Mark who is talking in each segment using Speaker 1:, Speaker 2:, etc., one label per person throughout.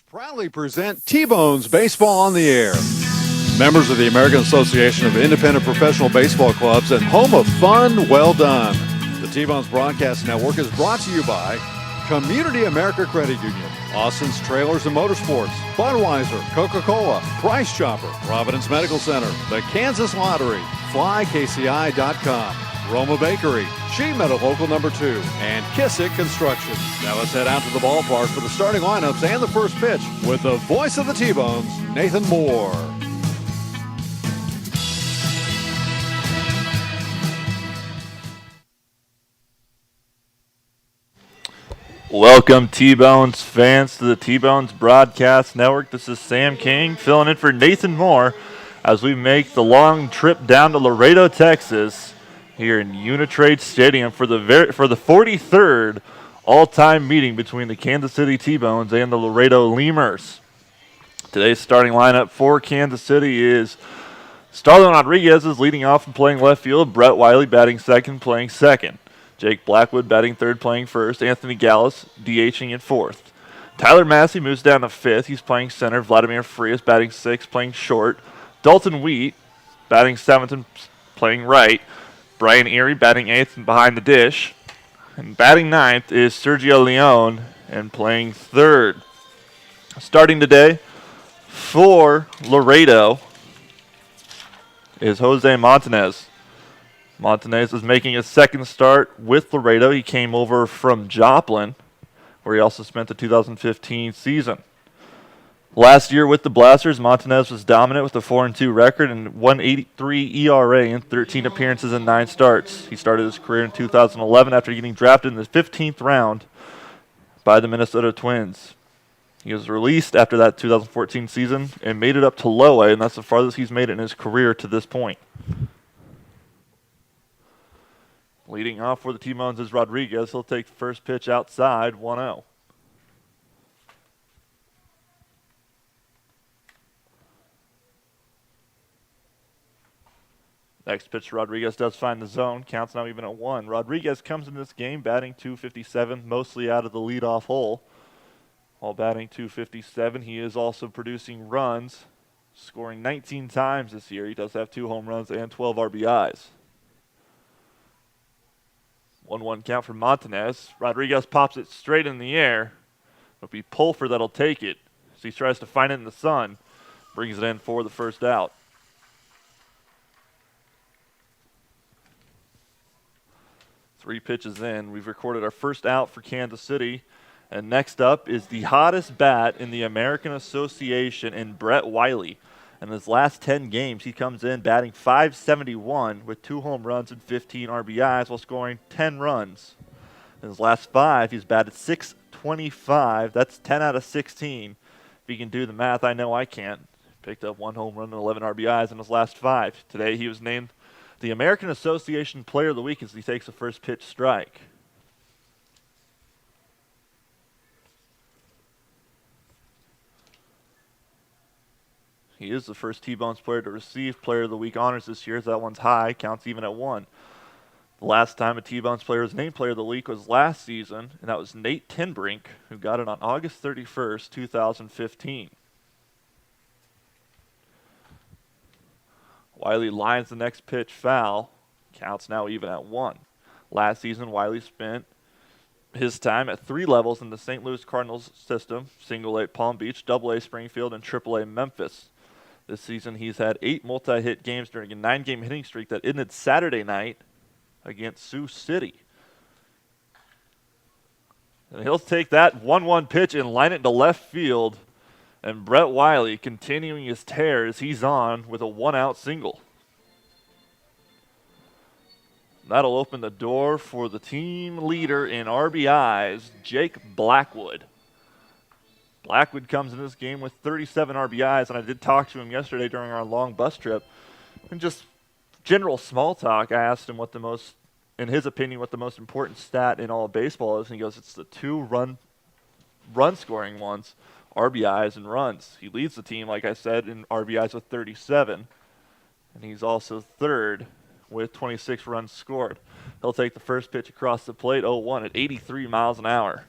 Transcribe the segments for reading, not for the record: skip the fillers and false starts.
Speaker 1: Proudly present T-Bones Baseball on the Air. Members of the American Association of Independent Professional Baseball Clubs and home of fun, well done. The T-Bones Broadcast Network is brought to you by Community America Credit Union, Austin's Trailers and Motorsports, Budweiser, Coca-Cola, Price Chopper, Providence Medical Center, the Kansas Lottery, FlyKCI.com, Roma Bakery, Sheet Metal Local Number 2, and Kissick Construction. Now let's head out to the ballpark for the starting lineups and the first pitch with the voice of the T-Bones, Nathan Moore.
Speaker 2: Welcome, T-Bones fans, to the T-Bones Broadcast Network. This is Sam King filling in for Nathan Moore as we make the long trip down to Laredo, Texas, here in Unitrade Stadium for the 43rd all-time meeting between the Kansas City T-Bones and the Laredo Lemurs. Today's starting lineup for Kansas City is Starlin Rodriguez is leading off and playing left field. Brett Wiley batting second, playing second. Jake Blackwood batting third, playing first. Anthony Gallus DHing at fourth. Tyler Massey moves down to fifth. He's playing center. Vladimir Frias batting sixth, playing short. Dalton Wheat batting seventh and playing right. Brian Erie batting eighth and behind the dish. And batting ninth is Sergio Leone and playing third. Starting today for Laredo is Jose Montanez. Montanez is making his second start with Laredo. He came over from Joplin, where he also spent the 2015 season. Last year with the Blasters, Montanez was dominant with a 4-2 record and 1.83 ERA in 13 appearances and 9 starts. He started his career in 2011 after getting drafted in the 15th round by the Minnesota Twins. He was released after that 2014 season and made it up to low A, and that's the farthest he's made it in his career to this point. Leading off for the T-Bones is Rodriguez. He'll take the first pitch outside, 1-0. Next pitch, Rodriguez does find the zone. Counts now even at 1. Rodriguez comes in this game batting .257, mostly out of the leadoff hole. While batting .257, he is also producing runs, scoring 19 times this year. He does have 2 home runs and 12 RBIs. 1-1 count for Montanez. Rodriguez pops it straight in the air. It'll be Pulford that'll take it as he tries to find it in the sun. Brings it in for the first out. Three pitches in. We've recorded our first out for Kansas City. And next up is the hottest bat in the American Association in Brett Wiley. In his last 10 games, he comes in batting .571 with 2 home runs and 15 RBIs while scoring 10 runs. In his last 5, he's batted .625. That's 10 out of 16. If you can do the math, I know I can't. Picked up 1 home run and 11 RBIs in his last 5. Today, he was named the American Association Player of the Week as he takes the first pitch strike. He is the first T-Bones player to receive Player of the Week honors this year, as that one's high, counts even at 1. The last time a T-Bones player was named Player of the Week was last season, and that was Nate Tinbrink, who got it on August 31st, 2015. Wiley lines the next pitch foul, counts now even at 1. Last season, Wiley spent his time at 3 levels in the St. Louis Cardinals system: Single A Palm Beach, Double A Springfield, and Triple A Memphis. This season, he's had 8 multi-hit games during a 9-game hitting streak that ended Saturday night against Sioux City. And he'll take that 1-1 pitch and line it into left field. And Brett Wiley continuing his tear as he's on with a 1-out single. That'll open the door for the team leader in RBIs, Jake Blackwood. Blackwood comes in this game with 37 RBIs, and I did talk to him yesterday during our long bus trip. And just general small talk, I asked him in his opinion, what the most important stat in all of baseball is. And he goes, it's the 2 run scoring ones, RBIs and runs. He leads the team, like I said, in RBIs with 37. And he's also third with 26 runs scored. He'll take the first pitch across the plate, 0-1 at 83 miles an hour.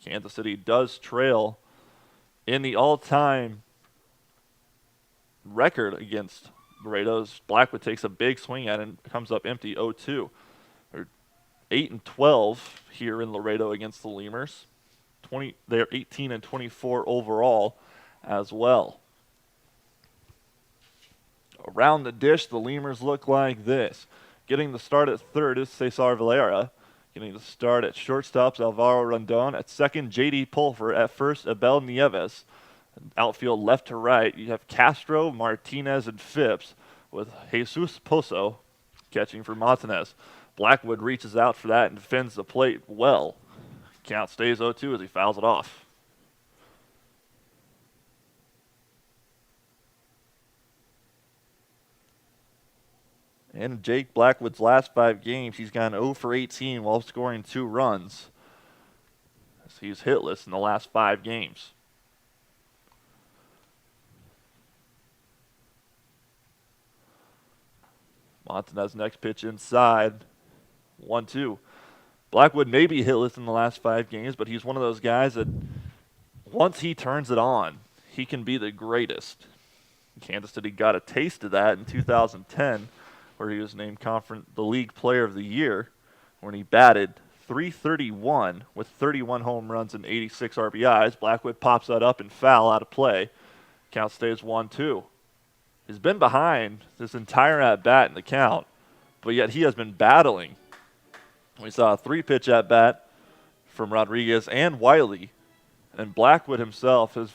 Speaker 2: Kansas City does trail in the all-time record against Laredo's. Blackwood takes a big swing at it and comes up empty 0-2. They're 8-12 here in Laredo against the Lemurs. They're 18-24 overall as well. Around the dish, the Lemurs look like this. Getting the start at third is Cesar Valera. Getting the start at shortstops, Alvaro Rondon. At second, J.D. Pulver. At first, Abel Nieves. Outfield left to right, you have Castro, Martinez, and Phipps, with Jesus Pozo catching for Montanez. Blackwood reaches out for that and defends the plate well. Count stays 0-2 as he fouls it off. In Jake Blackwood's last 5 games, he's gone 0 for 18 while scoring 2 runs. He's hitless in the last 5 games. Montanez next pitch inside. 1-2. Blackwood may be hitless in the last 5 games, but he's one of those guys that once he turns it on, he can be the greatest. Kansas City got a taste of that in 2010, where he was named the League Player of the Year, when he batted .331 with 31 home runs and 86 RBIs. Blackwood pops that up and foul out of play. Count stays 1-2. He's been behind this entire at-bat in the count, but yet he has been battling. We saw a 3-pitch at-bat from Rodriguez and Wiley, and Blackwood himself has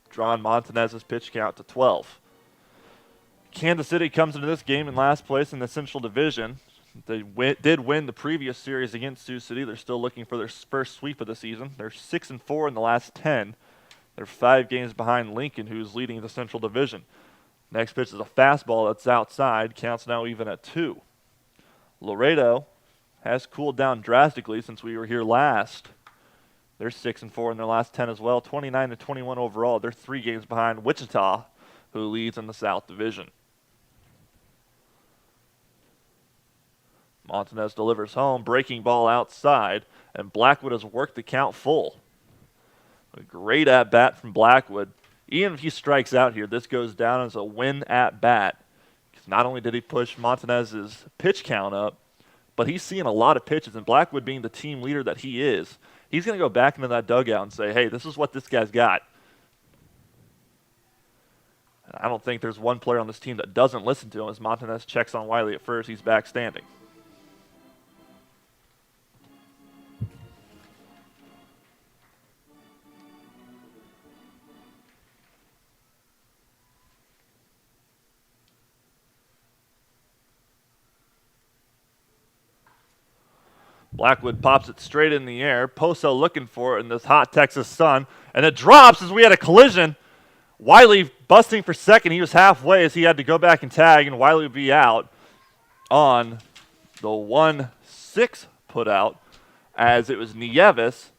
Speaker 2: drawn Montanez's pitch count to 12. Kansas City comes into this game in last place in the Central Division. They did win the previous series against Sioux City. They're still looking for their first sweep of the season. They're 6-4 in the last 10. They're 5 games behind Lincoln, who's leading the Central Division. Next pitch is a fastball that's outside. Counts now even at 2. Laredo has cooled down drastically since we were here last. They're 6-4 in their last 10 as well. 29-21 overall. They're 3 games behind Wichita, who leads in the South Division. Montanez delivers home. Breaking ball outside. And Blackwood has worked the count full. A great at-bat from Blackwood. Even if he strikes out here, this goes down as a win at bat. Because not only did he push Montanez's pitch count up, but he's seeing a lot of pitches. And Blackwood, being the team leader that he is, he's going to go back into that dugout and say, hey, this is what this guy's got. And I don't think there's one player on this team that doesn't listen to him. As Montanez checks on Wiley at first, he's back standing. Blackwood pops it straight in the air. Poso looking for it in this hot Texas sun. And it drops as we had a collision. Wiley busting for second. He was halfway as he had to go back and tag, and Wiley would be out on the 1-6 put out, as it was Nieves,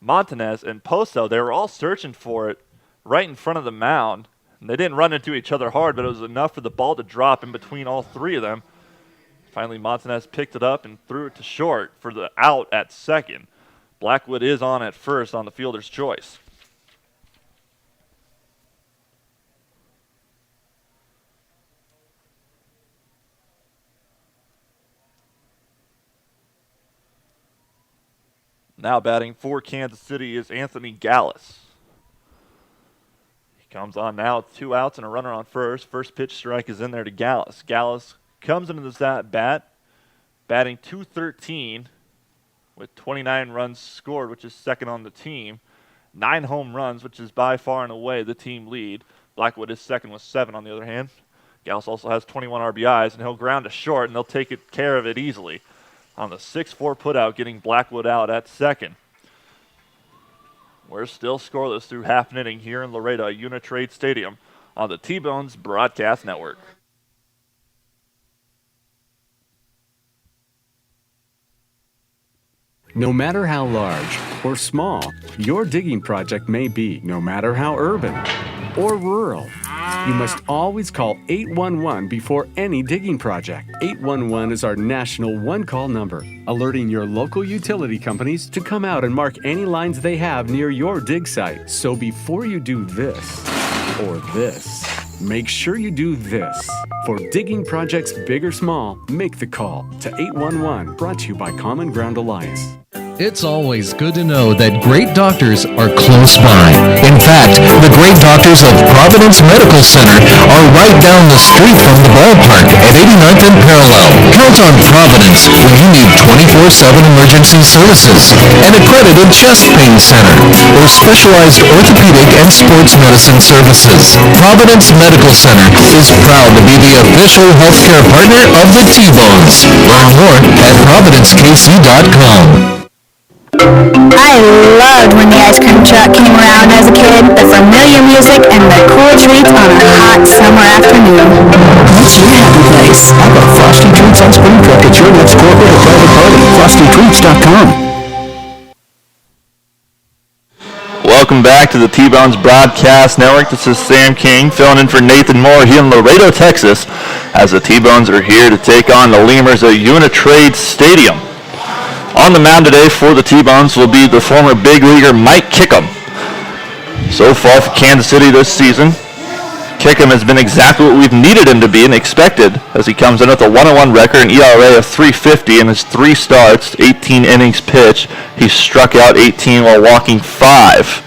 Speaker 2: Montanez, and Poso. They were all searching for it right in front of the mound. And they didn't run into each other hard, but it was enough for the ball to drop in between all 3 of them. Finally, Montanez picked it up and threw it to short for the out at second. Blackwood is on at first on the fielder's choice. Now batting for Kansas City is Anthony Gallus. He comes on now with 2 outs and a runner on first. First pitch strike is in there to Gallus. Gallus comes into this at-bat, batting .213 with 29 runs scored, which is second on the team. 9 home runs, which is by far and away the team lead. Blackwood is second with 7 on the other hand. Gallus also has 21 RBIs, and he'll ground to short, and they'll take care of it easily on the 6-4 putout, getting Blackwood out at second. We're still scoreless through half an inning here in Laredo at Unitrade Stadium on the T-Bones Broadcast Network.
Speaker 3: No matter how large or small your digging project may be, no matter how urban or rural, You must always call 811 before any digging project. 811 is our national one-call number, alerting your local utility companies to come out and mark any lines they have near your dig site. So before you do this or this, make sure you do this. For digging projects big or small, make the call to 811, brought to you by Common Ground Alliance.
Speaker 4: It's always good to know that great doctors are close by. In fact, the great doctors of Providence Medical Center are right down the street from the ballpark at 89th and Parallel. Count on Providence when you need 24/7 emergency services, an accredited chest pain center, or specialized orthopedic and sports medicine services. Providence Medical Center is proud to be the official healthcare partner of the T-Bones. Learn more at providencekc.com.
Speaker 5: I loved when the ice cream truck came around as a kid, the familiar music and the cool treats on a hot summer afternoon.
Speaker 6: What's your happy place? How about Frosty Treats Ice Cream Truck at your next corporate or private party? FrostyTreats.com.
Speaker 2: Welcome back to the T-Bones Broadcast Network. This is Sam King filling in for Nathan Moore here in Laredo, Texas, as the T-Bones are here to take on the Lemurs at Unitrade Stadium. On the mound today for the T-Bones will be the former big leaguer Mike Kickham. So far for Kansas City this season, Kickham has been exactly what we've needed him to be and expected, as he comes in with a 1-1 record, an ERA of .350 in his 3 starts, 18 innings pitched. He struck out 18 while walking 5.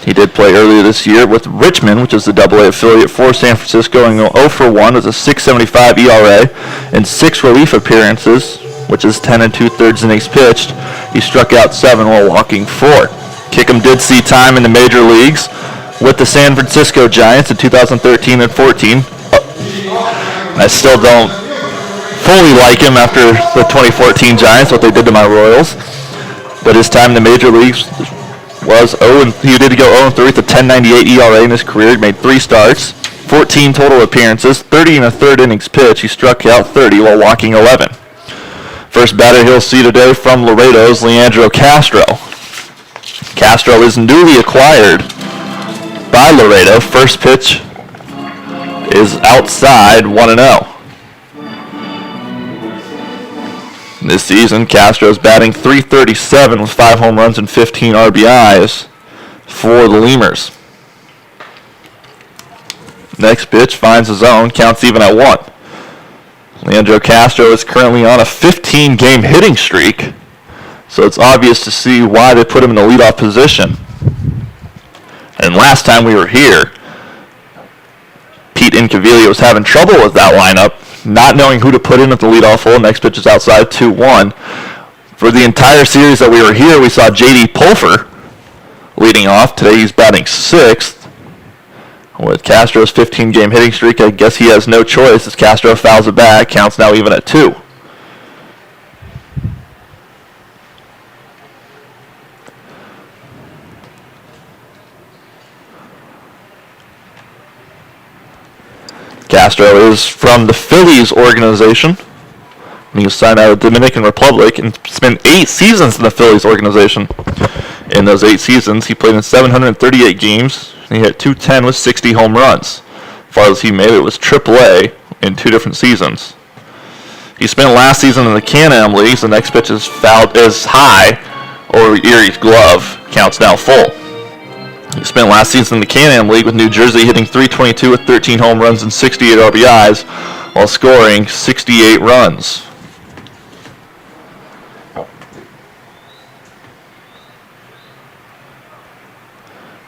Speaker 2: He did play earlier this year with Richmond, which is the AA affiliate for San Francisco, going 0 for 1 with a .675 ERA and 6 relief appearances, which is 10 2/3 innings pitched. He struck out 7 while walking 4. Kickham did see time in the major leagues with the San Francisco Giants in 2013 and 14. I still don't fully like him after the 2014 Giants, what they did to my Royals. But his time in the major leagues was he did go 0-3 with a 10.98 ERA in his career. He made 3 starts, 14 total appearances, 30 1/3 innings pitched. He struck out 30 while walking 11. First batter he'll see today from Laredo is Leandro Castro. Castro is newly acquired by Laredo. First pitch is outside, 1-0. This season, Castro is batting .337 with 5 home runs and 15 RBIs for the Lemurs. Next pitch finds his own, counts even at 1. Leandro Castro is currently on a 15-game hitting streak, so it's obvious to see why they put him in the leadoff position. And last time we were here, Pete Incaviglia was having trouble with that lineup, not knowing who to put in at the leadoff hole. Next pitch is outside, 2-1. For the entire series that we were here, we saw J.D. Pulfer leading off. Today he's batting 6th. With Castro's 15-game hitting streak, I guess he has no choice as Castro fouls it back. Counts now even at 2. Castro is from the Phillies organization. He was signed out of the Dominican Republic and spent 8 seasons in the Phillies organization. In those 8 seasons, he played in 738 games. He hit .210 with 60 home runs. As far as he made it was AAA in 2 different seasons. He spent last season in the Can-Am leagues. The next pitch is fouled is high over Erie's glove. Counts now full. He spent last season in the Can-Am League with New Jersey, hitting .322 with 13 home runs and 68 RBIs while scoring 68 runs.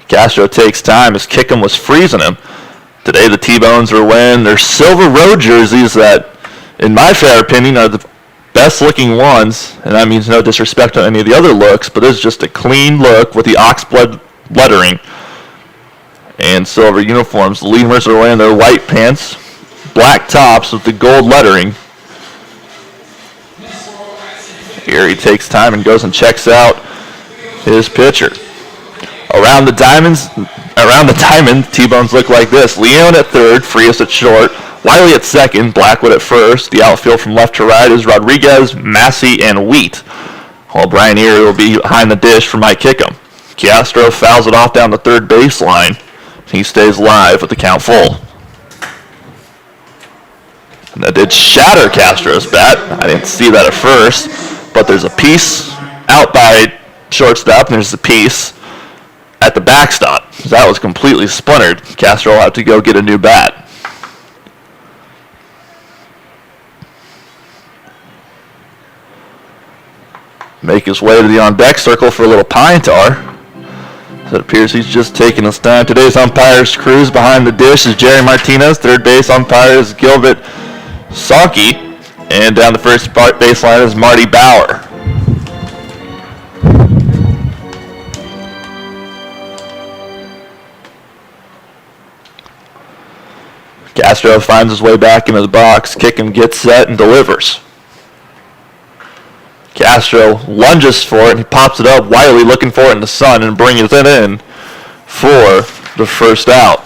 Speaker 2: Castro takes time as Kickham was freezing him. Today the T-Bones are wearing their Silver Road jerseys that, in my fair opinion, are the best looking ones, and that means no disrespect to any of the other looks, but it's just a clean look with the oxblood lettering and silver uniforms. The Lemurs are wearing their white pants, black tops with the gold lettering. Here he takes time and goes and checks out his pitcher. Around the diamond, T-Bones look like this. Leone at third, Frias at short, Wiley at second, Blackwood at first. The outfield from left to right is Rodriguez, Massey, and Wheat, while Brian Erie will be behind the dish for Mike Kickham. Castro fouls it off down the third baseline He stays live with the count full. And that did shatter Castro's bat. I didn't see that at first, but there's a piece out by shortstop, and there's a piece at the backstop. That was completely splintered. Castro will have to go get a new bat. Make his way to the on-deck circle for a little pine tar. So it appears he's just taking his time. Today's umpire's crews behind the dish is Jerry Martinez. Third base umpire is Gilbert Sonke. And down the first baseline is Marty Bauer. Castro finds his way back into the box. Kickham gets set and delivers. Castro lunges for it, and he pops it up. Wiley looking for it in the sun and brings it in for the first out.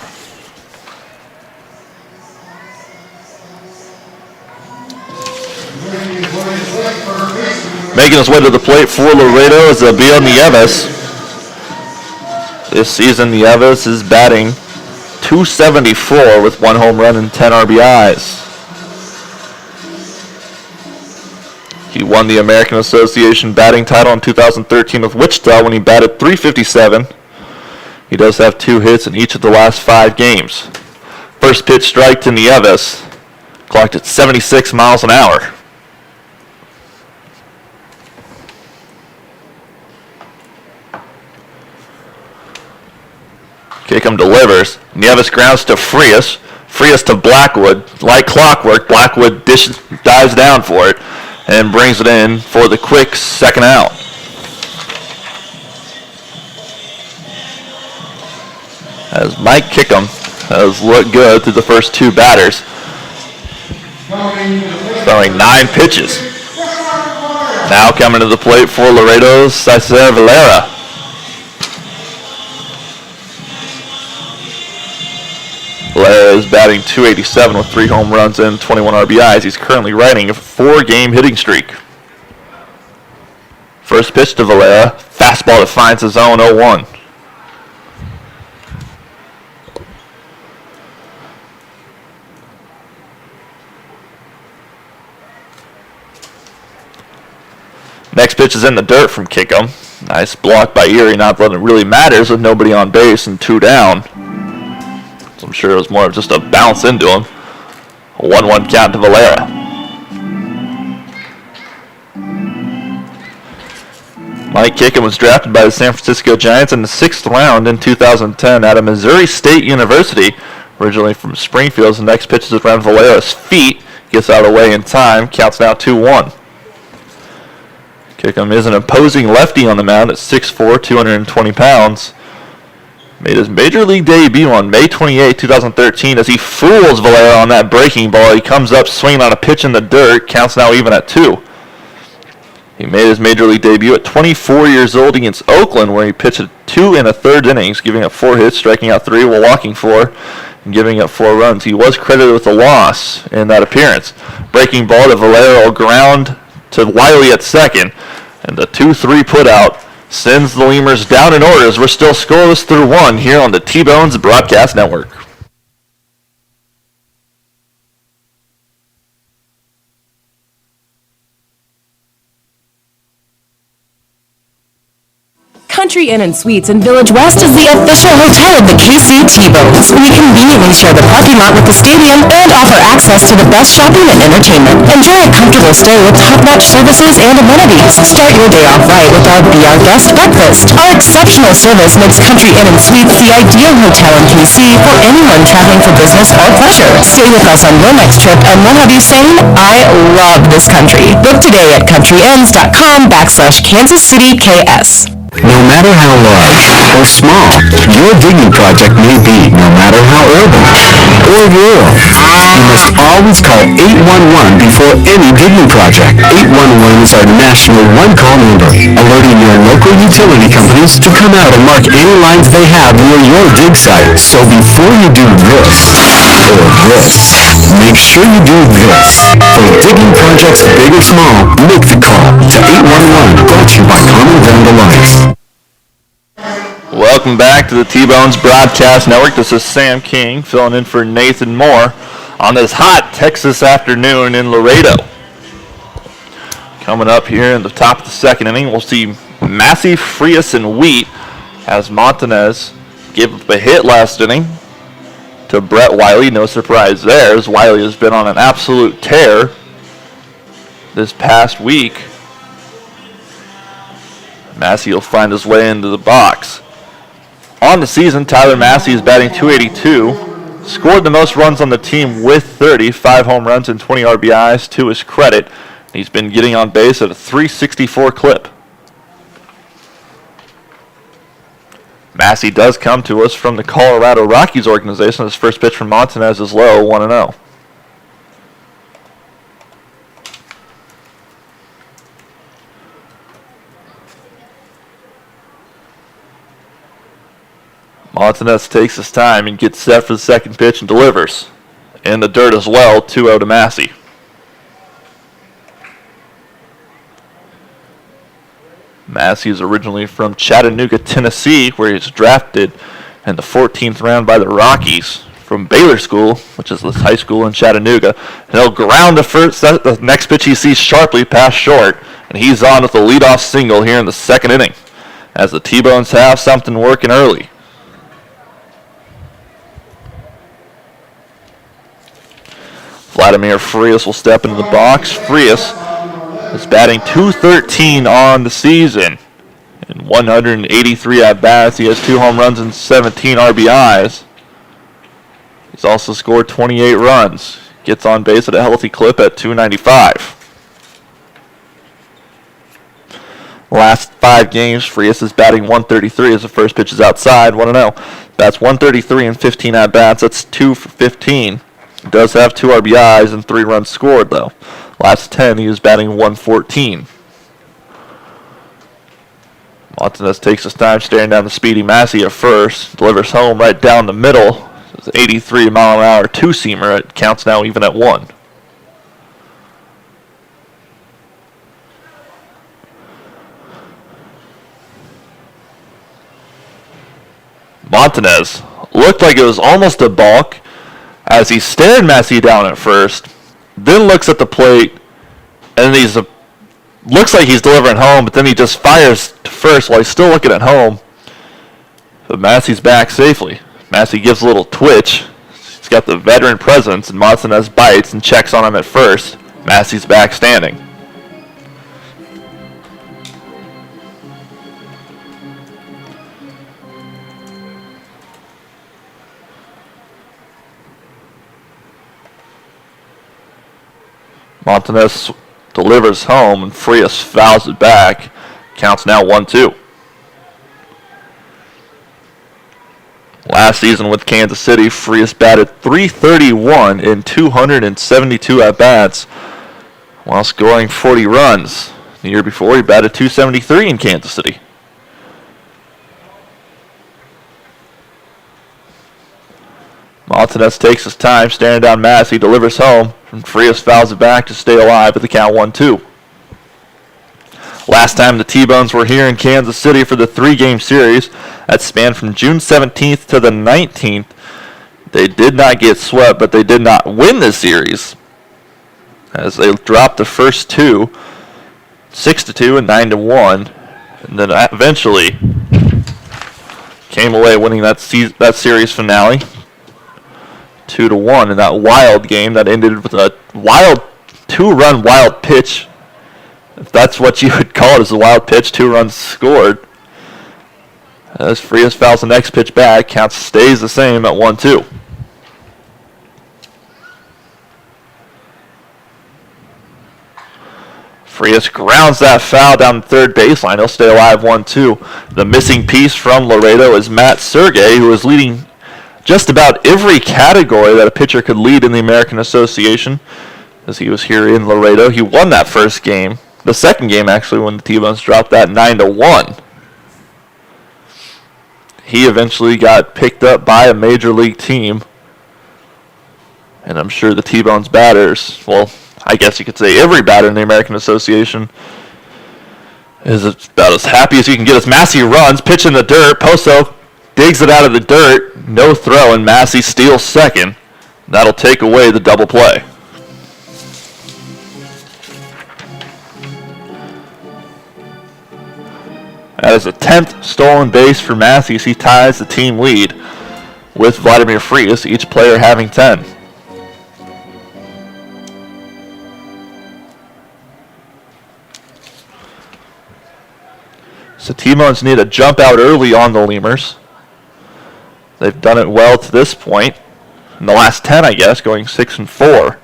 Speaker 2: Making his way to the plate for Laredo is Abiel Nieves. This season, Nieves is batting .274 with 1 home run and 10 RBIs. He won the American Association batting title in 2013 with Wichita when he batted .357. He does have 2 hits in each of the last 5 games. First pitch strike to Nieves, clocked at 76 miles an hour. Kickham delivers. Nieves grounds to Frias. Frias to Blackwood. Like clockwork, Blackwood dives down for it and brings it in for the quick second out. As Mike Kickham has looked good through the first 2 batters, throwing 9 pitches. Now coming to the plate for Laredo's Cesar Valera. Valera is batting .287 with 3 home runs and 21 RBIs. He's currently riding a 4-game hitting streak. First pitch to Valera. Fastball that finds the zone, 0-1. Next pitch is in the dirt from Kickham. Nice block by Erie, not that it really matters with nobody on base and 2 down. So I'm sure it was more of just a bounce into him. A 1-1 count to Valera. Mike Kickham was drafted by the San Francisco Giants in the 6th round in 2010 out of Missouri State University, originally from Springfield. The next pitch is around Valera's feet. Gets out of the way in time. Counts now 2-1. Kickham is an imposing lefty on the mound at 6'4", 220 pounds. Made his major league debut on May 28, 2013 as he fools Valera on that breaking ball. He comes up swinging on a pitch in the dirt. Counts now even at 2. He made his major league debut at 24 years old against Oakland, where he pitched 2 1/3 innings, giving up 4 hits, striking out 3 while walking 4, and giving up 4 runs. He was credited with a loss in that appearance. Breaking ball to Valera will ground to Wiley at second, and the 2-3 putout sends the Lemurs down in order as we're still scoreless through 1 here on the T-Bones Broadcast Network.
Speaker 7: Country Inn & Suites in Village West is the official hotel of the KC T-Bones. We conveniently share the parking lot with the stadium and offer access to the best shopping and entertainment. Enjoy a comfortable stay with top-notch services and amenities. Start your day off right with our Be Our Guest breakfast. Our exceptional service makes Country Inn & Suites the ideal hotel in KC for anyone traveling for business or pleasure. Stay with us on your next trip and we'll have you saying, I love this country. Book today at countryinns.com/Kansas City KS.
Speaker 6: No matter how large or small your digging project may be, no matter how urban or rural, you must always call 811 before any digging project. 811 is our national one-call number, alerting your local utility companies to come out and mark any lines they have near your dig site. So before you do this, or this, make sure you do this. For digging projects big or small, make the call to 811, brought to you by Common Ground Alliance.
Speaker 2: Welcome Welcome back to the T-Bones Broadcast Network. This is Sam King filling in for Nathan Moore on this hot Texas afternoon in Laredo. Coming up here in the top of the second inning, we'll see Massey, Frias, and Wheat as Montanez gave up a hit last inning to Brett Wiley. No surprise there, as Wiley has been on an absolute tear this past week. Massey will find his way into the box. On the season, Tyler Massey is batting .282. Scored the most runs on the team with 30, 5 home runs and 20 RBIs to his credit. He's been getting on base at a .364 clip. Massey does come to us from the Colorado Rockies organization. His first pitch from Montanez is low, 1-0. Montanez takes his time and gets set for the second pitch and delivers. In the dirt as well, 2-0 to Massey. Massey is originally from Chattanooga, Tennessee, where he was drafted in the 14th round by the Rockies from Baylor School, which is this high school in Chattanooga. And he'll ground the next pitch he sees sharply past short, and he's on with a leadoff single here in the second inning, as the T-Bones have something working early. Vladimir Frias will step into the box. Frias is batting .213 on the season. In 183 at-bats, he has 2 home runs and 17 RBIs. He's also scored 28 runs. Gets on base at a healthy clip at .295. Last 5 games, Frias is batting .133 as the first pitch is outside, 1-0. That's .133 and 15 at-bats. That's 2 for 15. He does have 2 RBIs and 3 runs scored, though. Last 10, he was batting .114. Montanez takes his time staring down the speedy Massey at first. Delivers home right down the middle. It's an 83-mile-an-hour two-seamer. It counts now even at 1. Montanez looked like it was almost a balk as he stared Massey down at first, then looks at the plate, and looks like he's delivering home, but then he just fires to first while he's still looking at home. But Massey's back safely. Massey gives a little twitch. He's got the veteran presence, and Montanez bites and checks on him at first. Massey's back standing. Montanez delivers home, and Frias fouls it back. Counts now 1-2. Last season with Kansas City, Frias batted .331 in 272 at-bats while scoring 40 runs. The year before, he batted .273 in Kansas City. Montanez takes his time, staring down Massey, delivers home, and Frias fouls it back to stay alive at the count 1-2. Last time the T-Bones were here in Kansas City for the 3-game series that spanned from June 17th to the 19th. They did not get swept, but they did not win the series, as they dropped the first 2, 6-2 and 9-1, and then eventually came away winning that series finale 2-1 in that wild game that ended with a wild 2-run wild pitch. If that's what you would call it, as a wild pitch, 2 runs scored. As Frias fouls the next pitch back, count stays the same at 1-2. Frias grounds that foul down the third baseline. He'll stay alive 1-2. The missing piece from Laredo is Matt Sergey, who is leading just about every category that a pitcher could lead in the American Association, as he was here in Laredo. He won that first game. The second game, actually, when the T-Bones dropped that 9-1. He eventually got picked up by a major league team, and I'm sure the T-Bones batters, well, I guess you could say every batter in the American Association, is about as happy as you can get as Massey runs, pitch in the dirt. Poso digs it out of the dirt. No throw, and Massey steals second. That'll take away the double play. That is a 10th stolen base for Massey as he ties the team lead with Vladimir Frias, each player having 10. So T-Bones need to jump out early on the Lemurs. They've done it well to this point. In the last 10, I guess, going 6-4.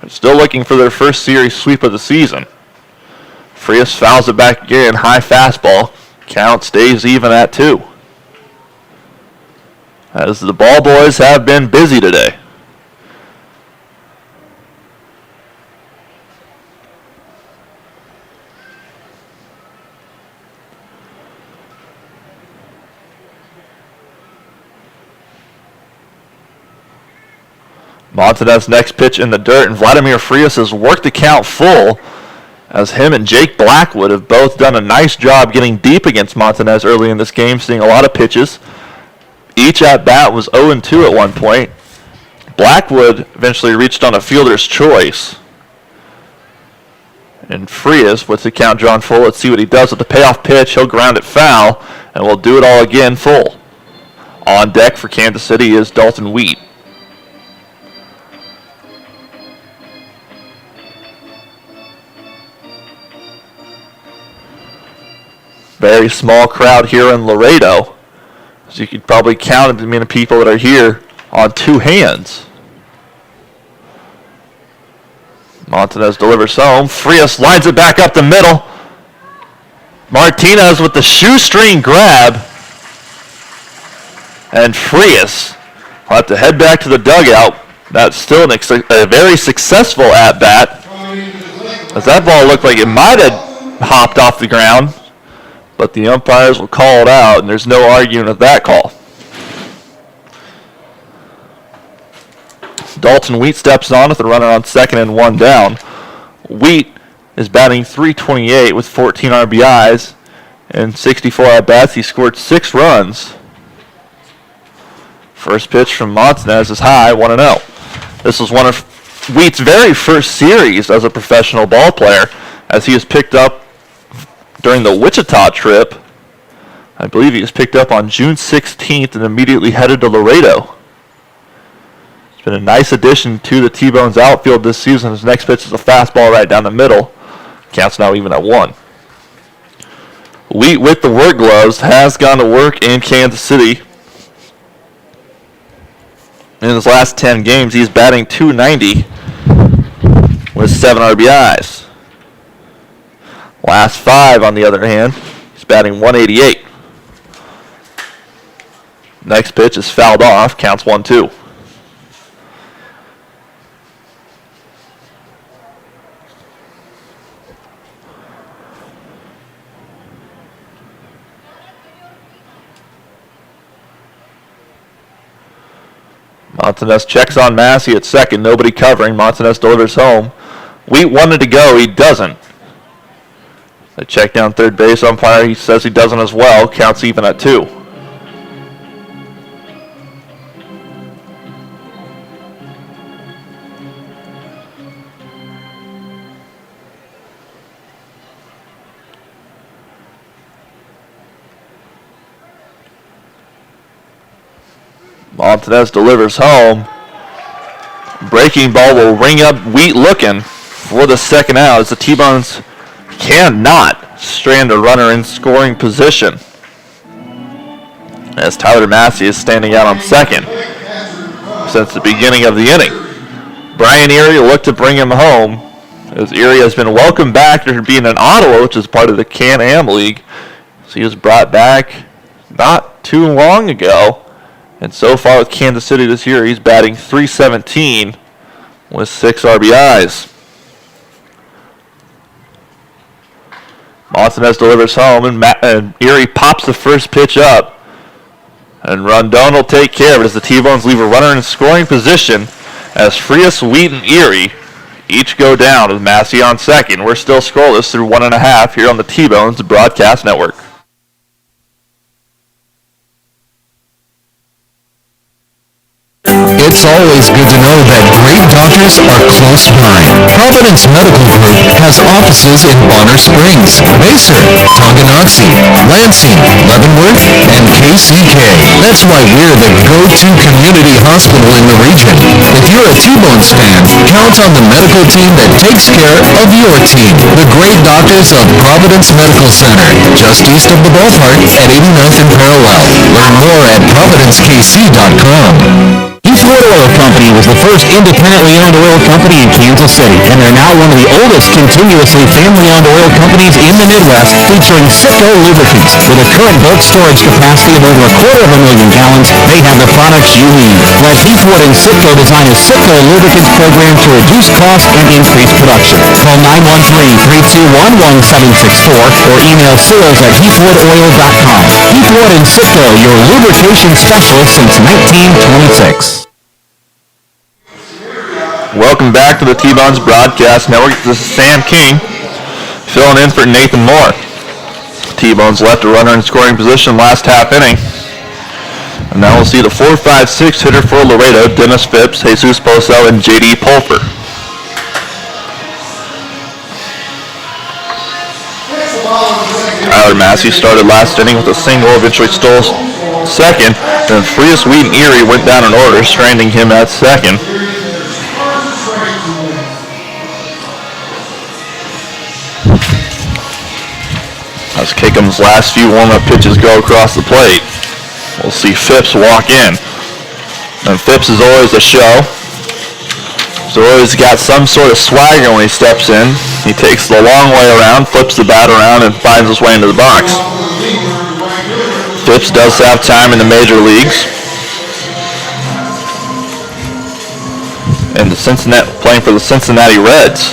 Speaker 2: They're still looking for their first series sweep of the season. Frias fouls it back again, high fastball. Count stays even at 2. As the ball boys have been busy today. Montanez's next pitch in the dirt, and Vladimir Frias has worked the count full as him and Jake Blackwood have both done a nice job getting deep against Montanez early in this game, seeing a lot of pitches. Each at-bat was 0-2 at one point. Blackwood eventually reached on a fielder's choice. And Frias, with the count drawn full, let's see what he does with the payoff pitch. He'll ground it foul, and we'll do it all again full. On deck for Kansas City is Dalton Wheat. Very small crowd here in Laredo. So you could probably count the amount of people that are here on 2 hands. Montanez delivers home. Frias lines it back up the middle. Martinez with the shoestring grab. And Frias will have to head back to the dugout. That's still a very successful at-bat. As that ball looked like it might have hopped off the ground. But the umpires will call it out, and there's no arguing with that call. Dalton Wheat steps on with a runner on second and 1 down. Wheat is batting .328 with 14 RBIs and 64 at-bats. He scored 6 runs. First pitch from Montanez is high, 1-0. This was one of Wheat's very first series as a professional ball player, as he was picked up during the Wichita trip. I believe he was picked up on June 16th and immediately headed to Laredo. It's been a nice addition to the T-Bones outfield this season. His next pitch is a fastball right down the middle. Counts now even at 1. Wheat with the work gloves has gone to work in Kansas City. In his last 10 games, he's batting .290 with 7 RBIs. Last 5, on the other hand, he's batting .188. Next pitch is fouled off, counts 1-2. Montanez checks on Massey at second, nobody covering. Montanez delivers home. Wheat wanted to go, he doesn't. They check down third base umpire. He says he doesn't as well. Counts even at 2. Montanez delivers home. Breaking ball will ring up Wheat looking for the second out as the T-Bones cannot strand a runner in scoring position, as Tyler Massey is standing out on second since the beginning of the inning. Brian Erie will look to bring him home, as Erie has been welcomed back after being in Ottawa, which is part of the Can-Am League. So he was brought back not too long ago, and so far with Kansas City this year, he's batting .317 with 6 RBIs. Montanez delivers home, and Erie pops the first pitch up. And Rondon will take care of it as the T-Bones leave a runner in scoring position as Frias, Wheat, and Erie each go down with Massey on second. We're still scoreless through 1.5 here on the T-Bones Broadcast Network.
Speaker 4: It's always good to know that great doctors are close by. Providence Medical Group has offices in Bonner Springs, Macer, Tonganoxie, Lansing, Leavenworth, and KCK. That's why we're the go-to community hospital in the region. If you're a T-Bones fan, count on the medical team that takes care of your team. The great doctors of Providence Medical Center, just east of the ballpark at 89th and Parallel. Learn more at providencekc.com.
Speaker 6: Heathwood Oil Company was the first independently owned oil company in Kansas City, and they're now one of the oldest continuously family-owned oil companies in the Midwest, featuring Citgo lubricants. With a current bulk storage capacity of over 250,000 gallons, they have the products you need. Let Heathwood and Citgo design a Citgo lubricants program to reduce cost and increase production. Call 913-321-1764 or email sales@heathwoodoil.com. Heathwood and Citgo, your lubrication specialist since 1926.
Speaker 2: Welcome back to the T-Bones Broadcast Network. This is Sam King filling in for Nathan Moore. T-Bones left a runner in scoring position last half inning. And now we'll see the 4-5-6 hitter for Laredo, Dennis Phipps, Jesus Poso, and J.D. Pulfer. Tyler Massey started last inning with a single, eventually stole second, and Frias, Wheat, and Erie went down in order, stranding him at second. As Kickham's last few warm-up pitches go across the plate, we'll see Phipps walk in. And Phipps is always a show. He's always got some sort of swagger when he steps in. He takes the long way around, flips the bat around, and finds his way into the box. Phipps does have time in the major leagues. And playing for the Cincinnati Reds.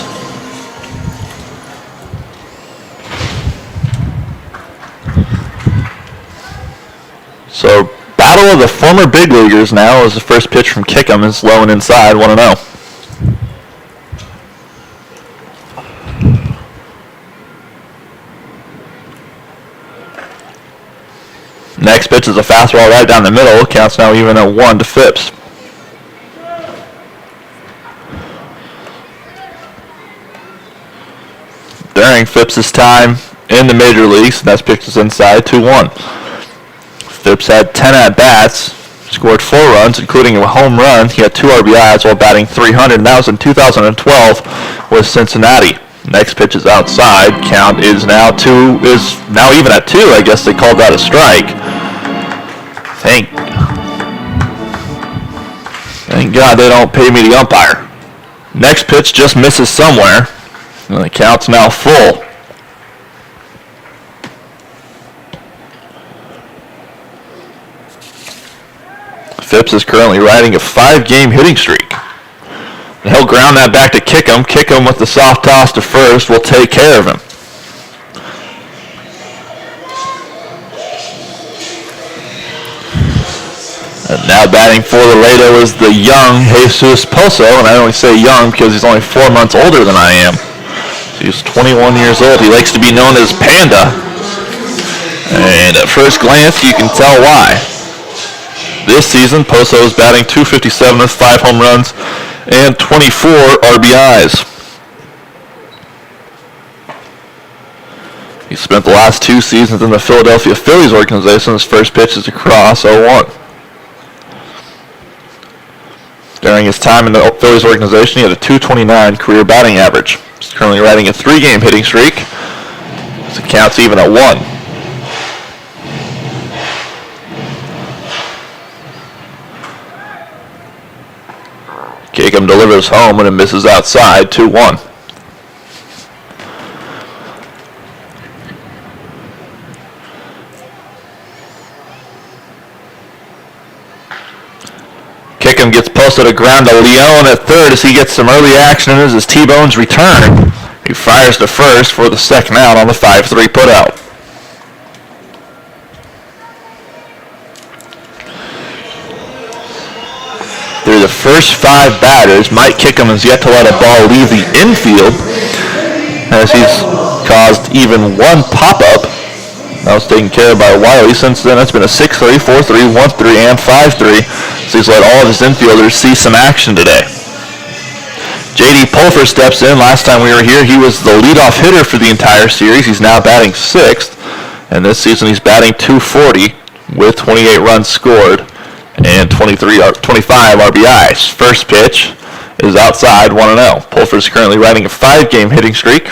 Speaker 2: So, battle of the former big leaguers now as the first pitch from Kickham is low and inside, 1-0. Next pitch is a fastball right down the middle. Counts now even at 1 to Phipps. During Phipps' time in the major leagues, next pitch is inside, 2-1. Phipps had 10 at-bats, scored 4 runs, including a home run. He had 2 RBIs while batting .300, and that was in 2012 with Cincinnati. Next pitch is outside. Count is now even at 2. I guess they called that a strike. Thank God they don't pay me to umpire. Next pitch just misses somewhere, and the count's now full. Phipps is currently riding a 5-game hitting streak. And he'll ground that back to Kickham. Kickham with the soft toss to first will take care of him. And now batting for Laredo is the young Jesus Poso, and I only say young because he's only 4 months older than I am. He's 21 years old. He likes to be known as Panda. And at first glance, you can tell why. This season, Poso is batting .257 with 5 home runs and 24 RBIs. He spent the last 2 seasons in the Philadelphia Phillies organization. His first pitch is across 0-1. During his time in the Phillies organization, he had a .229 career batting average. He's currently riding a 3-game hitting streak. So it counts even at 1. Kickham delivers home and it misses outside, 2-1. Kickham gets posted a ground to Leone at third as he gets some early action as his T-Bones return. He fires to first for the second out on the 5-3 putout. Through the first 5 batters, Mike Kickham has yet to let a ball leave the infield as he's caused even 1 pop-up That was taken care of by Wiley. Since then, it's been a 6-3, 4-3, 1-3, and 5-3. So he's let all of his infielders see some action today. J.D. Pulfer steps in. Last time we were here, he was the leadoff hitter for the entire series. He's now batting 6th. And this season, he's batting .240 with 28 runs scored and 25 RBIs. First pitch is outside, 1-0. Pulfer's currently riding a 5-game hitting streak.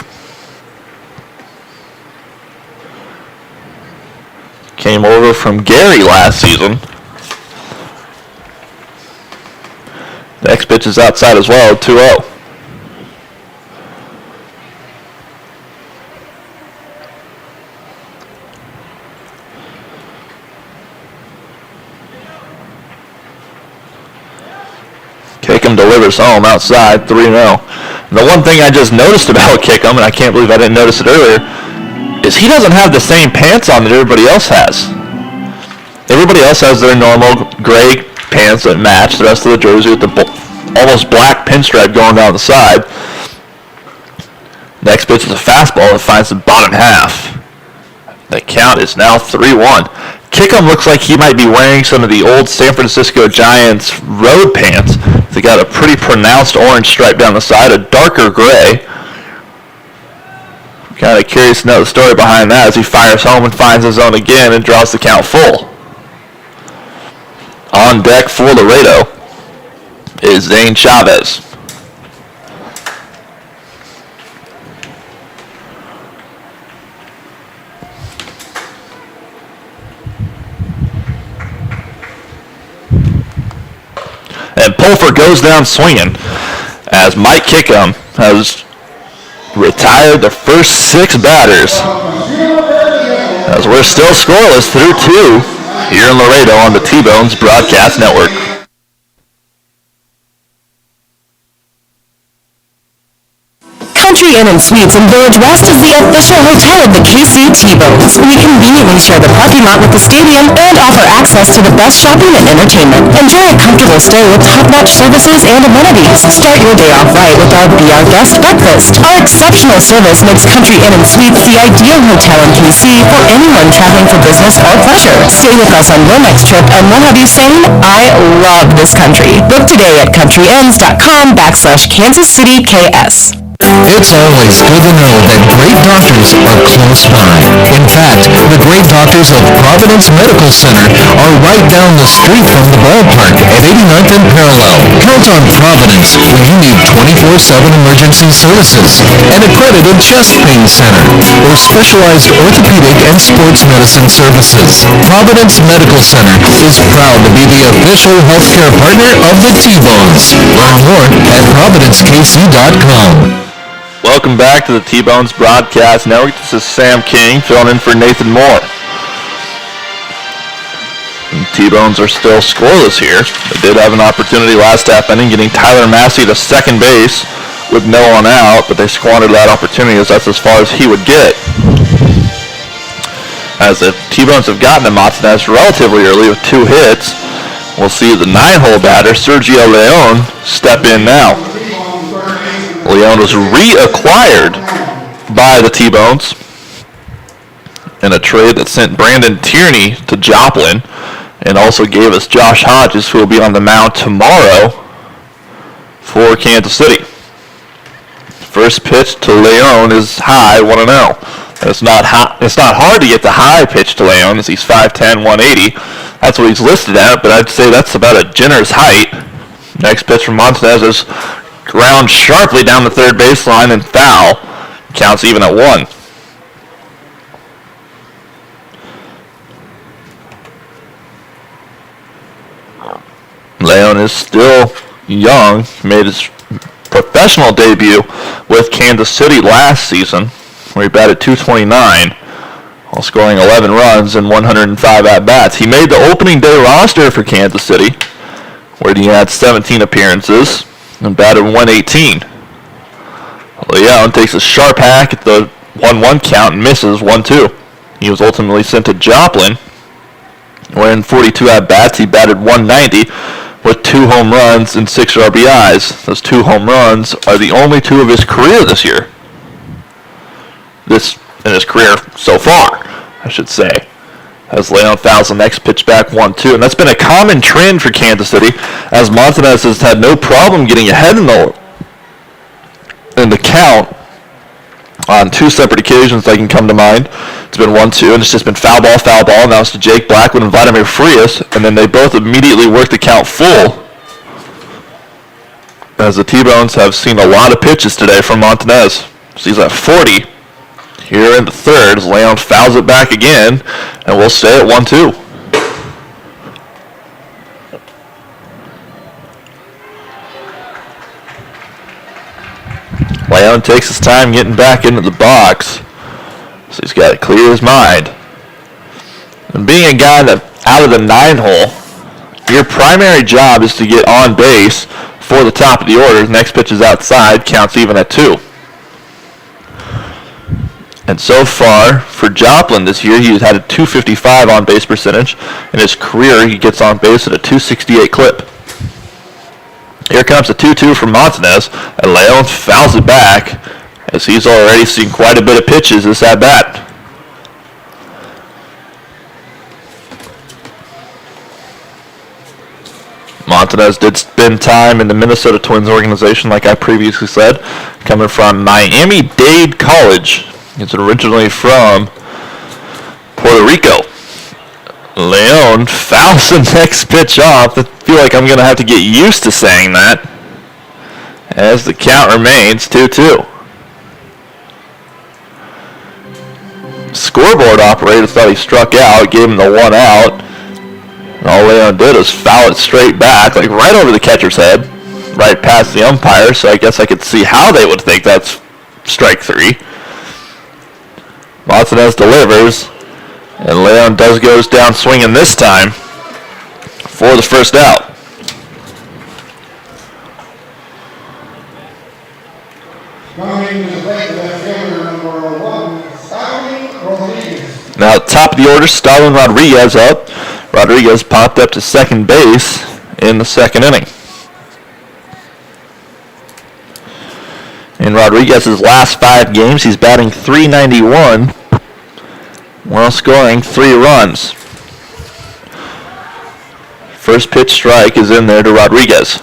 Speaker 2: Came over from Gary last season. Next pitch is outside as well, 2-0. Kickham delivers home outside, 3-0. The one thing I just noticed about Kickham, and I can't believe I didn't notice it earlier, is he doesn't have the same pants on that everybody else has. Everybody else has their normal gray pants that match the rest of the jersey with the almost black pinstripe going down the side. Next pitch is a fastball that finds the bottom half. The count is now 3-1. Kickham looks like he might be wearing some of the old San Francisco Giants road pants. They got a pretty pronounced orange stripe down the side, a darker gray. Kind of curious to know the story behind that as he fires home and finds his own again and draws the count full. On deck for Laredo is Zane Chavez. And Pulfer goes down swinging as Mike Kickham has retired the first 6 batters. As we're still scoreless through 2 here in Laredo on the T-Bones Broadcast Network.
Speaker 7: Country Inn and Suites in Village West is the official hotel of the KC T-Bones. We conveniently share the parking lot with the stadium and offer access to the best shopping and entertainment. Enjoy a comfortable stay with top-notch services and amenities. Start your day off right with our Be Our Guest breakfast. Our exceptional service makes Country Inn and Suites the ideal hotel in KC for anyone traveling for business or pleasure. Stay with us on your next trip and we'll have you saying, I love this country. Book today at countryinns.com/Kansas City KS.
Speaker 4: It's always good to know that great doctors are close by. In fact, the great doctors of Providence Medical Center are right down the street from the ballpark at 89th and Parallel. Count on Providence when you need 24/7 emergency services, an accredited chest pain center, or specialized orthopedic and sports medicine services. Providence Medical Center is proud to be the official healthcare partner of the T-Bones. Learn more at providencekc.com.
Speaker 2: Welcome back to the T-Bones Broadcast Network. This is Sam King filling in for Nathan Moore. And T-Bones are still scoreless here. They did have an opportunity last half inning getting Tyler Massey to second base with no one out, but they squandered that opportunity as that's as far as he would get. As the T-Bones have gotten to Martinez relatively early with 2 hits, we'll see the 9-hole batter, Sergio Leon, step in now. Leon was reacquired by the T-Bones in a trade that sent Brandon Tierney to Joplin and also gave us Josh Hodges, who will be on the mound tomorrow for Kansas City. First pitch to Leon is high, 1-0. It's not hard to get the high pitch to Leon as he's 5'10", 180. That's what he's listed at, but I'd say that's about a Jenner's height. Next pitch from Montanez is ground sharply down the third baseline and foul. Counts even at 1. Leon is still young. Made his professional debut with Kansas City last season, where he batted .229 while scoring 11 runs and 105 at-bats. He made the opening day roster for Kansas City, where he had 17 appearances and batted .118. Leon takes a sharp hack at the 1-1 count and misses 1-2. He was ultimately sent to Joplin, where in 42 at-bats he batted .190 with 2 home runs and 6 RBIs. Those 2 home runs are the only 2 of his career this year. In his career so far. I should say. As Leon fouls the next pitch back 1-2. And that's been a common trend for Kansas City, as Montanez has had no problem getting ahead in the count on two separate occasions that can come to mind. It's been 1-2, and it's just been foul ball. Now it's to Jake Blackwood and Vladimir Frias, and then they both immediately work the count full, as the T-Bones have seen a lot of pitches today from Montanez. So he's at 40 here in the third, as Leon fouls it back again, and we'll stay at 1-2. Leon takes his time getting back into the box, so he's got to clear his mind. And being a guy that out of the 9-hole, your primary job is to get on base for the top of the order. The next pitch is outside, counts even at 2. And so far, for Joplin this year, he's had a .255 on-base percentage. In his career, he gets on base at a .268 clip. Here comes a 2-2 from Montanez, and Leon fouls it back, as he's already seen quite a bit of pitches this at-bat. Montanez did spend time in the Minnesota Twins organization, like I previously said, coming from Miami-Dade College. He's originally from Puerto Rico. Leon fouls the next pitch off. I feel like I'm going to have to get used to saying that, as the count remains 2-2. Scoreboard operator thought he struck out, gave him the 1 out. And all Leon did was foul it straight back, like right over the catcher's head, right past the umpire, so I guess I could see how they would think that's strike 3. Montanez delivers, and Leon goes down swinging this time for the first out. Now, top of the order, Starling Rodriguez up. Rodriguez popped up to second base in the second inning. In Rodriguez's last 5 games, he's batting .391 while scoring 3 runs. First pitch strike is in there to Rodriguez.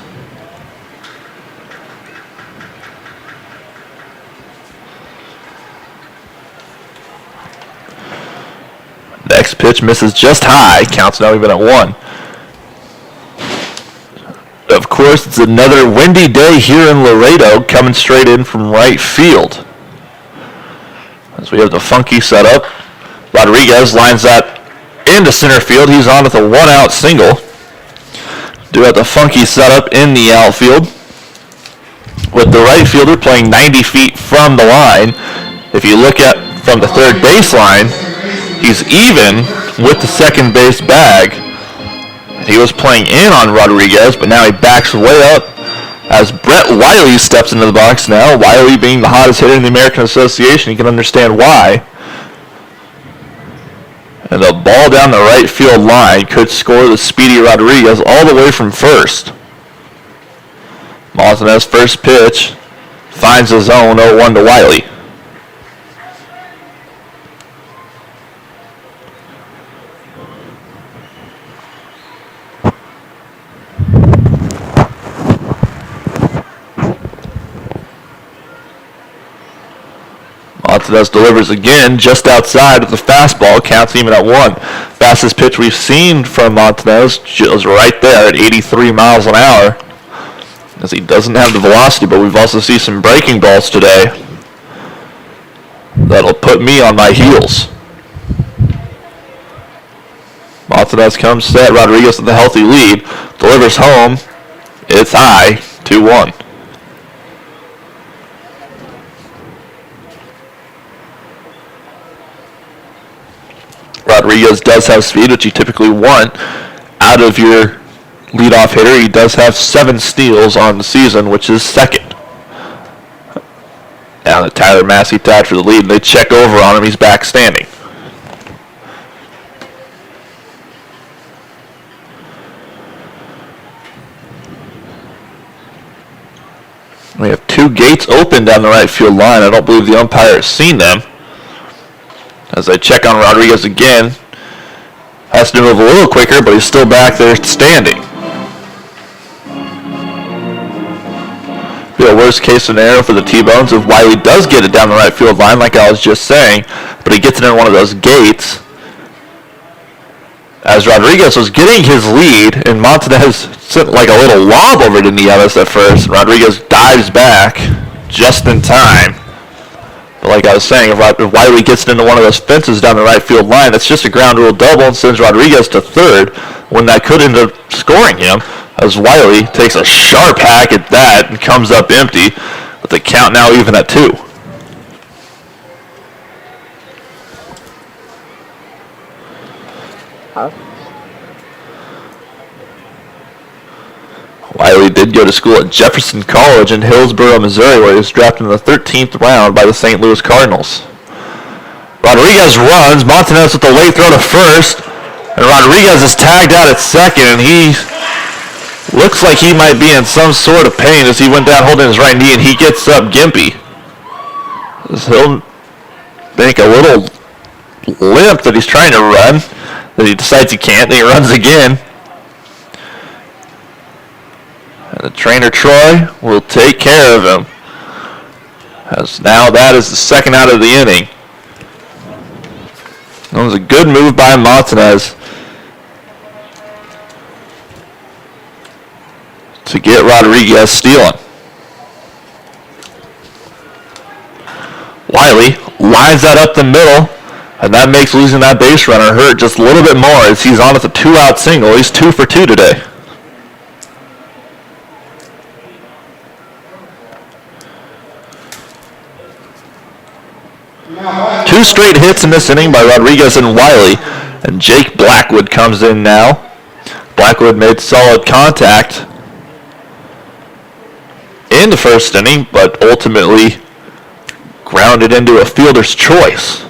Speaker 2: Next pitch misses just high, counts now even at 1. Of course, it's another windy day here in Laredo, coming straight in from right field. As we have the funky setup, Rodriguez lines that into center field. He's on with a 1-out single. Do have the funky setup in the outfield, with the right fielder playing 90 feet from the line. If you look at from the third baseline, he's even with the second base bag. He was playing in on Rodriguez, but now he backs way up as Brett Wiley steps into the box now. Wiley being the hottest hitter in the American Association, you can understand why. And the ball down the right field line could score the speedy Rodriguez all the way from first. Montanez first pitch finds the zone, 0-1 to Wiley. Montanez delivers again just outside of the fastball, counts even at 1. Fastest pitch we've seen from Montanez is right there at 83 miles an hour, as he doesn't have the velocity, but we've also seen some breaking balls today that'll put me on my heels. Montanez comes set, Rodriguez with a healthy lead, delivers home, it's high, 2-1. Rodriguez does have speed, which you typically want out of your leadoff hitter. He does have 7 steals on the season, which is second. Now that Tyler Massey tied for the lead, and they check over on him. He's back standing. We have 2 gates open down the right field line. I don't believe the umpire has seen them, As they check on Rodriguez again. Has to move a little quicker, but he's still back there standing. Be a worst case scenario for the T-Bones if Wiley does get it down the right field line, like I was just saying, but he gets it in one of those gates. As Rodriguez was getting his lead, and Montanez sent like a little lob over to Nieves at first, and Rodriguez dives back just in time. But like I was saying, if Wiley gets it into one of those fences down the right field line, that's just a ground rule double and sends Rodriguez to third, when that could end up scoring him, as Wiley takes a sharp hack at that and comes up empty, with the count now even at 2. Wiley did go to school at Jefferson College in Hillsboro, Missouri, where he was drafted in the 13th round by the St. Louis Cardinals. Rodriguez runs, Montanez with the late throw to first, and Rodriguez is tagged out at second, and he looks like he might be in some sort of pain as he went down holding his right knee, and he gets up gimpy. He'll make a little limp that he's trying to run, that he decides he can't, and he runs again. And the trainer, Troy, will take care of him. As now that is the second out of the inning. That was a good move by Montanez to get Rodriguez stealing. Wiley lines that up the middle, and that makes losing that base runner hurt just a little bit more as he's on with a 2-out single. He's 2 for 2 today. Two straight hits in this inning by Rodriguez and Wiley, and Jake Blackwood comes in now. Blackwood made solid contact in the first inning, but ultimately grounded into a fielder's choice.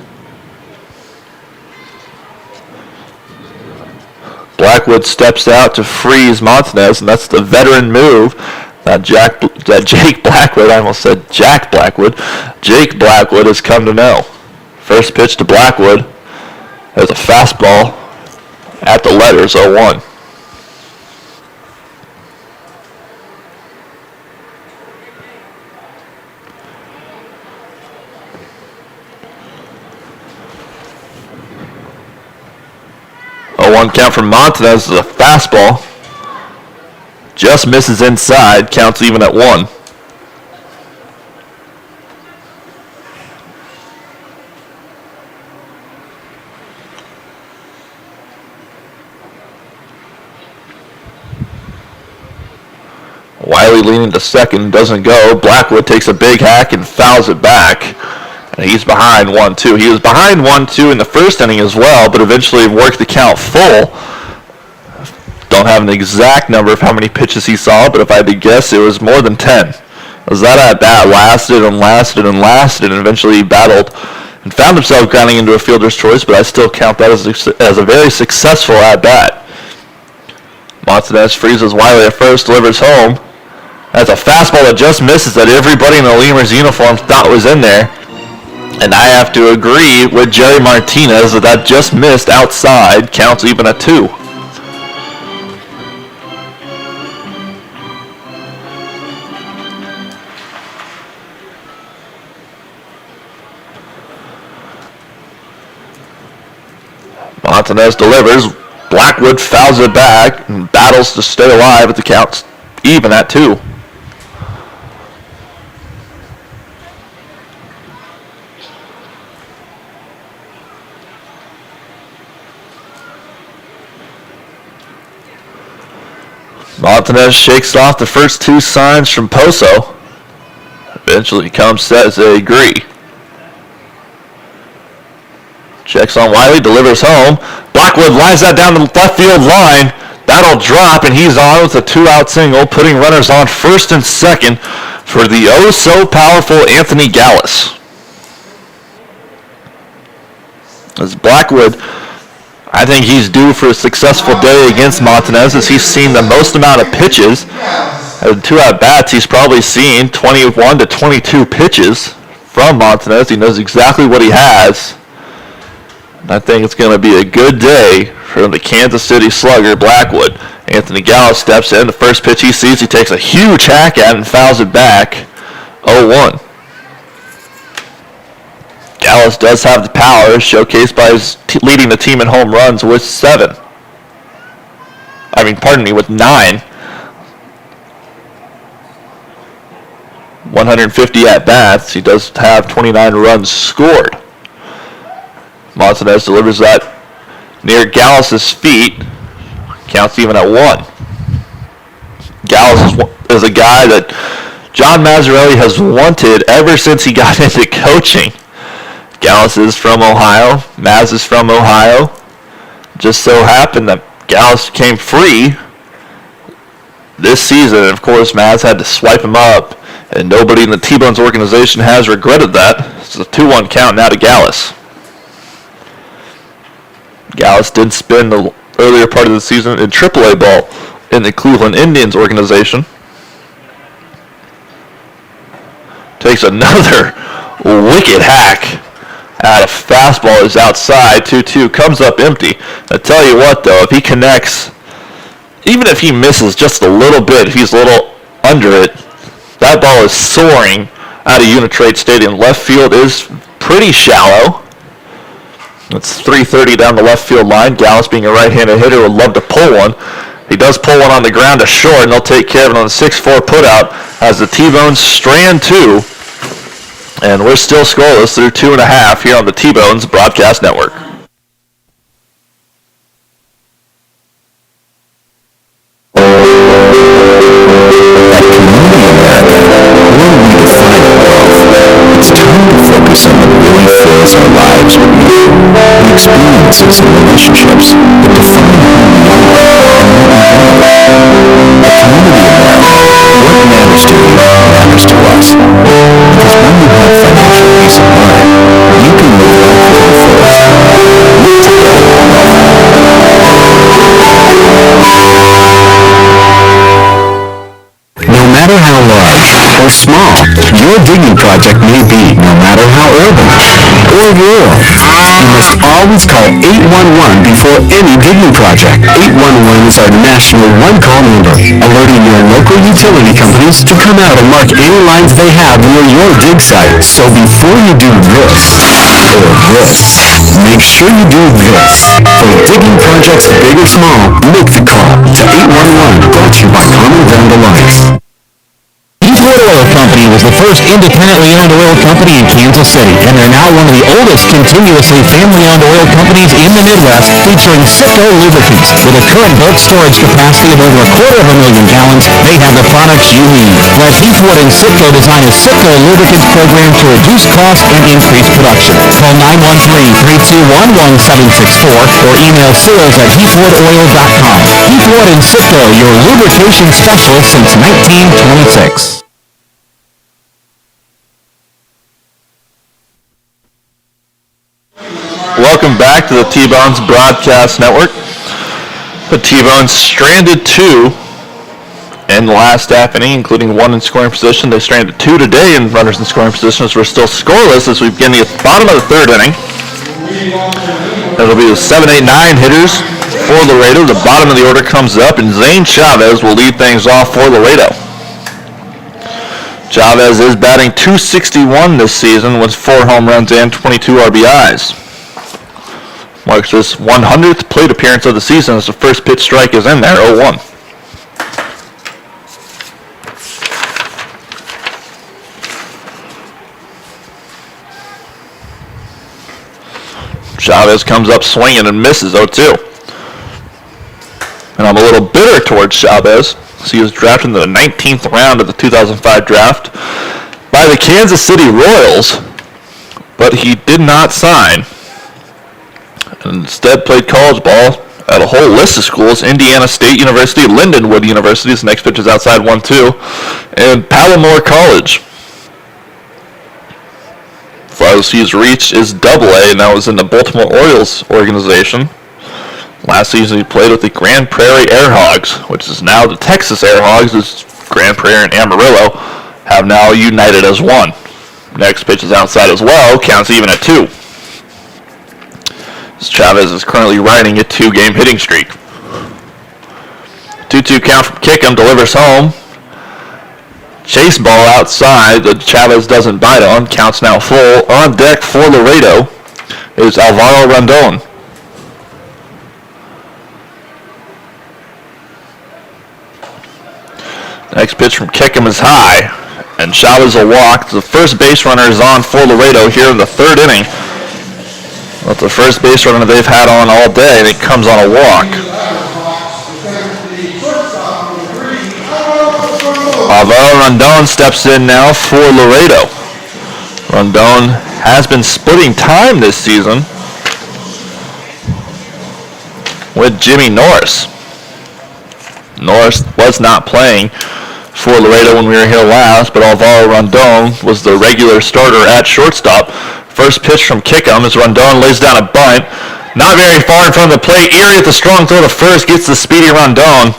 Speaker 2: Blackwood steps out to freeze Montanez, and that's the veteran move that Jake Blackwood, I almost said Jack Blackwood, Jake Blackwood has come to know. First pitch to Blackwood. There's a fastball at the letters, 0-1. One count from Montanez is a fastball. Just misses inside, counts even at 1. Wiley leaning to second, doesn't go. Blackwood takes a big hack and fouls it back. And he's behind 1-2. He was behind 1-2 in the first inning as well, but eventually worked the count full. Don't have an exact number of how many pitches he saw, but if I had to guess, it was more than 10. As that at bat lasted and lasted and lasted, and eventually he battled and found himself grounding into a fielder's choice, but I still count that as a very successful at bat. Montanez freezes Wiley at first, delivers home. That's a fastball that just misses that everybody in the Lemurs uniform thought was in there. And I have to agree with Jerry Martinez that just missed outside, counts even at 2. Montanez delivers. Blackwood fouls it back and battles to stay alive at the count even at 2. Montanez shakes off the first 2 signs from Poso. Eventually comes set as they agree. Checks on Wiley, delivers home. Blackwood lines that down the left field line. That'll drop, and he's on with a 2-out single, putting runners on first and second for the oh-so-powerful Anthony Gallus. As Blackwood, I think he's due for a successful day against Montanez, as he's seen the most amount of pitches. At 2 at-bats, he's probably seen 21 to 22 pitches from Montanez. He knows exactly what he has. I think it's going to be a good day for the Kansas City slugger, Blackwood. Anthony Gallus steps in. The first pitch he sees, he takes a huge hack at it and fouls it back. 0-1. Gallus does have the power, showcased by his leading the team in home runs with 7. With 9. 150 at-bats. He does have 29 runs scored. Montanez delivers that near Gallus's feet. Counts even at 1. Gallus is a guy that John Mazzarelli has wanted ever since he got into coaching. Gallus is from Ohio. Maz is from Ohio. Just so happened that Gallus came free this season. And of course, Maz had to swipe him up. And nobody in the T-Bones organization has regretted that. It's a 2-1 count now to Gallus. Gallus did spend the earlier part of the season in AAA ball in the Cleveland Indians organization. Takes another wicked hack at a fastball is outside. 2-2 comes up empty. I tell you what though, if he connects, even if he misses just a little bit, if he's a little under it, that ball is soaring out of Unitrade Stadium. Left field is pretty shallow. It's 330 down the left field line. Gallus, being a right-handed hitter, would love to pull one. He does pull one on the ground to short, and they'll take care of it on the 6-4 putout as the T-Bones strand 2. And we're still scoreless through 2.5 here on the T-Bones Broadcast Network.
Speaker 6: It's time to focus on what really fills our lives with meaning. The experiences and relationships that define who we are and what we value. The community of Laredo, what matters to you matters to us. Because when you have financial peace of mind, you can live life to the fullest. Live together. No matter how large or small your digging project may be, no matter how urban or rural, you must always call 811 before any digging project. 811 is our national one-call number, alerting your local utility companies to come out and mark any lines they have near your dig site. So before you do this, or this, make sure you do this. For digging projects big or small, make the call to 811, brought to you by Common Ground Alliance. T-Bones Oil Company was the first independently owned oil company in Kansas City, and they're now one of the oldest continuously family-owned oil companies in the Midwest, featuring Citgo lubricants. With a current bulk storage capacity of over 250,000 gallons, they have the products you need. Let Heathwood and Citgo design a Citgo lubricants program to reduce costs and increase production. Call 913-321-1764 or email sales@heathwoodoil.com. Heathwood and Citgo, your lubrication specialist since 1926.
Speaker 2: Welcome back to the T-Bones Broadcast Network. The T-Bones stranded 2 in the last half inning, including 1 in scoring position. They stranded 2 today in runners in scoring positions. We're still scoreless as we begin the bottom of the 3rd inning. It'll be the 7, 8, 9 hitters for Laredo. The bottom of the order comes up, and Zane Chavez will lead things off for Laredo. Chavez is batting .261 this season with 4 home runs and 22 RBIs. Marks his 100th plate appearance of the season as the first pitch strike is in there, 0-1. Chavez comes up swinging and misses, 0-2. And I'm a little bitter towards Chavez. He was drafted in the 19th round of the 2005 draft by the Kansas City Royals, but he did not sign. And instead played college ball at a whole list of schools: Indiana State University, Lindenwood University, his next pitch is outside 1-2, and Palomar College. Farthest he's reached is AA, and that was in the Baltimore Orioles organization. Last season he played with the Grand Prairie Airhogs, which is now the Texas Airhogs, as Grand Prairie and Amarillo have now united as one. Next pitch is outside as well, counts even at 2. Chavez is currently riding a 2-game hitting streak. 2-2 count from Kickham, delivers home. Chase ball outside that Chavez doesn't bite on. Counts now full. On deck for Laredo is Alvaro Rondon. Next pitch from Kickham is high, and Chavez will walk. The first base runner is on for Laredo here in the 3rd inning. That's the first base runner they've had on all day, and it comes on a walk. Alvaro Rondon steps in now for Laredo. Rondon has been splitting time this season with Jimmy Norris. Norris was not playing for Laredo when we were here last, but Alvaro Rondon was the regular starter at shortstop. First pitch from Kickham as Rondon lays down a bunt. Not very far in front of the plate. Erie at the strong throw to first, gets the speedy Rondon.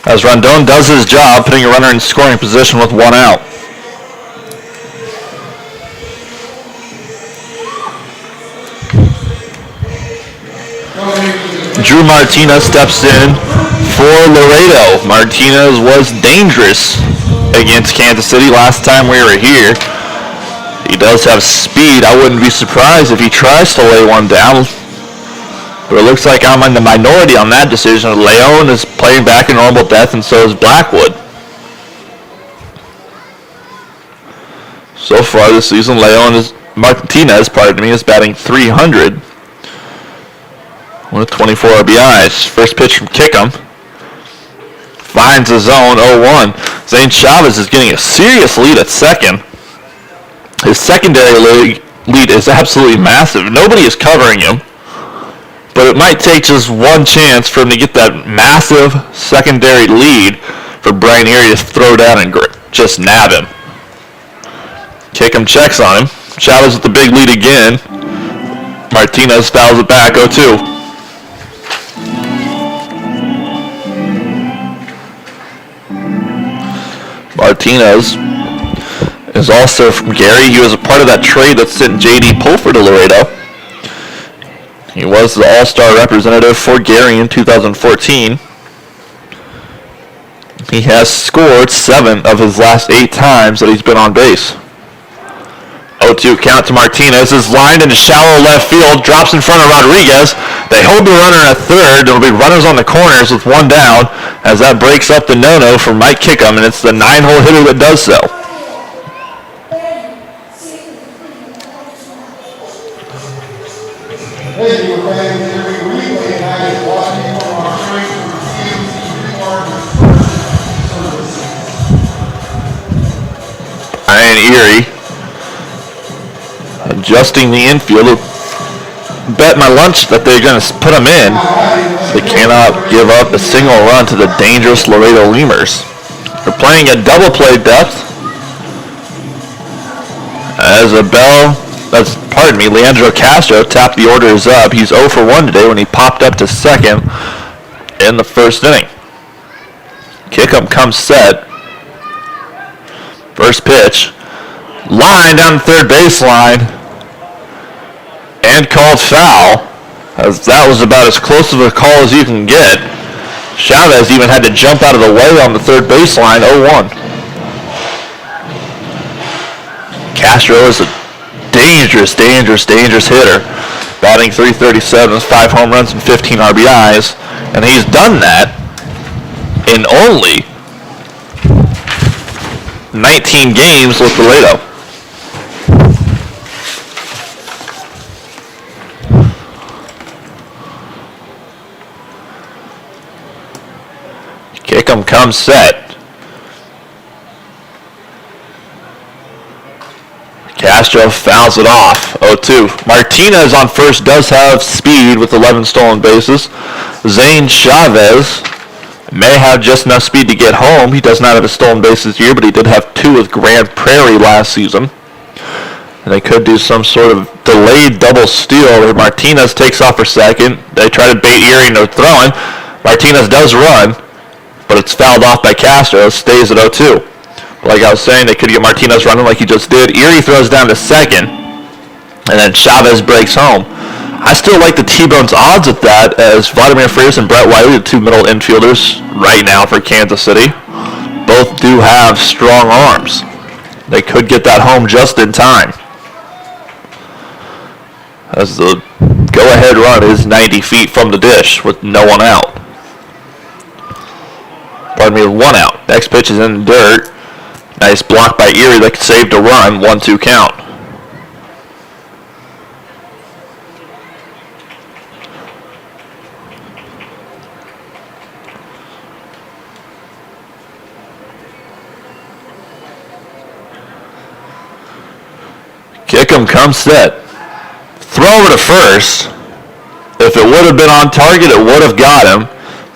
Speaker 2: As Rondon does his job, putting a runner in scoring position with 1 out. Drew Martinez steps in for Laredo. Martinez was dangerous against Kansas City last time we were here. He does have speed. I wouldn't be surprised if he tries to lay one down. But it looks like I'm in the minority on that decision. Leon is playing back in normal depth, and so is Blackwood. So far this season, Martinez is batting .300 with 24 RBIs. First pitch from Kickham. Finds the zone, 0-1. Zane Chavez is getting a serious lead at second. His secondary lead is absolutely massive. Nobody is covering him. But it might take just one chance for him to get that massive secondary lead for Brian Erie to throw down and just nab him. Kickham checks on him. Chavez with the big lead again. Martinez fouls it back, 0-2. Martinez is also from Gary. He was a part of that trade that sent J.D. Pulford to Laredo. He was the All-Star representative for Gary in 2014. He has scored 7 of his last 8 times that he's been on base. 0-2 count to Martinez is lined into shallow left field, drops in front of Rodriguez. They hold the runner at third. There will be runners on the corners with 1 down as that breaks up the no-no for Mike Kickham, and it's the 9-hole hitter that does so. Brian Erie adjusting the infield. Bet my lunch that they're going to put him in. They cannot give up a single run to the dangerous Laredo Lemurs. They're playing at double play depth. As Leandro Castro tapped the orders up. He's 0 for 1 today when he popped up to second in the first inning. Kickham comes set. First pitch. Line down the third baseline. And called foul. As that was about as close of a call as you can get. Chavez even had to jump out of the way on the third baseline. 0-1. Castro is a dangerous hitter. Batting .337 with 5 home runs and 15 RBIs. And he's done that in only 19 games with Laredo. Kickham comes set. Castro fouls it off. 0-2. Martinez on first does have speed with 11 stolen bases. Zane Chavez may have just enough speed to get home. He does not have a stolen bases here, but he did have 2 with Grand Prairie last season. And they could do some sort of delayed double steal where Martinez takes off for second. They try to bait Erie into throwing. Martinez does run, but it's fouled off by Castro. It stays at 0-2. Like I was saying, they could get Martinez running like he just did. Erie throws down to second, and then Chavez breaks home. I still like the T-Bones odds at that, as Vladimir Frias and Brett Wiley, the two middle infielders right now for Kansas City, both do have strong arms. They could get that home just in time, as the go-ahead run is 90 feet from the dish with no one out. Pardon me, one out. Next pitch is in the dirt. Nice block by Erie that saved a run, 1-2 count. Kickham comes set. Throw over to first. If it would have been on target, it would have got him.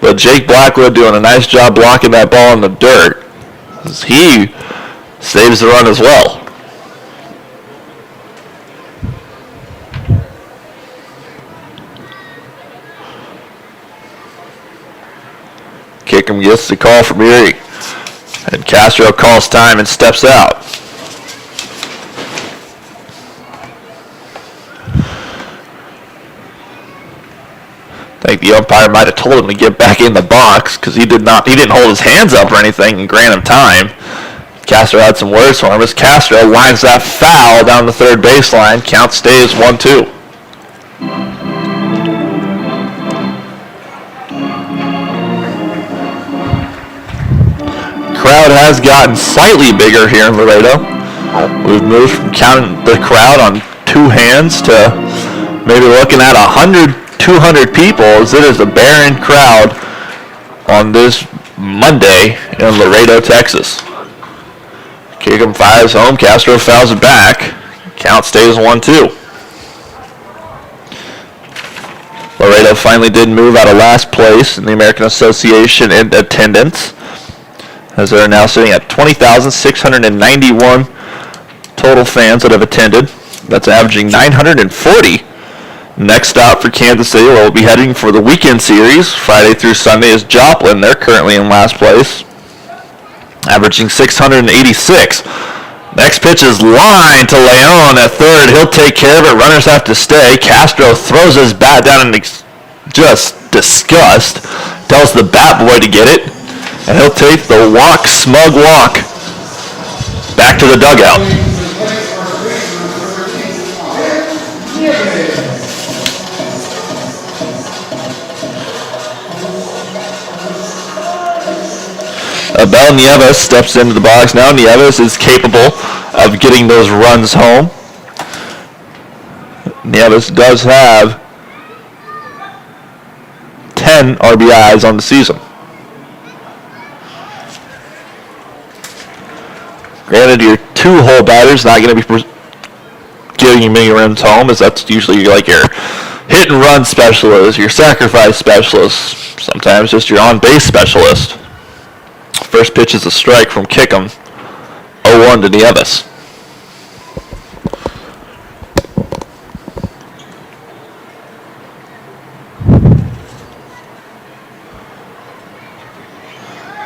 Speaker 2: But Jake Blackwood doing a nice job blocking that ball in the dirt, as he saves the run as well. Kickham gets the call from Erie, and Castro calls time and steps out. I think the umpire might have told him to get back in the box, because he didn't hold his hands up or anything and grant him time. Castro had some words for him as Castro lines that foul down the third baseline. Count stays 1-2. Crowd has gotten slightly bigger here in Laredo. We've moved from counting the crowd on two hands to maybe looking at 200 people, as it is a barren crowd on this Monday in Laredo, Texas. Kickham fires home. Castro fouls it back. Count stays 1-2. Laredo finally did move out of last place in the American Association in attendance, as they're now sitting at 20,691 total fans that have attended. That's averaging 940. Next stop for Kansas City, where we'll be heading for the weekend series, Friday through Sunday, is Joplin. They're currently in last place, averaging 686. Next pitch is lined to Leon at third. He'll take care of it. Runners have to stay. Castro throws his bat down in just disgust. Tells the bat boy to get it. And he'll take the smug walk, back to the dugout. Abel Nieves steps into the box now. Nieves is capable of getting those runs home. Nieves does have 10 RBIs on the season. Granted, your two-hole batter's not going to be getting you many runs home, as that's usually like your hit-and-run specialist, your sacrifice specialist, sometimes just your on-base specialist. First pitch is a strike from Kickham, 0-1 to Nieves.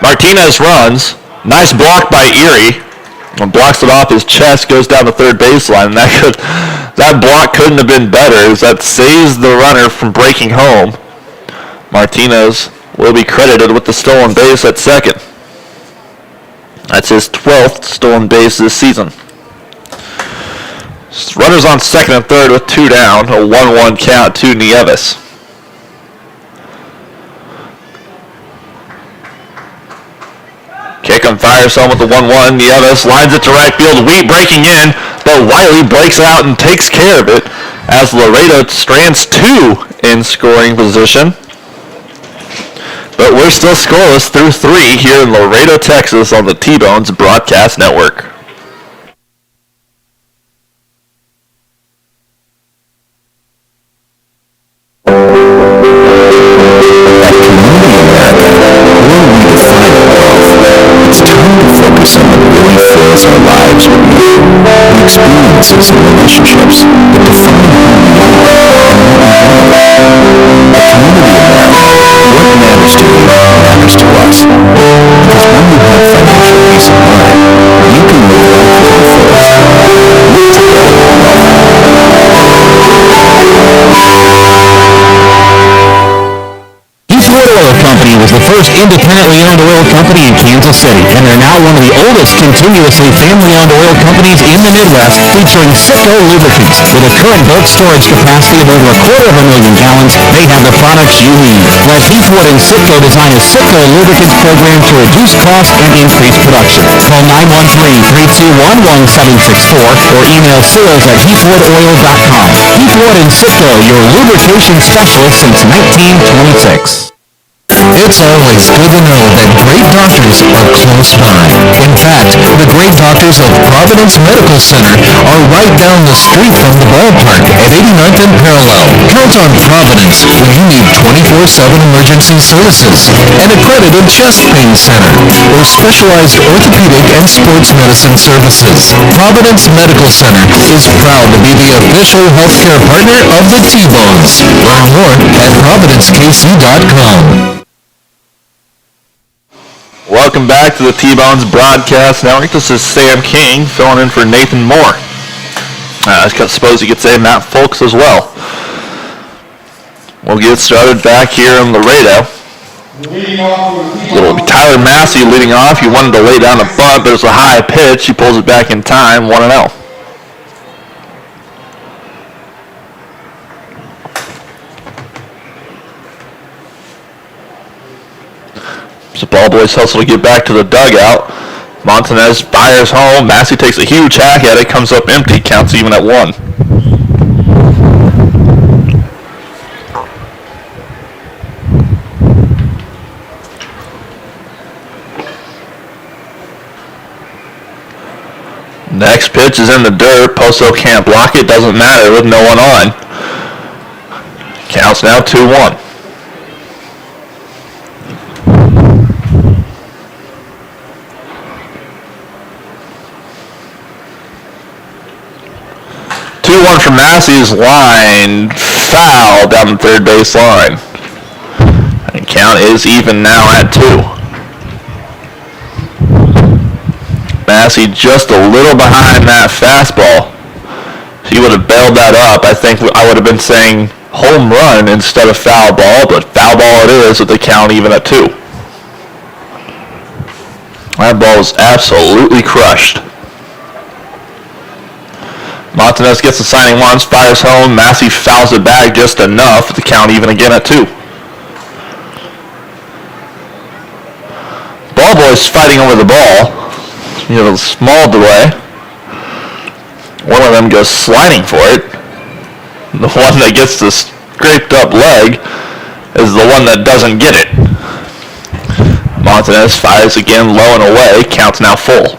Speaker 2: Martinez runs. Nice block by Erie. And blocks it off his chest, goes down the third baseline. That block couldn't have been better, as that saves the runner from breaking home. Martinez will be credited with the stolen base at second. That's his 12th stolen base this season. Runners on second and third with two down. A 1-1 count to Nieves. Kickham fires home with the 1-1. Nieves lines it to right field. Wheat breaking in, but Wiley breaks out and takes care of it, as Laredo strands two in scoring position. But we're still scoreless through three here in Laredo, Texas on the T-Bones Broadcast Network.
Speaker 6: Experiences and relationships that define who we are and what we want. A community of America, what matters to you matters to us. Because when you have financial peace of mind, you can live life with the fullest. Live together. first independently owned oil company in Kansas City, and they're now one of the oldest continuously family-owned oil companies in the Midwest, featuring Citgo lubricants. With a current bulk storage capacity of over 250,000 gallons, they have the products you need. Let Heathwood and Citgo design a Citgo lubricants program to reduce costs and increase production. Call 913-321-1764 or email sales@heathwoodoil.com. Heathwood and Citgo, your lubrication specialist since 1926.
Speaker 4: It's always good to know that great doctors are close by. In fact, the great doctors of Providence Medical Center are right down the street from the ballpark at 89th and Parallel. Count on Providence when you need 24/7 emergency services, an accredited chest pain center, or specialized orthopedic and sports medicine services. Providence Medical Center is proud to be the official healthcare partner of the T-Bones. Learn more at providencekc.com.
Speaker 2: Welcome back to the T-Bones Broadcast Network. This is Sam King filling in for Nathan Moore. I suppose you could say Matt Folks as well. We'll get started back here in Laredo. Little Tyler Massey leading off. He wanted to lay down a bunt, but it's a high pitch. He pulls it back in time, 1-0. The ball boys hustle to get back to the dugout. Montanez fires home. Massey takes a huge hack at it. Comes up empty. Counts even at 1. Next pitch is in the dirt. Poso can't block it. Doesn't matter with no one on. Counts now 2-1. One from Massey's line, foul down the third base line. And count is even now at 2. Massey just a little behind that fastball. If he would have bailed that up, I think I would have been saying home run instead of foul ball, but foul ball it is with the count even at 2. That ball was absolutely crushed. Montanez gets the signing once, fires home. Massey fouls it back just enough with the count even again at 2. Ball boys fighting over the ball. You have a small delay. One of them goes sliding for it. The one that gets the scraped up leg is the one that doesn't get it. Montanez fires again low and away. Counts now full.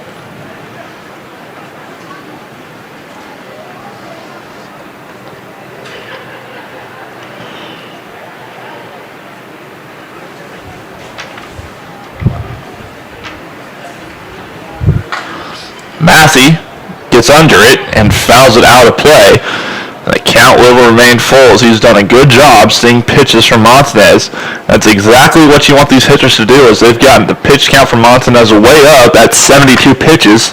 Speaker 2: Massey gets under it and fouls it out of play. The count will remain full as he's done a good job seeing pitches from Montanez. That's exactly what you want these hitters to do, as they've gotten the pitch count from Montanez way up at 72 pitches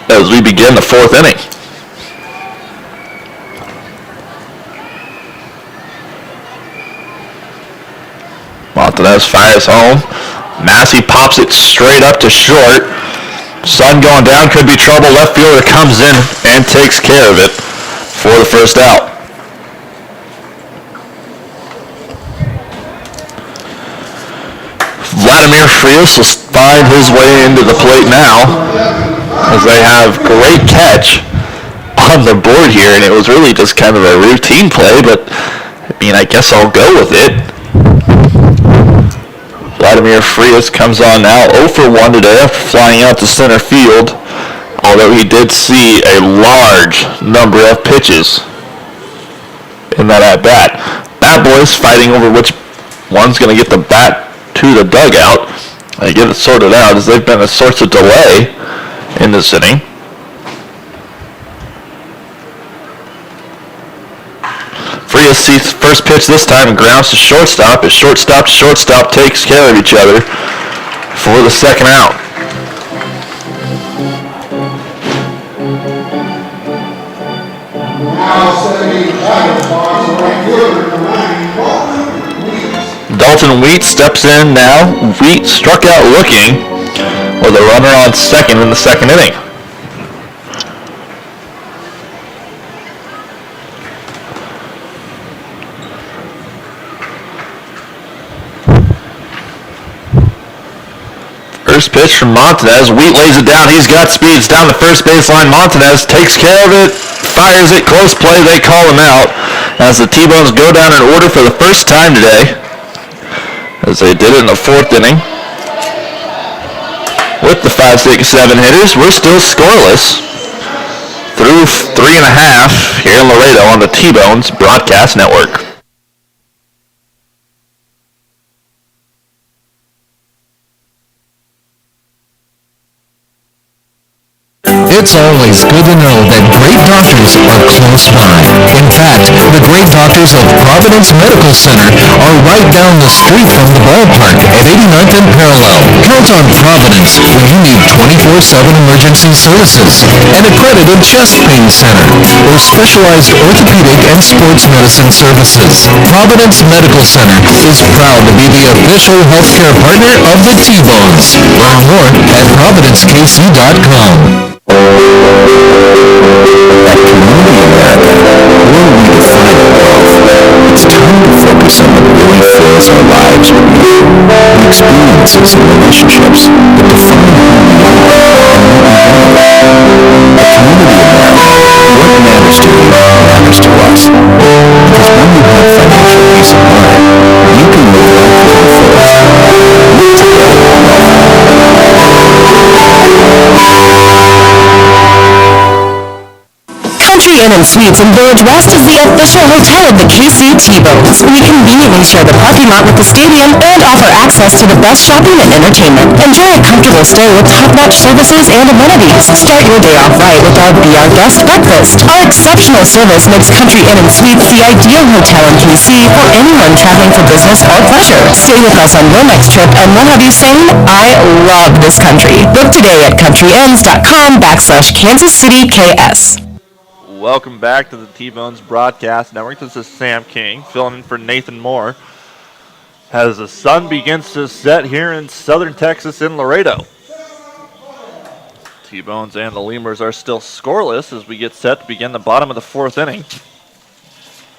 Speaker 2: as we begin the 4th inning. Montanez fires home. Massey pops it straight up to short. Sun going down, could be trouble. Left fielder comes in and takes care of it for the first out. Vladimir Frias will find his way into the plate now, as they have great catch on the board here, and it was really just kind of a routine play, but I guess I'll go with it. Vladimir Frias comes on now 0 for 1 today after flying out to center field, although he did see a large number of pitches in that at-bat. Bat boys fighting over which one's going to get the bat to the dugout and get it sorted out, as they've been a source of delay in this inning. Frias sees first pitch this time and grounds to shortstop, as shortstop to shortstop takes care of each other for the second out. Colton Wheat steps in now. Wheat struck out looking with a runner on second in the second inning. First pitch from Montanez. Wheat lays it down. He's got speeds down the first baseline. Montanez takes care of it, fires it. Close play. They call him out as the T-Bones go down in order for the first time today, as they did it in the fourth inning. With the 5, 6, 7 hitters, we're still scoreless through 3.5 here in Laredo on the T-Bones Broadcast Network.
Speaker 4: It's always good to know that great doctors are close by. In fact, the great doctors of Providence Medical Center are right down the street from the ballpark at 89th and Parallel. Count on Providence when you need 24/7 emergency services, an accredited chest pain center, or specialized orthopedic and sports medicine services. Providence Medical Center is proud to be the official healthcare partner of the T-Bones. Learn more at providencekc.com. At Community America, we'll redefine wealth. It's time to focus on what really fills our lives with meaning. The experiences and relationships that define who we are and what we want. At Community America, what matters to you matters to us. Because when you have financial peace of mind, you can live life without fear. Live together in love.
Speaker 7: Country Inn and Suites in Village West is the official hotel of the KC T-Bones. We conveniently share the parking lot with the stadium and offer access to the best shopping and entertainment. Enjoy a comfortable stay with top-notch services and amenities. Start your day off right with our Be Our Guest breakfast. Our exceptional service makes Country Inn and Suites the ideal hotel in KC for anyone traveling for business or pleasure. Stay with us on your next trip and we'll have you saying, I love this country. Book today at countryinns.com/Kansas City KS.
Speaker 2: Welcome back to the T-Bones Broadcast Network. This is Sam King, filling in for Nathan Moore as the sun begins to set here in southern Texas in Laredo. T-Bones and the Lemurs are still scoreless as we get set to begin the bottom of the fourth inning.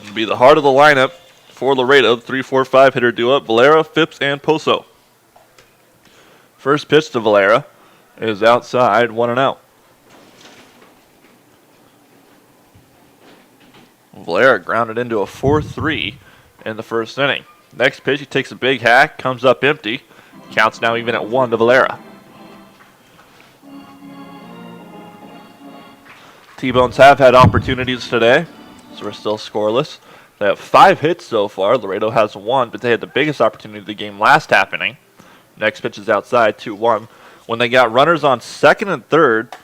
Speaker 2: It'll be the heart of the lineup for Laredo, the 3-4-5 hitter duo, Valera, Phipps, and Poso. First pitch to Valera is outside, 1-0. Valera grounded into a 4-3 in the first inning. Next pitch, he takes a big hack, comes up empty. Counts now even at 1 to Valera. T-Bones have had opportunities today, so we're still scoreless. They have 5 hits so far. Laredo has 1, but they had the biggest opportunity of the game last happening. Next pitch is outside, 2-1. When they got runners on second and third,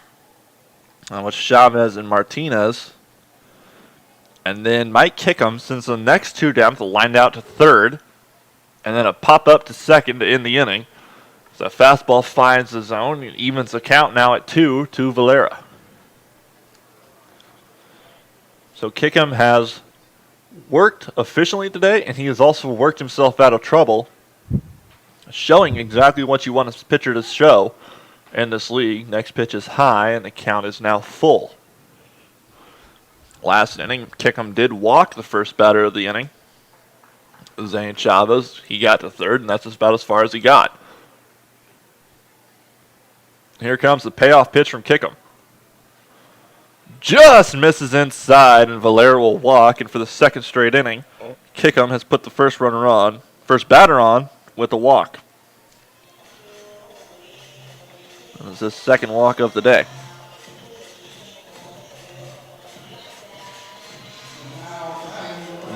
Speaker 2: with Chavez and Martinez, and then Mike Kickham sends the next 2 down to lined out to third, and then a pop-up to second to end the inning. So a fastball finds the zone, it evens the count now at 2 to Valera. So Kickham has worked efficiently today, and he has also worked himself out of trouble, showing exactly what you want a pitcher to show in this league. Next pitch is high, and the count is now full. Last inning, Kickham did walk the first batter of the inning. Zane Chavez, he got to third, and that's about as far as he got. Here comes the payoff pitch from Kickham. Just misses inside, and Valera will walk, and for the second straight inning, Kickham has put the first batter on with a walk. This is his second walk of the day.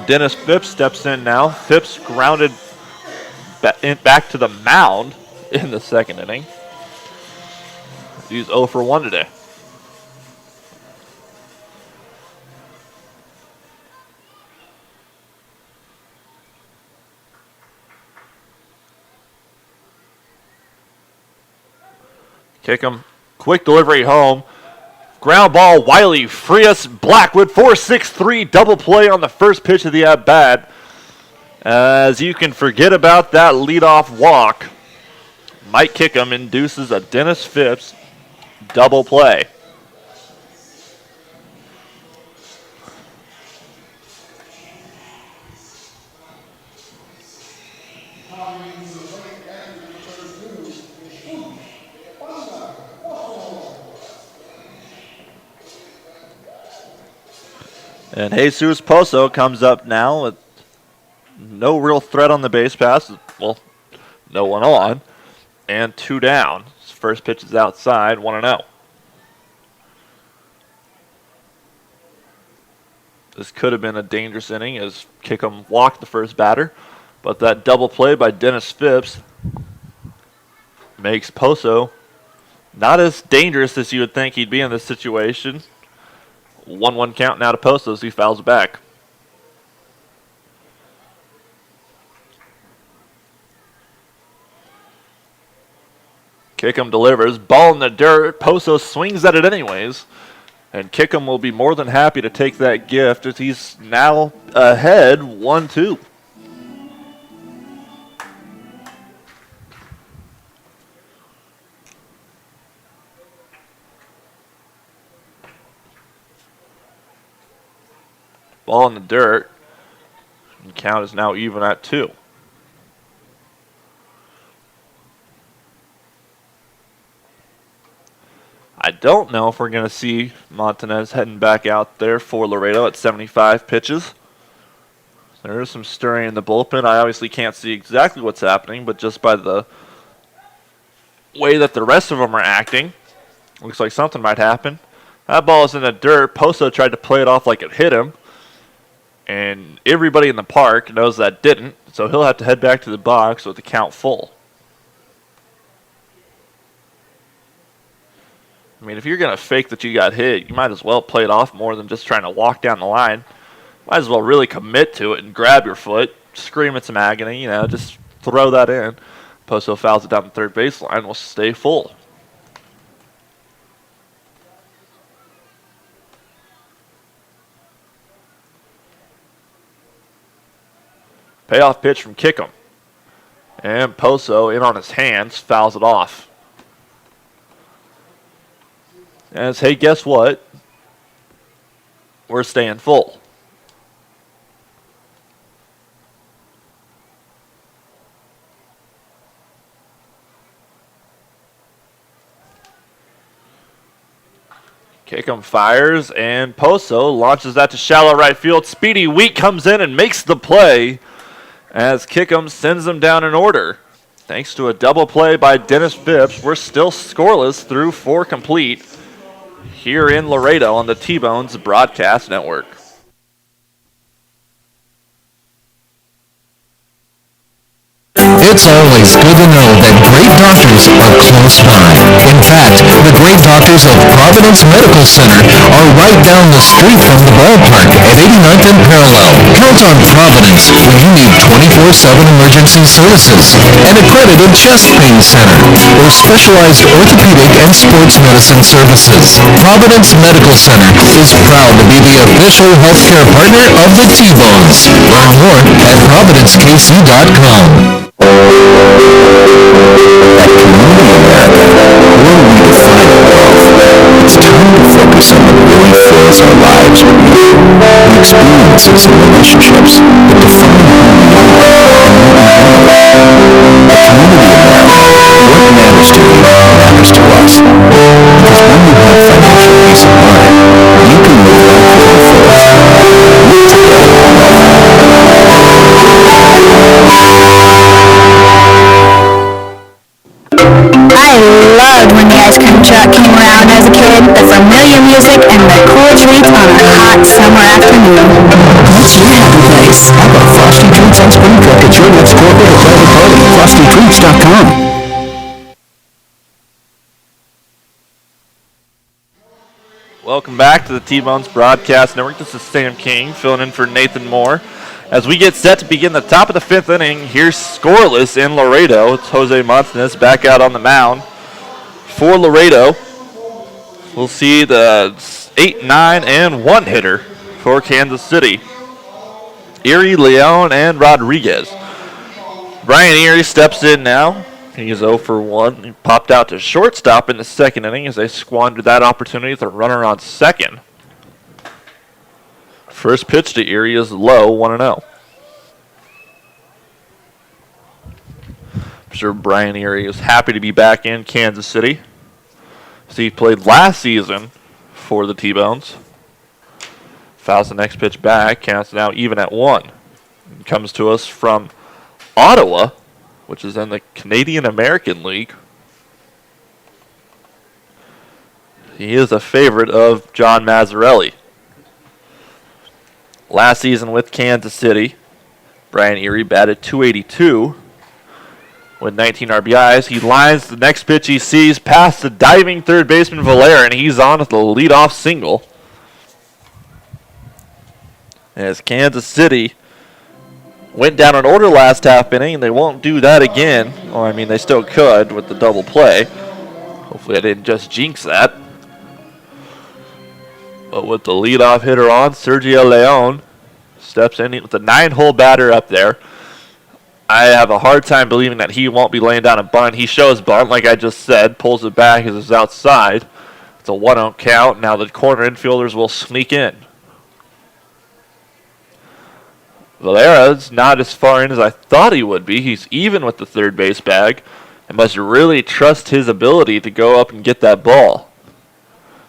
Speaker 2: Dennis Phipps steps in now. Phipps grounded back to the mound in the second inning. He's 0 for 1 today. Kickham, quick delivery home. Ground ball, Wiley, Frias, Blackwood, 4-6-3, double play on the first pitch of the at-bat. As you can forget about that leadoff walk, Mike Kickham induces a Dennis Phipps double play. And Jesus Pozo comes up now with no real threat on the base pass. Well, no one on. And 2 down. His first pitch is outside, 1-0. This could have been a dangerous inning as Kickham walked the first batter. But that double play by Dennis Phipps makes Pozo not as dangerous as you would think he'd be in this situation. 1-1 count now to Pozo as he fouls it back. Kickham delivers. Ball in the dirt. Pozo swings at it anyways. And Kickham will be more than happy to take that gift as he's now ahead 1-2. Ball in the dirt. And count is now even at 2. I don't know if we're going to see Montanez heading back out there for Laredo at 75 pitches. There is some stirring in the bullpen. I obviously can't see exactly what's happening, but just by the way that the rest of them are acting, looks like something might happen. That ball is in the dirt. Pozo tried to play it off like it hit him, and everybody in the park knows that didn't, so he'll have to head back to the box with the count full. I mean, if you're going to fake that you got hit, you might as well play it off more than just trying to walk down the line. Might as well really commit to it and grab your foot, scream at some agony, just throw that in. Pozo fouls it down the third baseline, will stay full. Payoff pitch from Kickham. And Pozo in on his hands, fouls it off. As, hey, guess what? We're staying full. Kickham fires, and Pozo launches that to shallow right field. Speedy Wheat comes in and makes the play as Kickham sends them down in order. Thanks to a double play by Dennis Phipps, we're still scoreless through 4 complete here in Laredo on the T-Bones Broadcast Network.
Speaker 4: It's always good to know that great doctors are close by. In fact, the great doctors of Providence Medical Center are right down the street from the ballpark at 89th and Parallel. Count on Providence when you need 24/7 emergency services, an accredited chest pain center, or specialized orthopedic and sports medicine services. Providence Medical Center is proud to be the official healthcare partner of the T-Bones. Learn more at providencekc.com.
Speaker 6: At Community America, we're redefining wealth. It's time to focus on what really fills our lives with meaning, the experiences and relationships that define who we are and what we want. At Community America, what matters to you matters to us. Because when you have financial peace of mind, you can live life with fulfillment. Live together in wealth.
Speaker 5: I loved when the ice cream truck came around as a kid, the familiar music and the cool treats on a hot summer afternoon.
Speaker 6: What's your happy place? How about Frosty Treats on Spring Cook at your next corporate or private party? FrostyTreats.com.
Speaker 2: Welcome back to the T-Bones Broadcast Network. This is Sam King filling in for Nathan Moore. As we get set to begin the top of the 5th inning, here's scoreless in Laredo. It's Jose Montanez back out on the mound for Laredo. We'll see the 8, 9, and 1 hitter for Kansas City. Erie, Leon, and Rodriguez. Brian Erie steps in now. He's 0 for 1. He popped out to shortstop in the second inning as they squandered that opportunity with a runner on second. First pitch to Erie is low, 1-0. I'm sure Brian Erie is happy to be back in Kansas City. So he played last season for the T-Bones. Fouls the next pitch back, counts now even at 1. It comes to us from Ottawa, which is in the Canadian American League. He is a favorite of John Mazzarelli. Last season with Kansas City, Brian Erie batted .282 with 19 RBIs. He lines the next pitch he sees past the diving third baseman Valera, and he's on with the leadoff single. As Kansas City went down an order last half inning, and they won't do that again. Or, I mean, they still could with the double play. Hopefully I didn't just jinx that. But with the leadoff hitter on, Sergio Leon steps in with the 9-hole batter up there. I have a hard time believing that he won't be laying down a bunt. He shows bunt, like I just said, pulls it back as it's outside. It's a 1-0 count. Now the corner infielders will sneak in. Valera's not as far in as I thought he would be. He's even with the third base bag and must really trust his ability to go up and get that ball.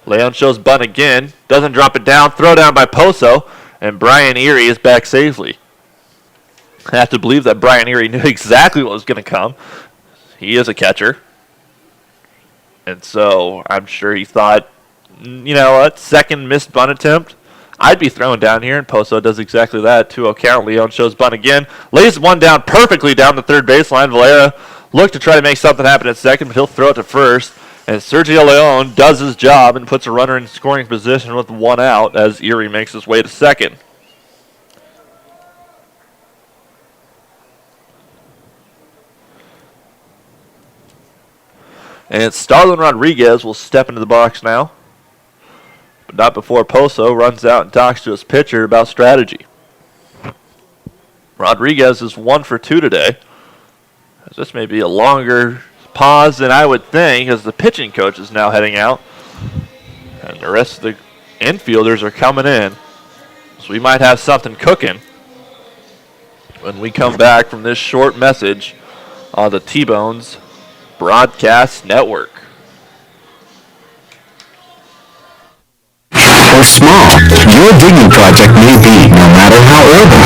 Speaker 2: Leon shows bunt again, doesn't drop it down, throw down by Poso, and Brian Erie is back safely. I have to believe that Brian Erie knew exactly what was going to come. He is a catcher. And so I'm sure he thought, you know what, second missed bunt attempt, I'd be thrown down here, and Poso does exactly that. 2-0 count. Leon shows bunt again. Lays one down perfectly down the third baseline. Valera looked to try to make something happen at second, but he'll throw it to first. And Sergio Leon does his job and puts a runner in scoring position with 1 out as Erie makes his way to second. And Starlin Rodriguez will step into the box now. But not before Poso runs out and talks to his pitcher about strategy. Rodriguez is 1 for 2 today. This may be a longer pause than I would think as the pitching coach is now heading out. And the rest of the infielders are coming in. So we might have something cooking when we come back from this short message on the T-Bones Broadcast Network.
Speaker 6: Or small, your digging project may be, no matter how urban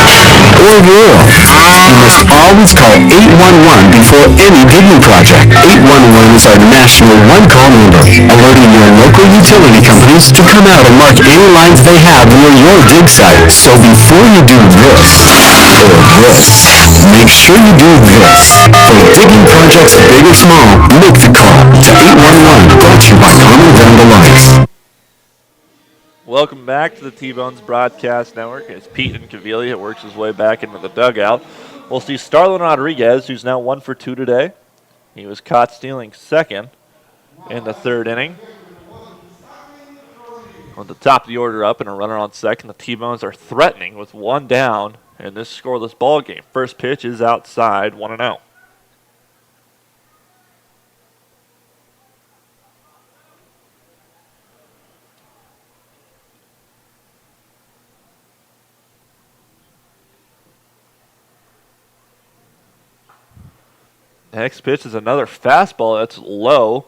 Speaker 6: or rural. You must always call 811 before any digging project. 811 is our national one-call number, alerting your local utility companies to come out and mark any lines they have near your dig site. So before you do this, or this, make sure you do this. For digging projects big or small, make the call to 811, brought to you by Common Ground Alliance.
Speaker 2: Welcome back to the T-Bones Broadcast Network. It's Pete and Cavillia works his way back into the dugout. We'll see Starlin Rodriguez, who's now 1 for 2 today. He was caught stealing second in the third inning. On the top of the order up and a runner on second, the T-Bones are threatening with 1 down in this scoreless ball game. First pitch is outside, 1-0. Next pitch is another fastball that's low,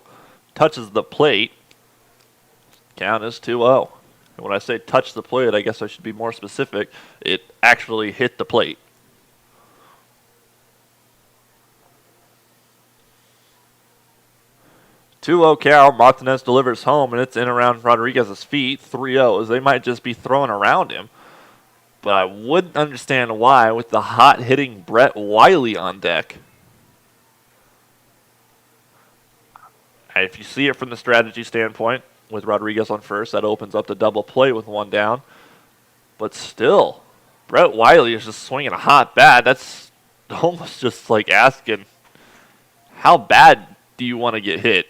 Speaker 2: touches the plate. Count is 2-0. And when I say touch the plate, I guess I should be more specific. It actually hit the plate. (2-0) count. Martinez delivers home, and it's in around Rodriguez's feet. 3-0, as they might just be throwing around him. But I wouldn't understand why with the hot-hitting Brett Wiley on deck. If you see it from the strategy standpoint, with Rodriguez on first, that opens up the double play with 1 down. But still, Brett Wiley is just swinging a hot bat. That's almost just like asking, how bad do you want to get hit?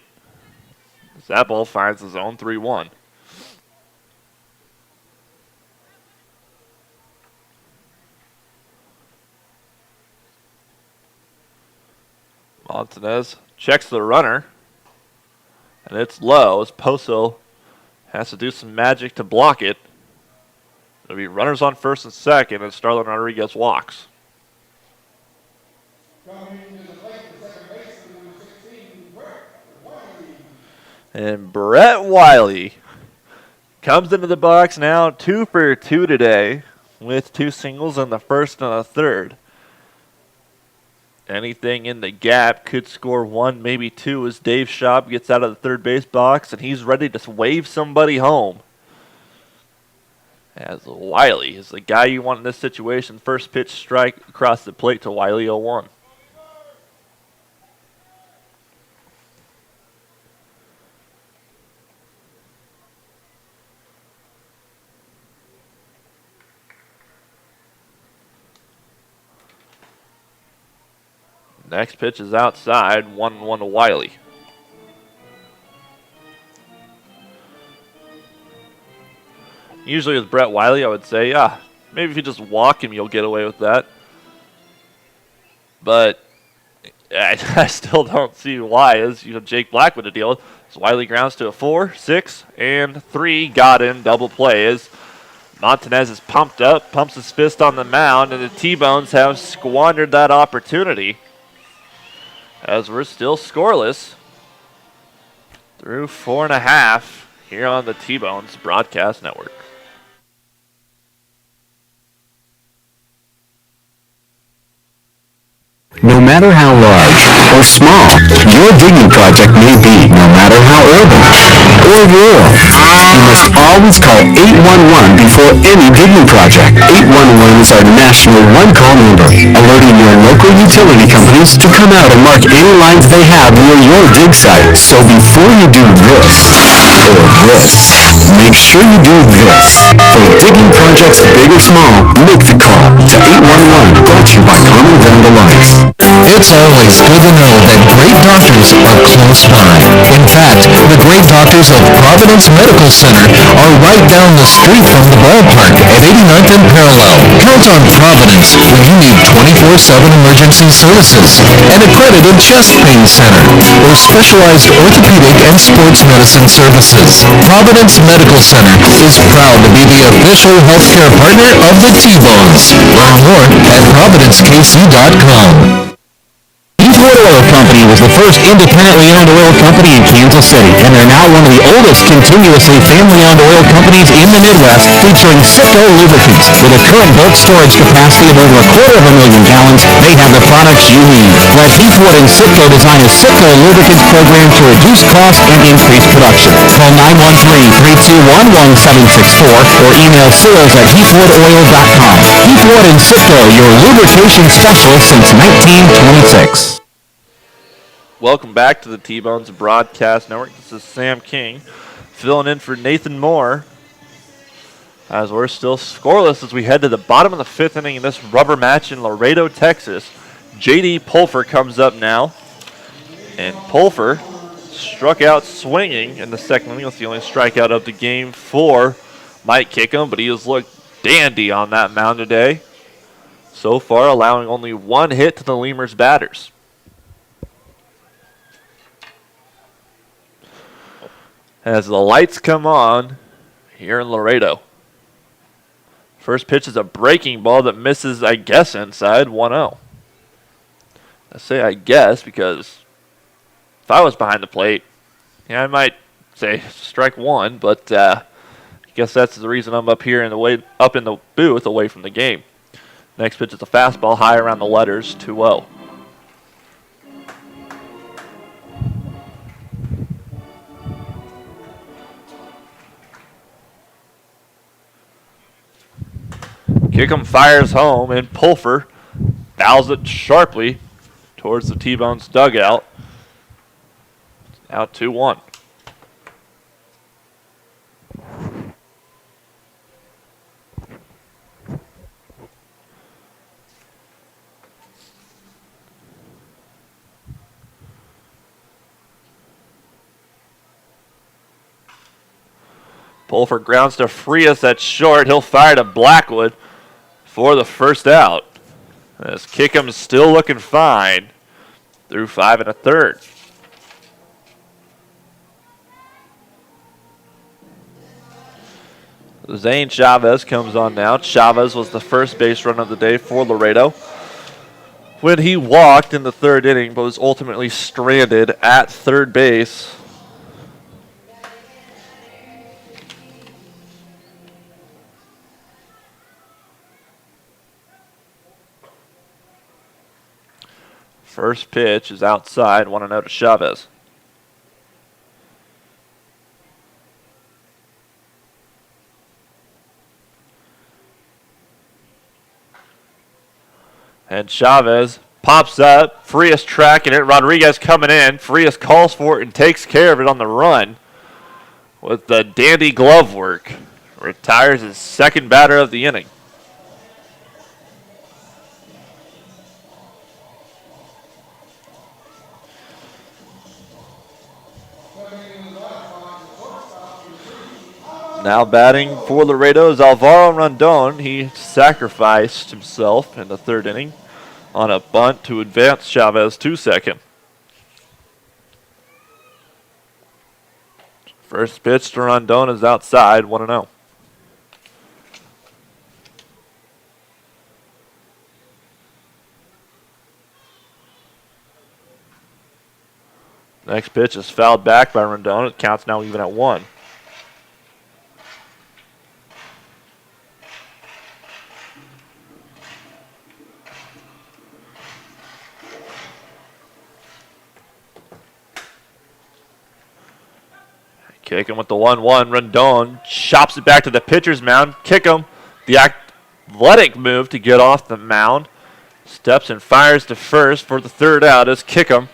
Speaker 2: As that ball finds the zone, 3-1. Montanez checks the runner, and it's low as Poso has to do some magic to block it. It'll be runners on first and second, and Starlin Rodriguez walks. And Brett Wiley comes into the box now, 2 for 2 today, with 2 singles in the first and the third. Anything in the gap could score 1, maybe 2, as Dave Schaub gets out of the third base box, and he's ready to wave somebody home. As Wiley is the guy you want in this situation. First pitch strike across the plate to Wiley, 0-1. Next pitch is outside, 1-1 to Wiley. Usually with Brett Wiley, I would say, maybe if you just walk him, you'll get away with that. But I still don't see why, as Jake Black would have deal with. So Wiley grounds to a 4, 6, and 3. Got in, double play. As Montanez is pumped up, pumps his fist on the mound, and the T-Bones have squandered that opportunity. As we're still scoreless through 4.5 here on the T-Bones Broadcast Network.
Speaker 6: No matter how large or small your digging project may be, no matter how urban or rural, you must always call 811 before any digging project. 811 is our national one-call number, alerting your local utility companies to come out and mark any lines they have near your dig site. So before you do this or this, make sure you do this. For digging projects big or small, make the call to 811, brought to you by Common Ground Alliance.
Speaker 4: It's always good to know that great doctors are close by. In fact, the great doctors of Providence Medical Center are right down the street from the ballpark at 89th and Parallel. Count on Providence when you need 24/7 emergency services, an accredited chest pain center, or specialized orthopedic and sports medicine services. Providence Medical Center is proud to be the official healthcare partner of the T-Bones. Learn more at providencekc.com.
Speaker 6: Ford Oil Company was the first independently owned oil company in Kansas City, and they're now one of the oldest continuously family-owned oil companies in the Midwest, featuring Citgo lubricants. With a current bulk storage capacity of over 250,000 gallons, they have the products you need. Let Ford and Citgo design a Citgo lubricants program to reduce cost and increase production. Call 913-321-1764 or email sales@heathwoodoil.com. Heathwood and Citgo, your lubrication specialist since 1926.
Speaker 2: Welcome back to the T-Bones Broadcast Network. This is Sam King filling in for Nathan Moore as we're still scoreless as we head to the bottom of the 5th inning in this rubber match in Laredo, Texas. J.D. Pulfer comes up now, and Pulfer struck out swinging in the second inning. That's the only strikeout of the game for Mike Kickham, but he has looked dandy on that mound today. So far, allowing only 1 hit to the Lemurs batters. As the lights come on here in Laredo. First pitch is a breaking ball that misses, I guess, inside 1-0. I say I guess because if I was behind the plate, I might say strike 1, but I guess that's the reason I'm up here in the booth away from the game. Next pitch is a fastball high around the letters, 2-0. Kickham fires home, and Pulfer fouls it sharply towards the T-Bones dugout. Out 2-1. Pulfer grounds to Frias at short. He'll fire to Blackwood for the first out. As Kickham is still looking fine. through 5 1/3. Zane Chavez comes on now. Chavez was the first base run of the day for Laredo when he walked in the 3rd inning, but was ultimately stranded at 3rd base. First pitch is outside, 1-0 to Chavez. And Chavez pops up. Frias tracking it. Rodriguez coming in. Frias calls for it and takes care of it on the run with the dandy glove work. Retires his 2nd batter of the inning. Now batting for Laredo is Alvaro Rondon. He sacrificed himself in the 3rd inning on a bunt to advance Chavez to 2nd. First pitch to Rondon is outside, 1-0. Next pitch is fouled back by Rondon. It counts now even at 1. Kick him with the 1-1. Rondon chops it back to the pitcher's mound. Kick him. The athletic move to get off the mound. Steps and fires to first for the 3rd out as Kickham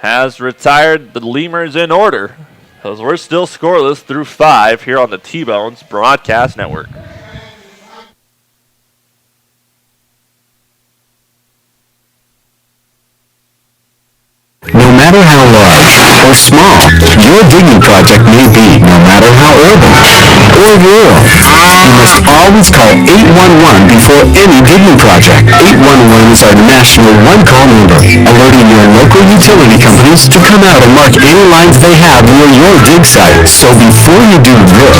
Speaker 2: has retired the Lemurs in order. Because we're still scoreless through 5 here on the T-Bones Broadcast Network.
Speaker 6: No matter how large or small your digging project may be, no matter how urban or rural, you must always call 811 before any digging project. 811 is our national one-call number, alerting your local utility companies to come out and mark any lines they have near your dig site. So before you do this,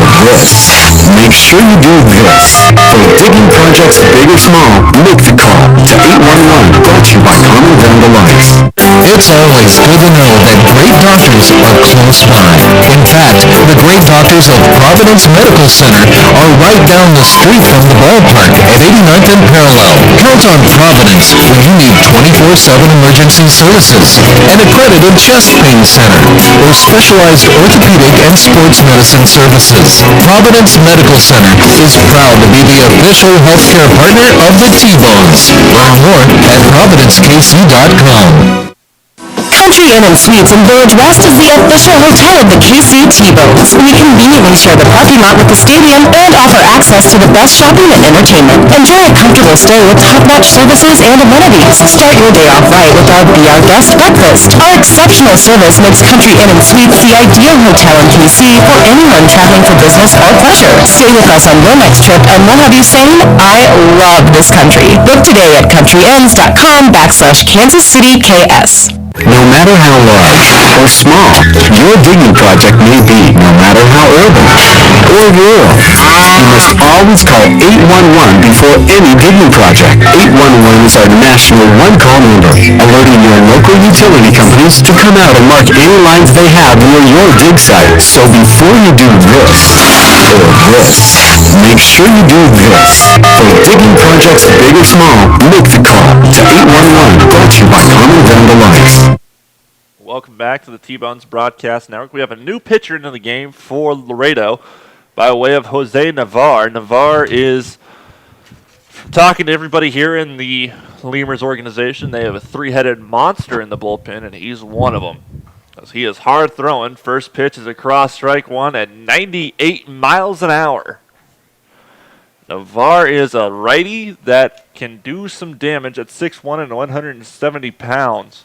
Speaker 6: or this, make sure you do this. For digging projects big or small, make the call to 811, brought to you by Common Ground Alliance.
Speaker 4: It's always good to know that great doctors are close by. In fact, the great doctors of Providence Medical Center are right down the street from the ballpark at 89th and Parallel. Count on Providence when you need 24/7 emergency services, an accredited chest pain center, or specialized orthopedic and sports medicine services. Providence Medical Center is proud to be the official healthcare partner of the T-Bones. Learn more at providencekc.com.
Speaker 7: Country Inn and Suites in Village West is the official hotel of the KC T-Bones. We conveniently share the parking lot with the stadium and offer access to the best shopping and entertainment. Enjoy a comfortable stay with top-notch services and amenities. Start your day off right with our Be Our Guest breakfast. Our exceptional service makes Country Inn and Suites the ideal hotel in KC for anyone traveling for business or pleasure. Stay with us on your next trip and we'll have you saying, I love this country. Book today at countryinns.com/Kansas City KS.
Speaker 6: No matter how large or small your digging project may be, no matter how urban or rural, you must always call 811 before any digging project. 811 is our national one-call number, alerting your local utility companies to come out and mark any lines they have near your dig site. So before you do this, or this, make sure you do this. For digging projects big or small, make the call to 811, brought to you by Common Ground Alliance.
Speaker 2: Welcome back to the T-Bones Broadcast Network. We have a new pitcher into the game for Laredo by way of Jose Navarre. Navarre is talking to everybody here in the Lemurs organization. They have a 3-headed monster in the bullpen, and he's one of them. As he is hard throwing. First pitch is across strike 1 at 98 miles an hour. Navarre is a righty that can do some damage at 6'1" and 170 pounds.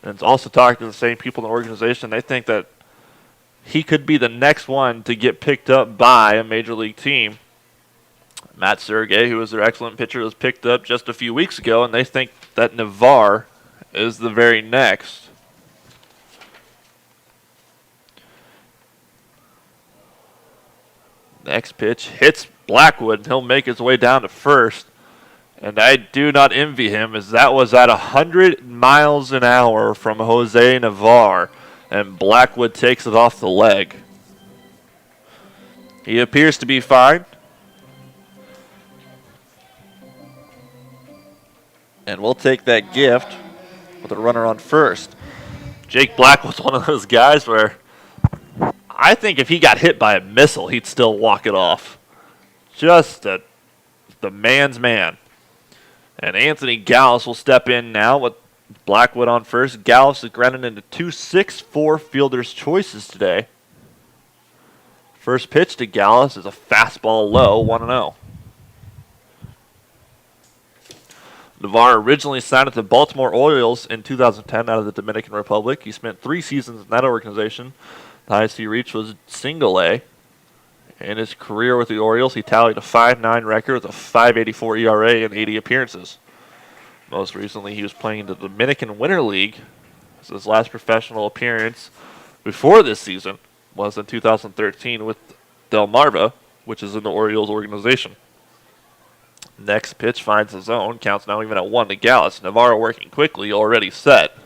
Speaker 2: And it's also talking to the same people in the organization. They think that he could be the next one to get picked up by a major league team. Matt Sergey, who was their excellent pitcher, was picked up just a few weeks ago, and they think that Navarre is the very next. Next pitch hits Blackwood. He'll make his way down to first. And I do not envy him, as that was at 100 miles an hour from Jose Navarre. And Blackwood takes it off the leg. He appears to be fine. And we'll take that gift with a runner on first. Jake Black was one of those guys where I think if he got hit by a missile, he'd still walk it off. Just the man's man. And Anthony Gallus will step in now with Blackwood on first. Gallus is grounded into 2-6-4 fielders' choices today. First pitch to Gallus is a fastball low, 1-0. Navarre originally signed with the Baltimore Orioles in 2010 out of the Dominican Republic. He spent 3 seasons in that organization. The highest he reached was single A. In his career with the Orioles, he tallied a 5.9 record with a 5.84 ERA and 80 appearances. Most recently, he was playing in the Dominican Winter League. His last professional appearance before this season was in 2013 with Delmarva, which is in the Orioles organization. Next pitch finds the zone. Counts now even at 1 to Gallus. Navarro working quickly, already set.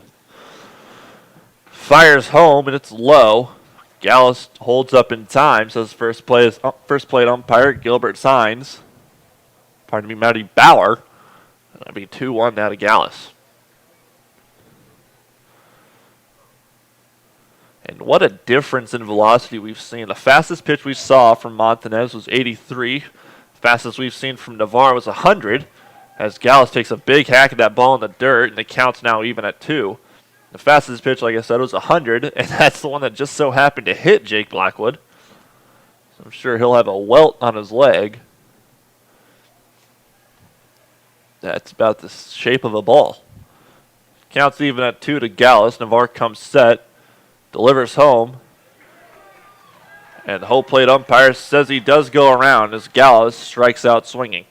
Speaker 2: Fires home, and it's low. Gallus holds up in time, says first plate umpire Gilbert Signs. Pardon me, Matty Bauer. That'll be 2-1 now to Gallus. And what a difference in velocity we've seen. The fastest pitch we saw from Montanez was 83. Fastest we've seen from Navarre was 100, as Gallus takes a big hack at that ball in the dirt, and the count's now even at 2. The fastest pitch, like I said, was 100, and that's the one that just so happened to hit Jake Blackwood. So I'm sure he'll have a welt on his leg. That's about the shape of a ball. Counts even at 2 to Gallus. Navarre comes set, delivers home. And the home plate umpire says he does go around as Gallus strikes out swinging.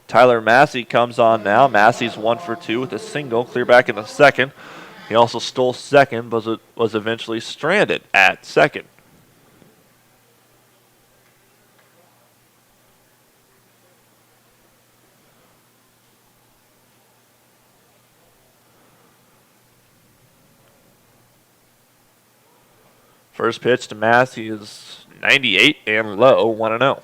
Speaker 2: Tyler Massey comes on now. Massey's 1 for 2 with a single, clear back in the second. He also stole second, but was eventually stranded at second. First pitch to Massey is 98 and low, 1-0.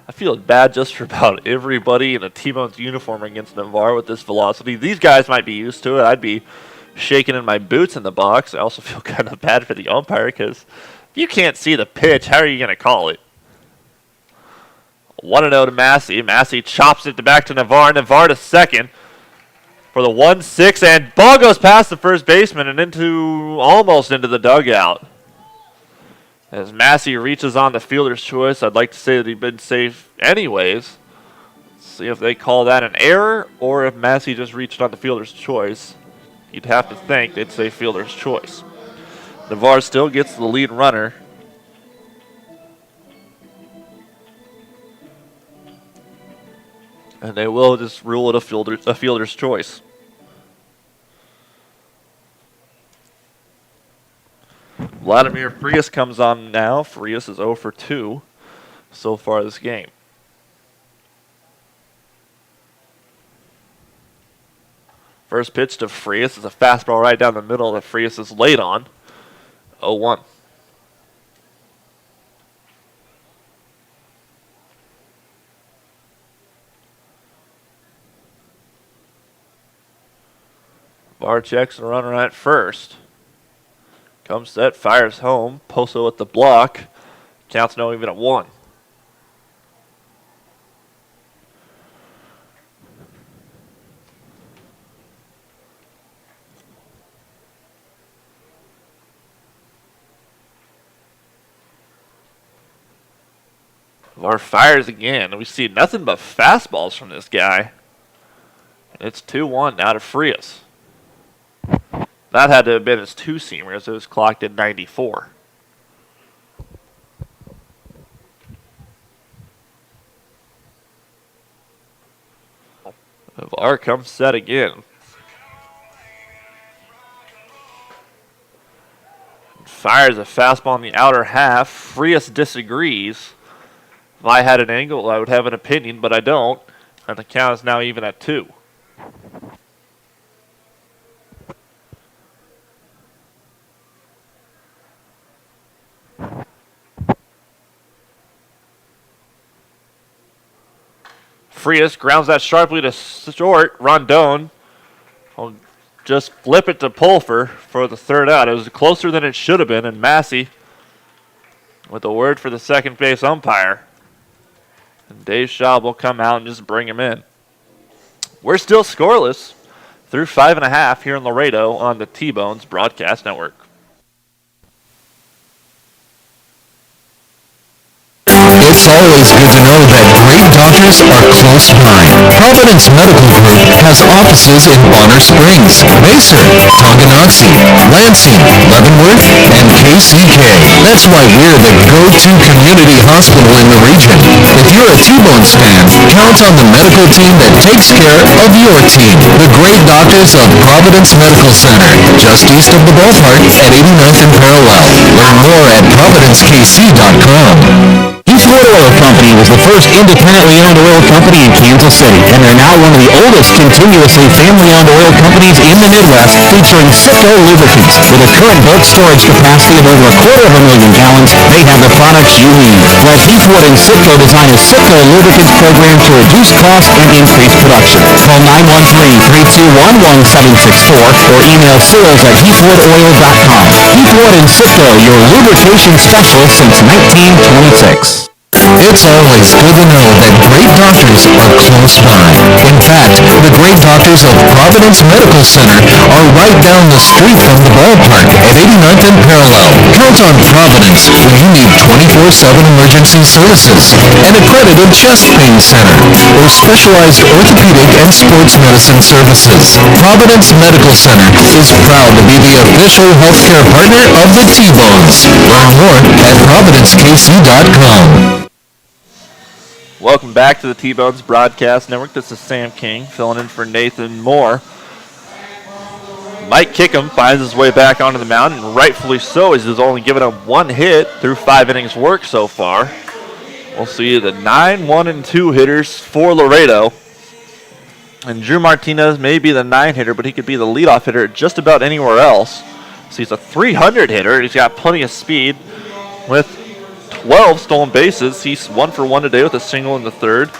Speaker 2: I feel bad just for about everybody in a T-Bones uniform against Navarre with this velocity. These guys might be used to it. I'd be shaking in my boots in the box. I also feel kind of bad for the umpire because if you can't see the pitch, how are you going to call it? 1-0 to Massey. Massey chops it back to Navarre. Navarre to second for the 1-6, and ball goes past the first baseman and almost into the dugout. As Massey reaches on the fielder's choice, I'd like to say that he'd been safe anyways. Let's see if they call that an error or if Massey just reached on the fielder's choice. You'd have to think they'd say fielder's choice. Navarre still gets the lead runner. And they will just rule it a fielder's choice. Vladimir Frias comes on now. Frias is 0 for 2 so far this game. First pitch to Frias is a fastball right down the middle that Frias is late on. 0-1. Var checks the runner at first. Comes set, fires home. Poso at the block. Counts now even at 1. Var fires again. We see nothing but fastballs from this guy. And it's 2-1 now to Frias. That had to have been his two-seamer as it was clocked at 94. VAR comes set again. Fires a fastball in the outer half. Frias disagrees. If I had an angle, I would have an opinion, but I don't. And the count is now even at 2. Frias grounds that sharply to short. Rondon will just flip it to Pulfer for the third out. It was closer than it should have been, and Massey with a word for the second base umpire. And Dave Schaub will come out and just bring him in. We're still scoreless through 5.5 here in Laredo on the T-Bones Broadcast Network.
Speaker 4: It's always good to know that great doctors are close by. Providence Medical Group has offices in Bonner Springs, Macer, Tonganoxie, Lansing, Leavenworth, and KCK. That's why we're the go-to community hospital in the region. If you're a T-Bones fan, count on the medical team that takes care of your team. The great doctors of Providence Medical Center, just east of the ballpark at 89th and Parallel. Learn more at providencekc.com.
Speaker 6: Heathwood Oil Company was the first independently owned oil company in Kansas City, and they're now one of the oldest continuously family-owned oil companies in the Midwest, featuring Citgo lubricants. With a current bulk storage capacity of over 250,000 gallons, they have the products you need. Let Heathwood and Citgo design a Citgo lubricants program to reduce costs and increase production. Call 913-321-1764 or email sales@heathwoodoil.com. Heathwood and Citgo, your lubrication specialist since 1926.
Speaker 4: It's always good to know that great doctors are close by. In fact, the great doctors of Providence Medical Center are right down the street from the ballpark at 89th and Parallel. Count on Providence when you need 24/7 emergency services, an accredited chest pain center, or specialized orthopedic and sports medicine services. Providence Medical Center is proud to be the official healthcare partner of the T-Bones. Learn more at providencekc.com.
Speaker 2: Welcome back to the T-Bones Broadcast Network. This is Sam King filling in for Nathan Moore. Mike Kickham finds his way back onto the mound, and rightfully so, as he's only given up 1 hit through 5 innings work so far. We'll see the 9, 1, and 2 hitters for Laredo. And Drew Martinez may be the 9 hitter, but he could be the leadoff hitter just about anywhere else. So he's a 300 hitter. He's got plenty of speed with 12 stolen bases. He's 1 for 1 today with a single in the third.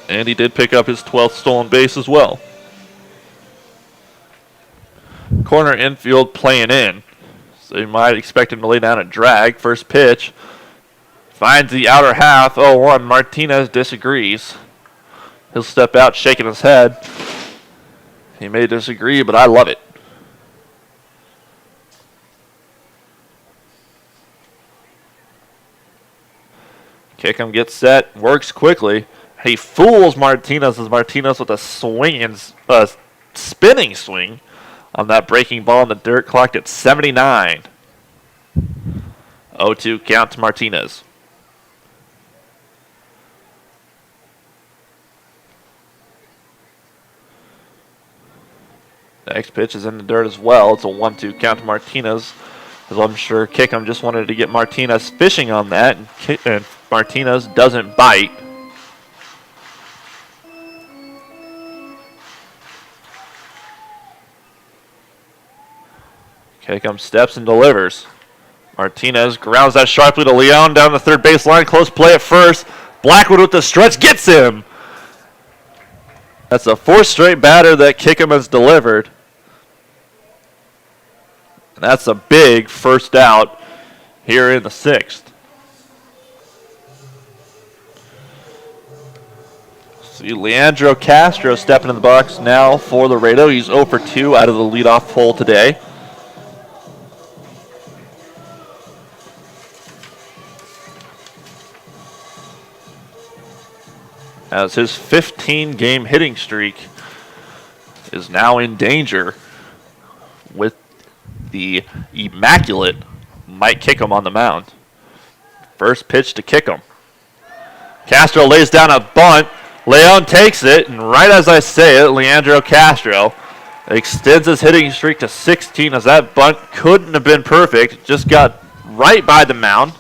Speaker 2: And he did pick up his 12th stolen base as well. Corner infield playing in. So you might expect him to lay down a drag. First pitch. Finds the outer half. 0-1. Martinez disagrees. He'll step out shaking his head. He may disagree, but I love it. Kickham gets set, works quickly. He fools Martinez as Martinez with a spinning swing on that breaking ball in the dirt, clocked at 79. 0-2 count to Martinez. Next pitch is in the dirt as well. It's a 1-2 count to Martinez, as I'm sure Kickham just wanted to get Martinez fishing on that, and Martinez doesn't bite. Kickham steps and delivers. Martinez grounds that sharply to Leon down the third baseline. Close play at first. Blackwood with the stretch gets him. That's the 4th straight batter that Kickham has delivered. And that's a big first out here in the 6th. See Leandro Castro stepping in the box now for Laredo. He's 0 for 2 out of the leadoff hole today. As his 15-game hitting streak is now in danger with the immaculate Mike Kickham on the mound. First pitch to Kickham. Castro lays down a bunt. Leon takes it, and right as I say it, Leandro Castro extends his hitting streak to 16 as that bunt couldn't have been perfect. Just got right by the mound.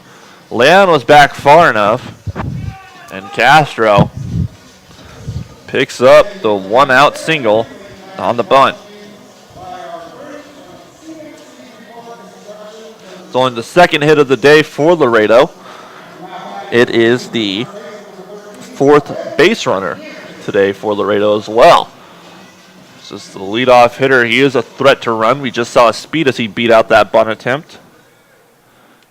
Speaker 2: Leon was back far enough, and Castro picks up the one-out single on the bunt. It's only the second hit of the day for Laredo. It is the fourth base runner today for Laredo as well. This is the leadoff hitter. He is a threat to run. We just saw his speed as he beat out that bunt attempt.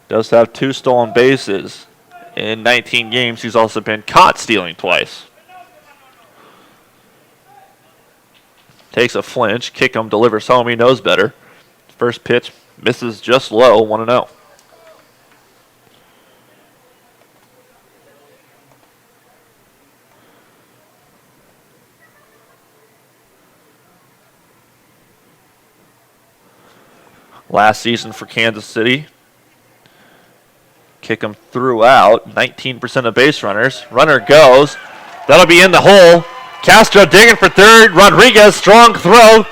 Speaker 2: Does have 2 stolen bases in 19 games. He's also been caught stealing twice. Takes a flinch, kick him, delivers home. He knows better. First pitch misses just low, 1-0. Last season for Kansas City, kick him throughout, 19% of base runners. Runner goes. That'll be in the hole. Castro digging for third. Rodriguez, strong throw.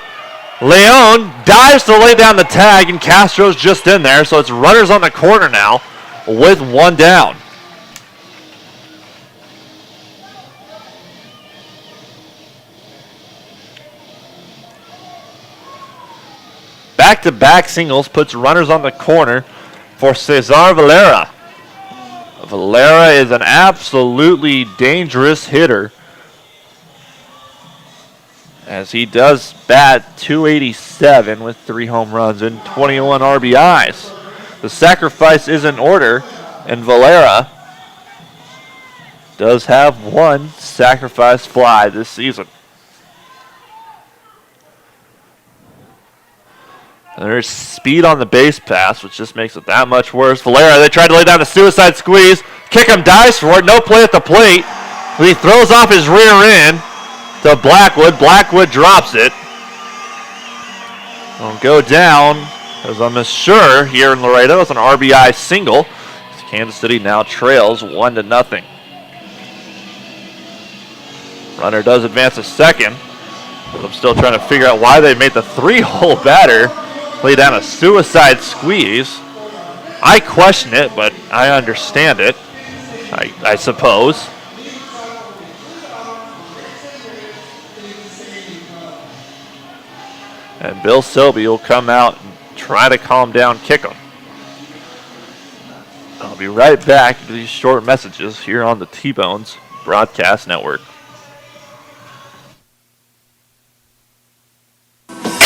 Speaker 2: Leon dives to lay down the tag, and Castro's just in there, so it's runners on the corner now with 1 down. Back-to-back singles puts runners on the corner for Cesar Valera. Valera is an absolutely dangerous hitter, as he does bat .287 with 3 home runs and 21 RBIs. The sacrifice is in order, and Valera does have 1 sacrifice fly this season. And there's speed on the base pass, which just makes it that much worse. Valera, they tried to lay down a suicide squeeze. Kick him, dives for it. No play at the plate. He throws off his rear end to Blackwood. Blackwood drops it. It'll go down, as I'm sure here in Laredo, it's an RBI single. Kansas City now trails 1-0. Runner does advance to second, but I'm still trying to figure out why they made the 3-hole batter lay down a suicide squeeze. I question it, but I understand it, I suppose. And Bill Selby will come out and try to calm down Kickham. I'll be right back to these short messages here on the T-Bones Broadcast Network.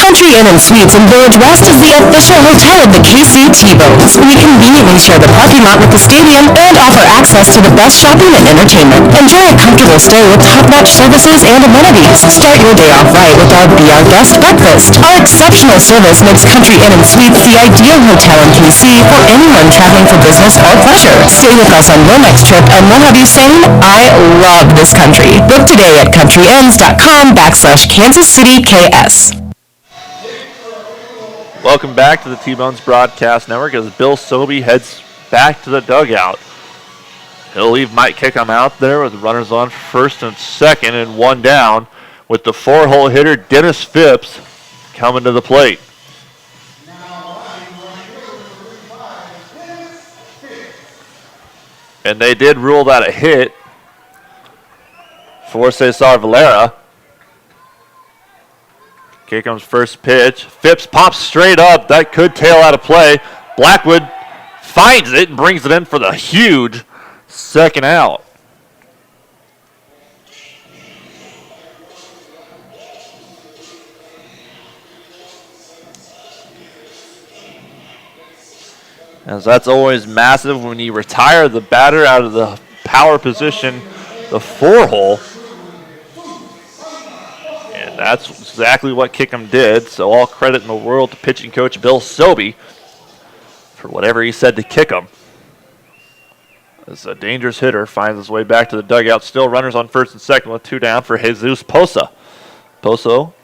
Speaker 7: Country Inn and Suites in Village West is the official hotel of the KC T-Bones. We conveniently share the parking lot with the stadium and offer access to the best shopping and entertainment. Enjoy a comfortable stay with top-notch services and amenities. Start your day off right with our Be Our Guest breakfast. Our exceptional service makes Country Inn and Suites the ideal hotel in KC for anyone traveling for business or pleasure. Stay with us on your next trip and we'll have you saying, I love this country. Book today at countryinns.com/Kansas City KS.
Speaker 2: Welcome back to the T-Bones Broadcast Network as Bill Selby heads back to the dugout. He'll leave Mike Kickham out there with runners on first and second and 1 down, with the 4-hole hitter Dennis Phipps coming to the plate. And they did rule that a hit for Cesar Valera. Kickham's first pitch. Phipps pops straight up. That could tail out of play. Blackwood finds it and brings it in for the huge second out. As that's always massive when you retire the batter out of the power position, the 4-hole. And that's exactly what Kickham did, so all credit in the world to pitching coach Bill Selby for whatever he said to Kickham. As a dangerous hitter finds his way back to the dugout, still runners on first and second with 2 down for Jesus Posa. Poso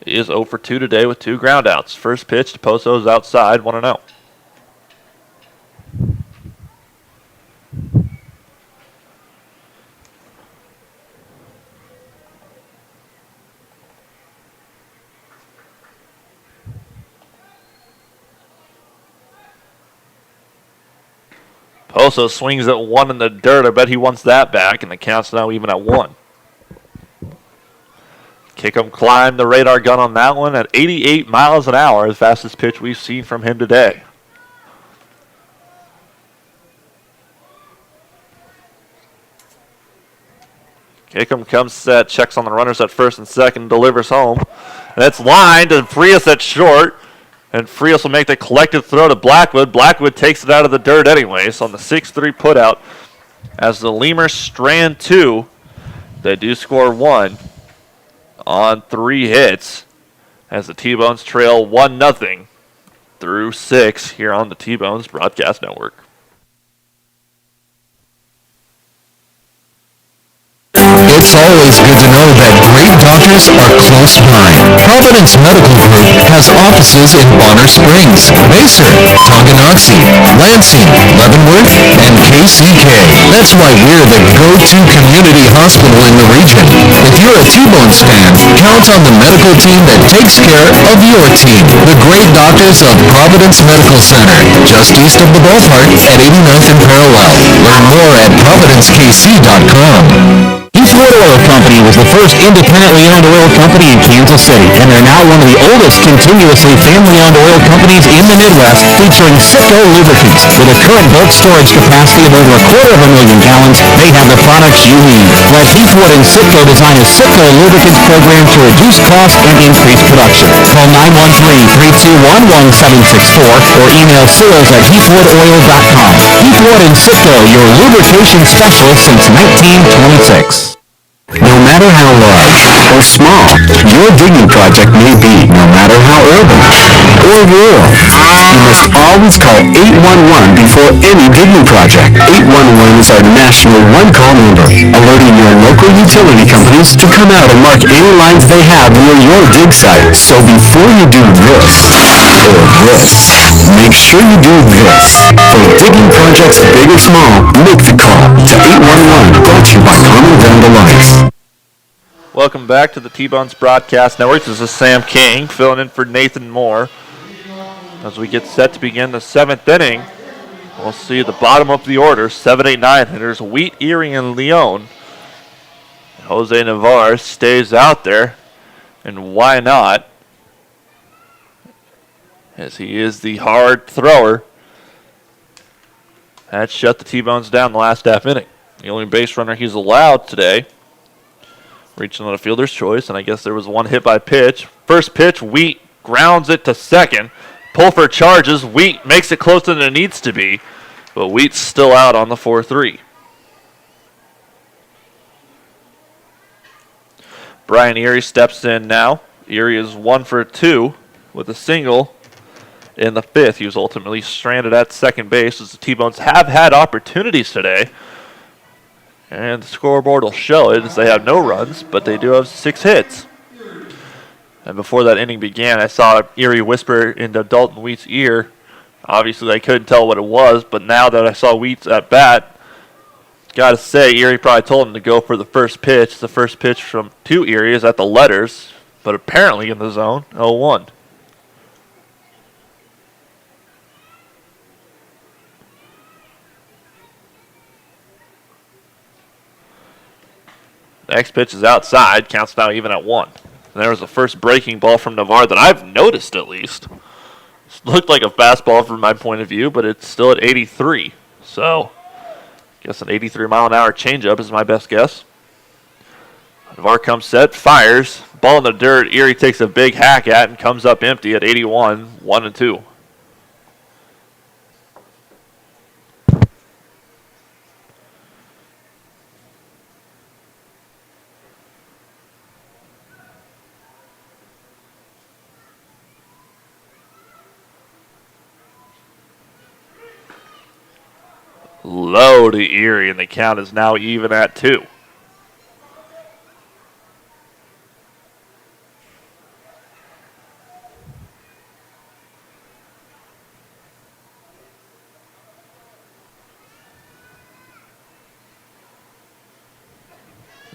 Speaker 2: is 0 for 2 today with 2 groundouts. First pitch to Poso is outside, 1-0. Poso swings at 1 in the dirt. I bet he wants that back, and the count's now even at 1. Kickham climbed the radar gun on that one at 88 miles an hour, the fastest pitch we've seen from him today. Kickham comes set, checks on the runners at first and second, delivers home. And it's lined, and Frias at short. And Frias will make the collective throw to Blackwood. Blackwood takes it out of the dirt anyways on the 6-3 putout. As the Lemurs strand 2, they do score 1 on 3 hits. As the T-Bones trail 1-0 through 6 here on the T-Bones Broadcast Network.
Speaker 4: It's always good to know that great doctors are close by. Providence Medical Group has offices in Bonner Springs, Macer, Tonganoxie, Lansing, Leavenworth, and KCK. That's why we're the go-to community hospital in the region. If you're a T-Bones fan, count on the medical team that takes care of your team. The great doctors of Providence Medical Center, just east of the ballpark at 89th and Parallel. Learn more at providencekc.com.
Speaker 6: Heathwood Oil Company was the first independently owned oil company in Kansas City, and they're now one of the oldest continuously family-owned oil companies in the Midwest, featuring Citgo lubricants. With a current bulk storage capacity of over 250,000 gallons, they have the products you need. Let Heathwood and Citgo design a Citgo lubricants program to reduce costs and increase production. Call 913-321-1764 or email sales@heathwoodoil.com. Heathwood and Citgo, your lubrication specialist since 1926. No matter how large or small your digging project may be, no matter how urban or rural, you must always call 811 before any digging project. 811 is our national one-call number, alerting your local utility companies to come out and mark any lines they have near your dig site. So before you do this, or this, make sure you do this. For digging projects big or small, make the call to 811, brought to you by Common Ground Alliance.
Speaker 2: Welcome back to the T-Bones Broadcast Network. This is Sam King filling in for Nathan Moore. As we get set to begin the 7th inning, we'll see the bottom of the order, 7, 8, 9 hitters, Wheat, Erie, and Leon. Jose Navarre stays out there, and why not? As he is the hard thrower. That shut the T-Bones down the last half inning. The only base runner he's allowed today. Reaching on a fielder's choice, and I guess there was one hit by pitch. First pitch, Wheat grounds it to second. Pulfer charges. Wheat makes it closer than it needs to be, but Wheat's still out on the 4-3. Brian Erie steps in now. Erie is 1 for 2 with a single in the 5th. He was ultimately stranded at second base as the T-Bones have had opportunities today. And the scoreboard will show it as they have no runs, but they do have 6 hits. And before that inning began, I saw Erie whisper into Dalton Wheat's ear. Obviously, I couldn't tell what it was, but now that I saw Wheat's at bat, got to say, Erie probably told him to go for the first pitch. The first pitch from to Erie is at the letters, but apparently in the zone, 0-1. Next pitch is outside. Counts now even at 1. And there was the first breaking ball from Navarre that I've noticed at least. It looked like a fastball from my point of view, but it's still at 83. So, I guess an 83-mile-an-hour changeup is my best guess. Navarre comes set, fires. Ball in the dirt. Erie takes a big hack at and comes up empty at 81, 1-2. Low to Erie, and the count is now even at 2.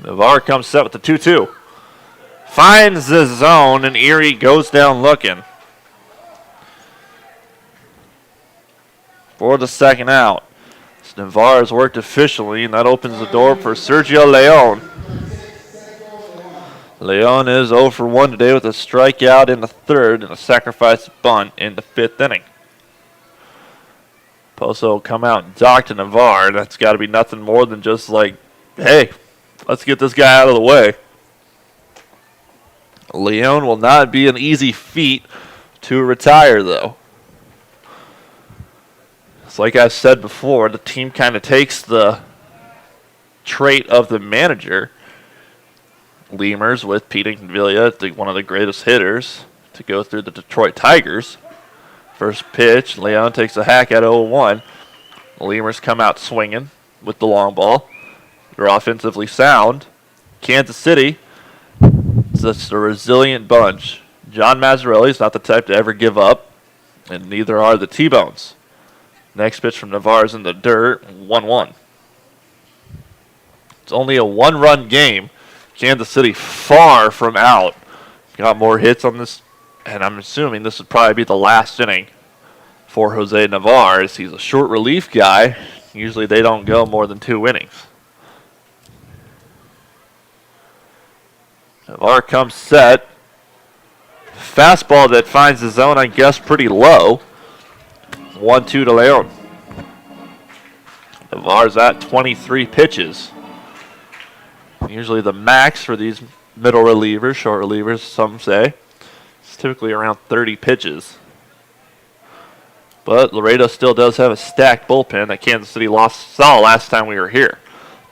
Speaker 2: Navarre comes set with the 2-2. Finds the zone, and Erie goes down looking for the second out. Navarre has worked efficiently, and that opens the door for Sergio Leon. Leon is 0 for 1 today with a strikeout in the third and a sacrifice bunt in the fifth inning. Poso will come out and talk to Navarre. That's got to be nothing more than just like, hey, let's get this guy out of the way. Leon will not be an easy feat to retire, though. It's like I said before, the team kind of takes the trait of the manager. Lemurs with Pete Incaviglia, one of the greatest hitters to go through the Detroit Tigers. First pitch, Leon takes a hack at 0-1. The Lemurs come out swinging with the long ball. They're offensively sound. Kansas City, it's just a resilient bunch. John Mazzarelli's not the type to ever give up, and neither are the T-Bones. Next pitch from Navarre's in the dirt, 1-1. It's only a one-run game. Kansas City far from out. Got more hits on this, and I'm assuming this would probably be the last inning for Jose Navarre, as he's a short relief guy. Usually they don't go more than 2 innings. Navarre comes set. Fastball that finds the zone, I guess, pretty low. 1-2 to Leon. Navarre's at 23 pitches. Usually the max for these middle relievers, short relievers, some say, it's typically around 30 pitches. But Laredo still does have a stacked bullpen that Kansas City saw last time we were here.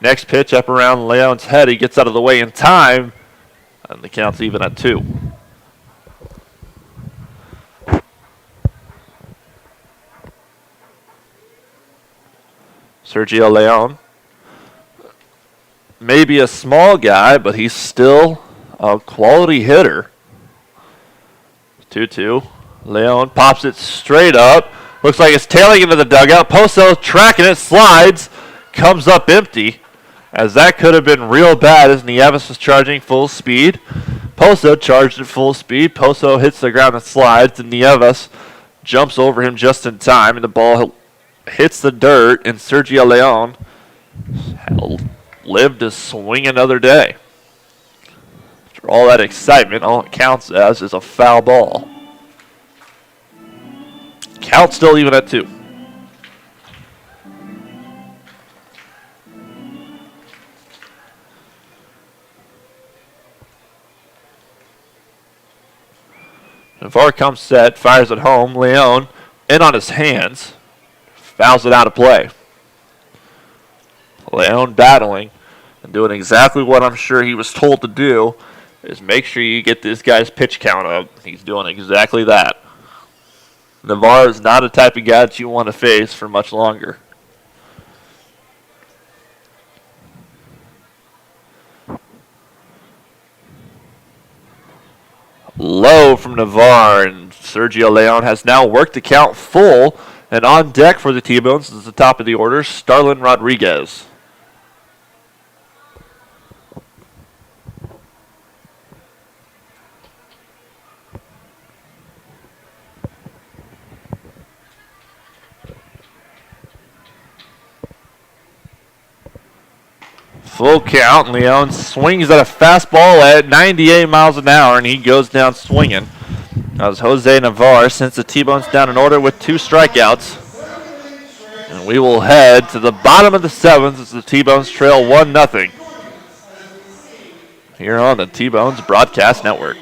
Speaker 2: Next pitch up around Leon's head. He gets out of the way in time, and the count's even at 2. Sergio Leon. Maybe a small guy, but he's still a quality hitter. 2-2. Leon pops it straight up. Looks like it's tailing into the dugout. Poso tracking it, slides, comes up empty. As that could have been real bad as Nieves was charging full speed. Poso charged at full speed. Poso hits the ground and slides, and Nieves jumps over him just in time, and the ball hits the dirt, and Sergio Leon lived to swing another day. After all that excitement, all it counts as is a foul ball. Count still even at 2. Navarre comes set, fires at home. Leon in on his hands, fouls it out of play. Leon battling and doing exactly what I'm sure he was told to do, is make sure you get this guy's pitch count up. He's doing exactly that. Navarre is not a type of guy that you want to face for much longer. Low from Navarre, and Sergio Leon has now worked the count full, and on deck for the T-Bones is the top of the order, Starlin Rodriguez. Full count. Leon swings at a fastball at 98 miles an hour, and he goes down swinging. That was Jose Navarre, sends the T-Bones down in order with 2 strikeouts. And we will head to the bottom of the 7th as the T-Bones trail 1-0 here on the T-Bones Broadcast Network.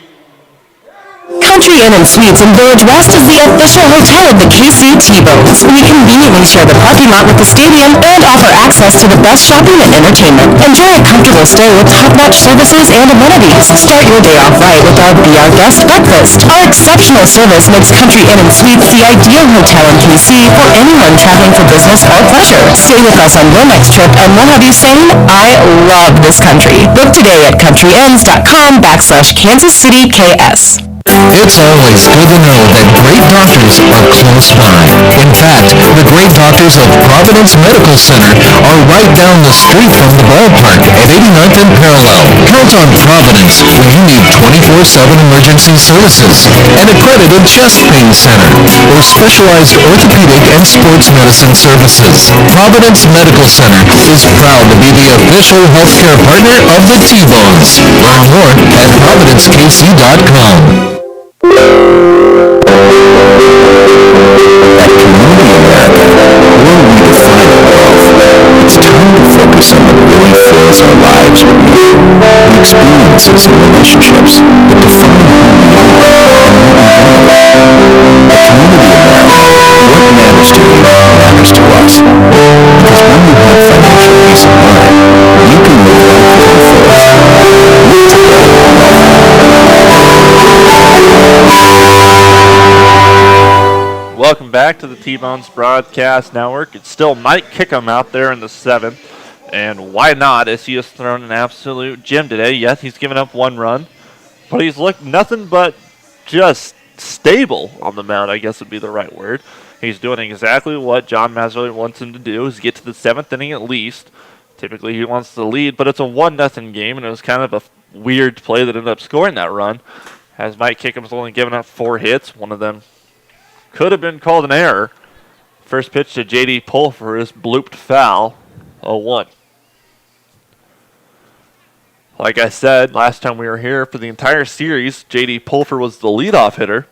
Speaker 7: Country Inn & Suites in Village West is the official hotel of the KC T-Bones. We conveniently share the parking lot with the stadium and offer access to the best shopping and entertainment. Enjoy a comfortable stay with top-notch services and amenities. Start your day off right with our Be Our Guest breakfast. Our exceptional service makes Country Inn & Suites the ideal hotel in KC for anyone traveling for business or pleasure. Stay with us on your next trip and we'll have you saying, I love this country. Book today at countryinns.com/Kansas City KS.
Speaker 4: It's always good to know that great doctors are close by. In fact, the great doctors of Providence Medical Center are right down the street from the ballpark at 89th and Parallel. Count on Providence when you need 24/7 emergency services, an accredited chest pain center, or specialized orthopedic and sports medicine services. Providence Medical Center is proud to be the official healthcare partner of the T-Bones. Learn more at providencekc.com.
Speaker 6: At Community America, we're redefining wealth. It's time to focus on what really fills our lives with meaning. The experiences and relationships that define who we are and what we value. At Community America, what matters to you matters to us. Because when you have financial peace of mind, you can live life with fulfillment. Live together in wealth.
Speaker 2: Welcome back to the T-Bones Broadcast Network. It's still Mike Kickham out there in the seventh. And why not, as he has thrown an absolute gem today. Yes, he's given up one run, but he's looked nothing but just stable on the mound, I guess would be the right word. He's doing exactly what John Mazzarelli wants him to do, is get to the seventh inning at least. Typically he wants to lead, but it's a 1-0 game, and it was kind of a weird play that ended up scoring that run, as Mike Kickham's only given up 4 hits. One of them could have been called an error. First pitch to J.D. Pulfer is blooped foul, 0-1. Like I said, last time we were here for the entire series, J.D. Pulfer was the leadoff hitter.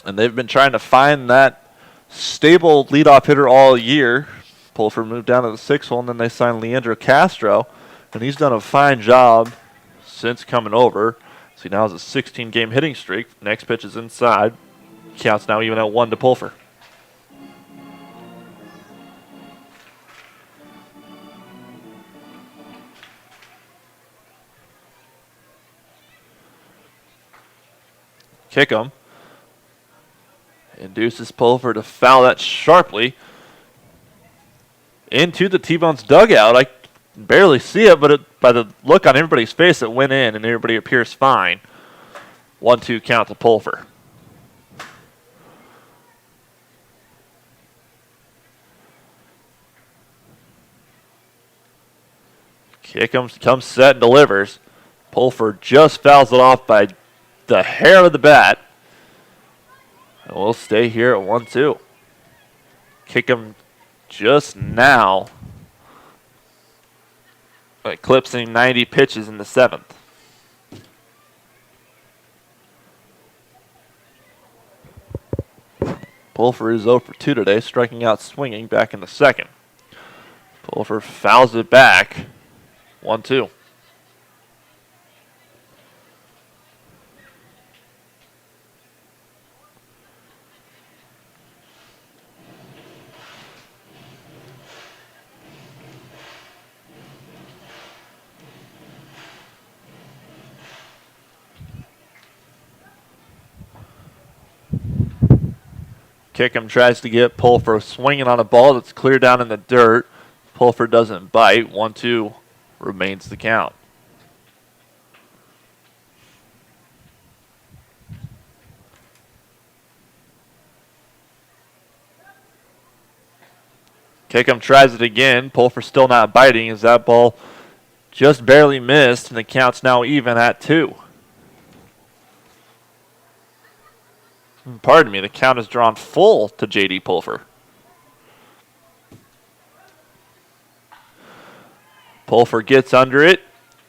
Speaker 2: And they've been trying to find that stable leadoff hitter all year. Pulfer moved down to the 6th hole, and then they signed Leandro Castro. And he's done a fine job since coming over. So he now has a 16-game hitting streak. Next pitch is inside. Counts now even at 1 to Pulfer. Kickham induces Pulfer to foul that sharply into the T-Bones dugout. I can barely see it, but by the look on everybody's face, it went in, and everybody appears fine. 1-2 count to Pulfer. Kickham comes set and delivers. Pulfer just fouls it off by the hair of the bat. And we'll stay here at 1-2. Kickham just now eclipsing 90 pitches in the 7th. Pulfer is 0 for 2 today, striking out swinging back in the 2nd. Pulfer fouls it back. 1-2. Kickham tries to get Pulfer swinging on a ball that's clear down in the dirt. Pulfer doesn't bite. 1-2 remains the count. Kickham tries it again. Pulfer still not biting as that ball just barely missed, and the count's now even at 2. Pardon me, the count is drawn full to J.D. Pulfer. Pulfer gets under it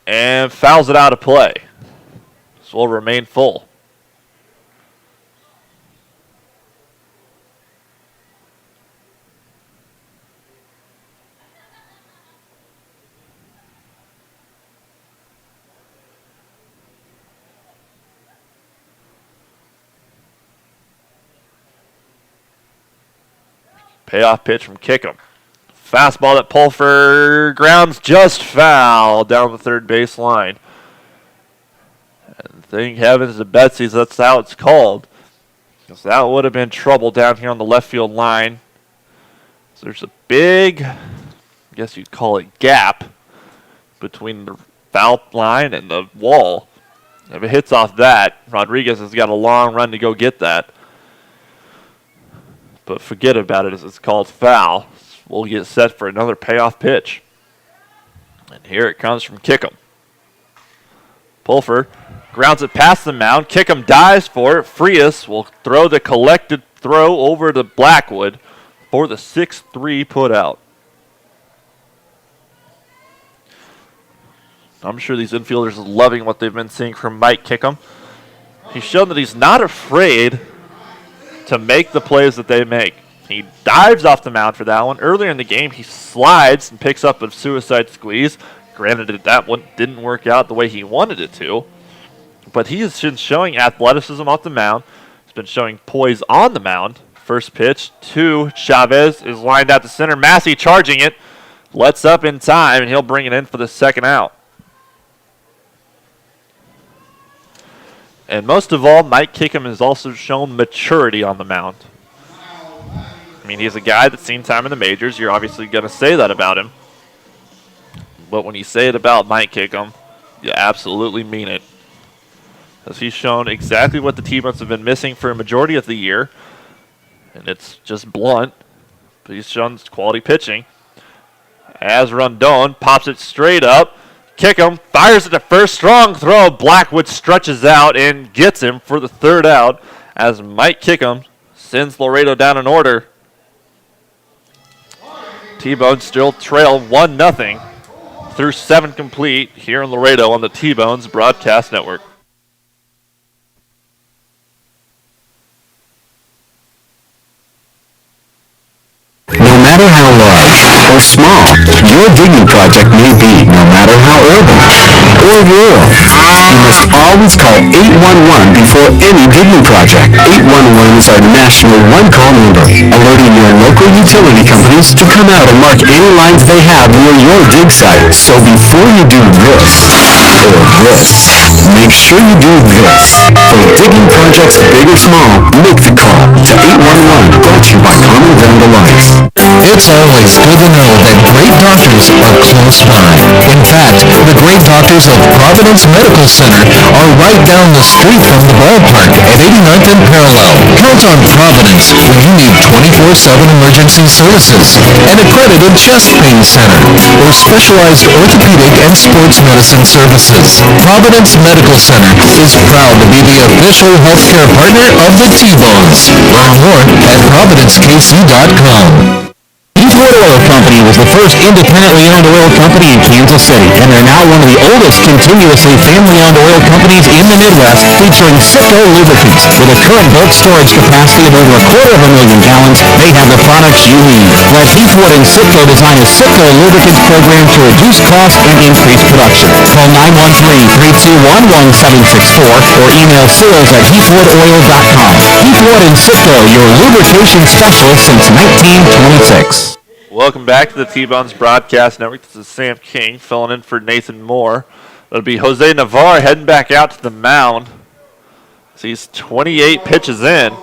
Speaker 2: and fouls it out of play. This will remain full. Payoff pitch from Kickham. Fastball that Pulfer grounds just foul down the third base line. And thank heavens to Betsy's, that's how it's called. Because that would have been trouble down here on the left field line. So there's a big, I guess you'd call it, gap between the foul line and the wall. If it hits off that, Rodriguez has got a long run to go get that. But forget about it as it's called foul. We'll get set for another payoff pitch. And here it comes from Kickham. Pulfer grounds it past the mound. Kickham dives for it. Frias will throw the collected throw over to Blackwood for the 6-3 put out. I'm sure these infielders are loving what they've been seeing from Mike Kickham. He's shown that he's not afraid to make the plays that they make. He dives off the mound for that one. Earlier in the game, he slides and picks up a suicide squeeze. Granted, that one didn't work out the way he wanted it to. But he has been showing athleticism off the mound. He's been showing poise on the mound. First pitch to Chavez is lined out to center. Massey charging it. Lets up in time, and he'll bring it in for the second out. And most of all, Mike Kickham has also shown maturity on the mound. I mean, he's a guy that's seen time in the majors. You're obviously going to say that about him. But when you say it about Mike Kickham, you absolutely mean it. Because he's shown exactly what the T-Bones have been missing for a majority of the year. And it's just blunt. But he's shown quality pitching. As Rondon pops it straight up. Kickham fires it to first. Strong throw. Blackwood stretches out and gets him for the third out. As Mike Kickham sends Laredo down in order. T-Bones still trail 1-0 through 7 complete here in Laredo on the T-Bones Broadcast Network.
Speaker 6: No matter how large or small your digging project may be, no matter how urban or rural, you must always call 811 before any digging project. 811 is our national one-call number, alerting your local utility companies to come out and mark any lines they have near your dig site. So before you do this or this, make sure you do this. For digging projects big or small, make the call to 811, brought to you by Common Ground Alliance.
Speaker 4: It's always good to know that great doctors are close by. In fact, the great doctors of Providence Medical Center are right down the street from the ballpark at 89th and Parallel. Count on Providence when you need 24/7 emergency services, an accredited chest pain center, or specialized orthopedic and sports medicine services. Providence Medical Center is proud to be the official healthcare partner of the T-Bones. Learn more at providencekc.com.
Speaker 6: Heathwood Oil Company was the first independently owned oil company in Kansas City, and they're now one of the oldest continuously family-owned oil companies in the Midwest, featuring Citgo lubricants. With a current bulk storage capacity of over 250,000 gallons, they have the products you need. Let Heathwood and Citgo design a Citgo lubricants program to reduce costs and increase production. Call 913-321-1764 or email sales@heathwoodoil.com. Heathwood and Citgo, your lubrication specialist since 1926.
Speaker 2: Welcome back to the T-Bones Broadcast Network. This is Sam King filling in for Nathan Moore. It'll be Jose Navarre heading back out to the mound. So he's 28 pitches in.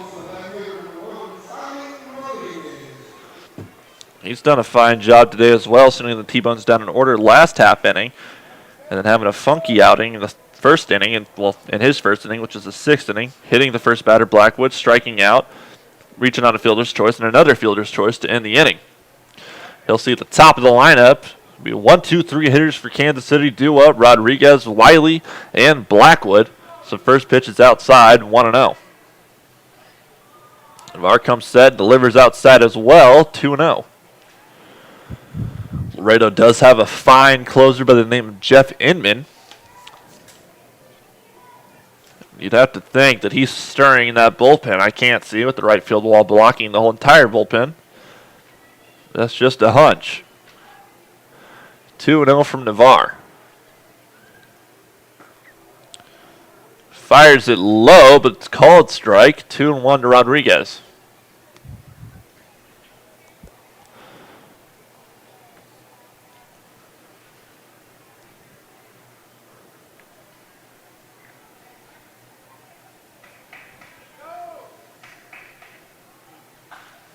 Speaker 2: He's done a fine job today as well, sending the T-Bones down in order last half inning, and then having a funky outing in the first inning, in his first inning, which is the 6th inning, hitting the first batter, Blackwood, striking out, reaching on a fielder's choice, and another fielder's choice to end the inning. He'll see at the top of the lineup. It'll be 1, 2, 3 hitters for Kansas City. Due up, Rodriguez, Wiley, and Blackwood. So first pitch is outside, 1-0. Navarre comes set, delivers outside as well, 2-0. Laredo does have a fine closer by the name of Jeff Inman. You'd have to think that he's stirring that bullpen. I can't see with the right field wall blocking the whole entire bullpen. That's just a hunch. 2-0 from Navarre. Fires it low, but it's called strike. 2-1 to Rodriguez.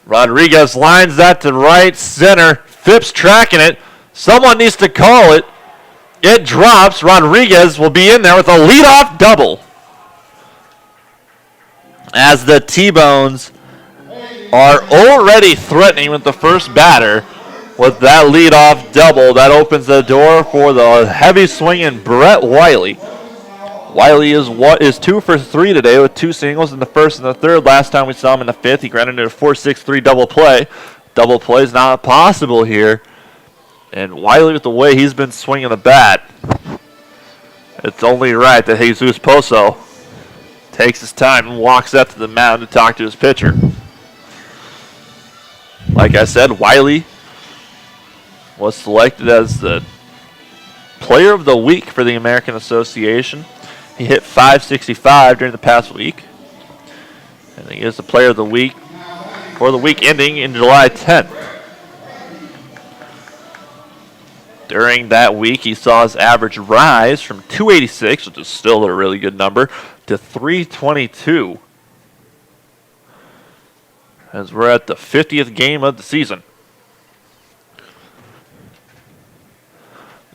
Speaker 2: Rodriguez lines that to right center. Phipps tracking it. Someone needs to call it. It drops. Rodriguez will be in there with a leadoff double. As the T-Bones are already threatening with the first batter with that leadoff double. That opens the door for the heavy swinging Brett Wiley. Wiley is 2 for 3 today with 2 singles in the first and the third. Last time we saw him in the fifth, he grounded into a 4-6-3 double play. Double play is not possible here. And Wiley, with the way he's been swinging the bat, it's only right that Jesus Pozo takes his time and walks up to the mound to talk to his pitcher. Like I said, Wiley was selected as the Player of the Week for the American Association. He hit .565 during the past week. And he is the Player of the Week for the week ending in July 10th. During that week, he saw his average rise from 286, which is still a really good number, to 322. As we're at the 50th game of the season.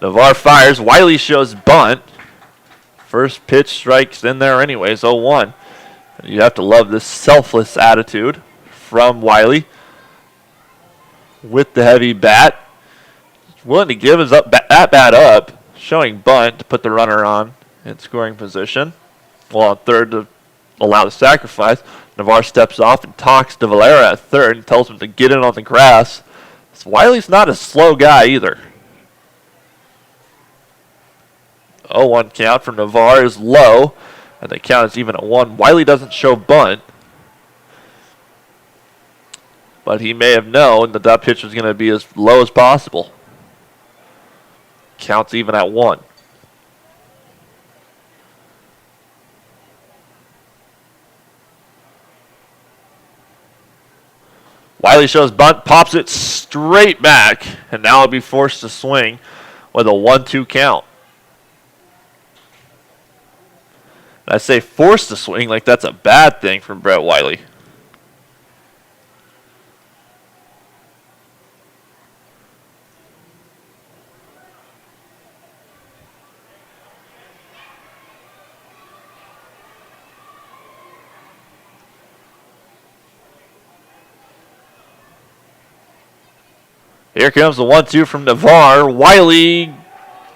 Speaker 2: Navarre fires. Wiley shows bunt. First pitch strikes in there anyways, 0-1. You have to love this selfless attitude from Wiley with the heavy bat. Willing to give his at-bat up, showing bunt to put the runner on in scoring position. Well, on third to allow the sacrifice. Navarre steps off and talks to Valera at third and tells him to get in on the grass. So Wiley's not a slow guy either. 0-1 count from Navarre is low, and the count is even at 1. Wiley doesn't show bunt, but he may have known that that pitch was going to be as low as possible. Counts even at 1. Wiley shows bunt, pops it straight back, and now he'll be forced to swing with a 1-2 count. And I say forced to swing like that's a bad thing from Brett Wiley. Here comes the 1-2 from Navarre. Wiley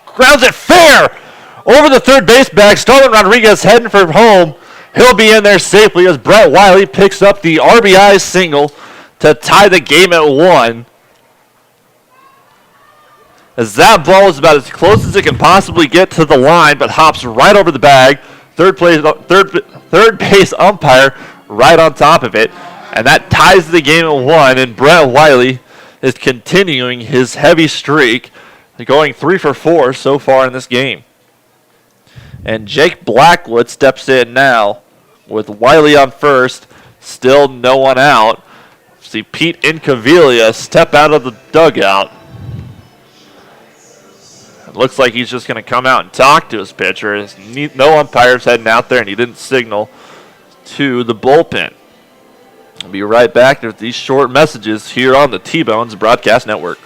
Speaker 2: grounds it fair over the third base bag. Starlin Rodriguez heading for home. He'll be in there safely as Brett Wiley picks up the RBI single to tie the game at 1. As that ball is about as close as it can possibly get to the line, but hops right over the bag. Third base umpire right on top of it. And that ties the game at 1, and Brett Wiley is continuing his heavy streak, going 3 for 4 so far in this game. And Jake Blackwood steps in now with Wiley on first, still no one out. See Pete Incaviglia step out of the dugout. It looks like he's just going to come out and talk to his pitcher. No umpires heading out there, and he didn't signal to the bullpen. I'll be right back with these short messages here on the T-Bones Broadcast Network.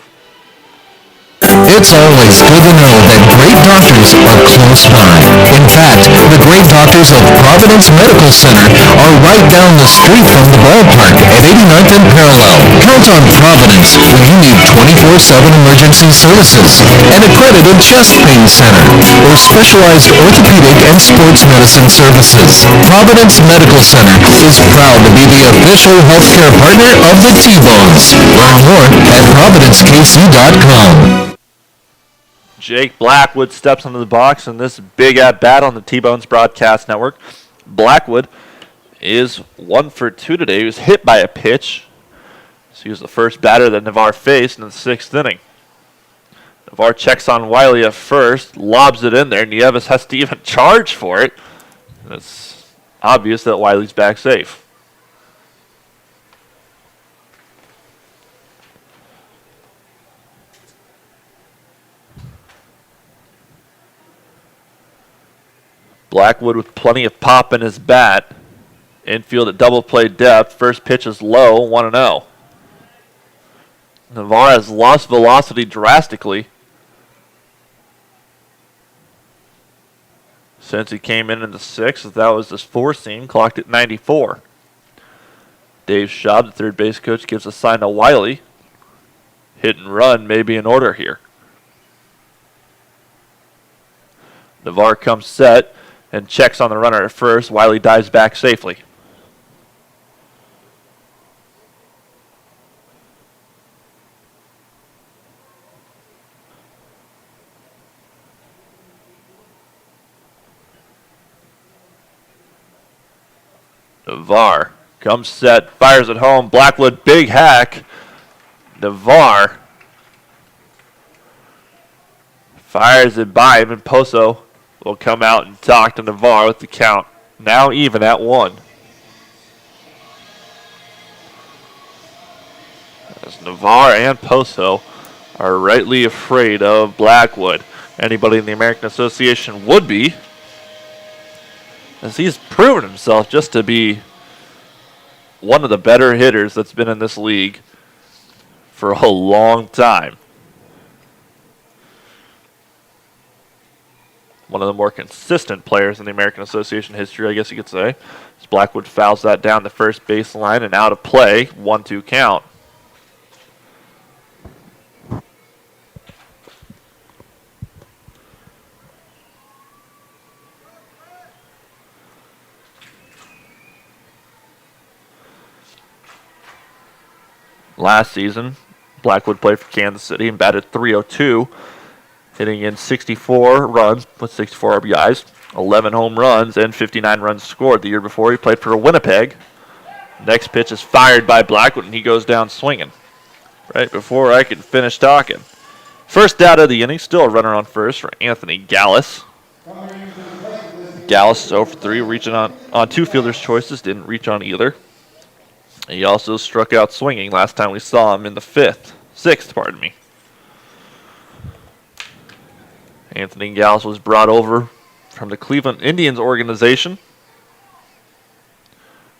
Speaker 4: It's always good to know that great doctors are close by. In fact, the great doctors of Providence Medical Center are right down the street from the ballpark at 89th and Parallel. Count on Providence when you need 24/7 emergency services, an accredited chest pain center, or specialized orthopedic and sports medicine services. Providence Medical Center is proud to be the official healthcare partner of the T-Bones. Learn more at providencekc.com.
Speaker 2: Jake Blackwood steps into the box in this big at-bat on the T-Bones Broadcast Network. Blackwood is 1 for 2 today. He was hit by a pitch. So he was the first batter that Navarre faced in the 6th inning. Navarre checks on Wiley at first, lobs it in there. Nieves has to even charge for it. And it's obvious that Wiley's back safe. Blackwood with plenty of pop in his bat. Infield at double play depth. First pitch is low, 1-0. Navarre has lost velocity drastically. since he came in the 6th. That was his 4th seam, clocked at 94. Dave Schaub, the third base coach, gives a sign to Wiley. Hit and run may be in order here. Navarre comes set and checks on the runner at first. Wiley dives back safely. Navarre comes set, fires at home. Blackwood, big hack. Navarre fires it by him, and Poso will come out and talk to Navarre with the count now even at 1. As Navarre and Poso are rightly afraid of Blackwood. Anybody in the American Association would be, as he's proven himself just to be one of the better hitters that's been in this league for a long time. One of the more consistent players in the American Association history, I guess you could say. As Blackwood fouls that down the first baseline and out of play, 1-2 count. Last season, Blackwood played for Kansas City and batted .302, hitting in 64 runs with 64 RBIs, 11 home runs, and 59 runs scored. The year before, he played for Winnipeg. Next pitch is fired by Blackwood, and he goes down swinging. Right before I could finish talking. First out of the inning, still a runner on first for Anthony Gallus. Gallus is 0 for 3, reaching on two fielder's choices, didn't reach on either. He also struck out swinging last time we saw him in the 6th, pardon me. Anthony Gallus was brought over from the Cleveland Indians organization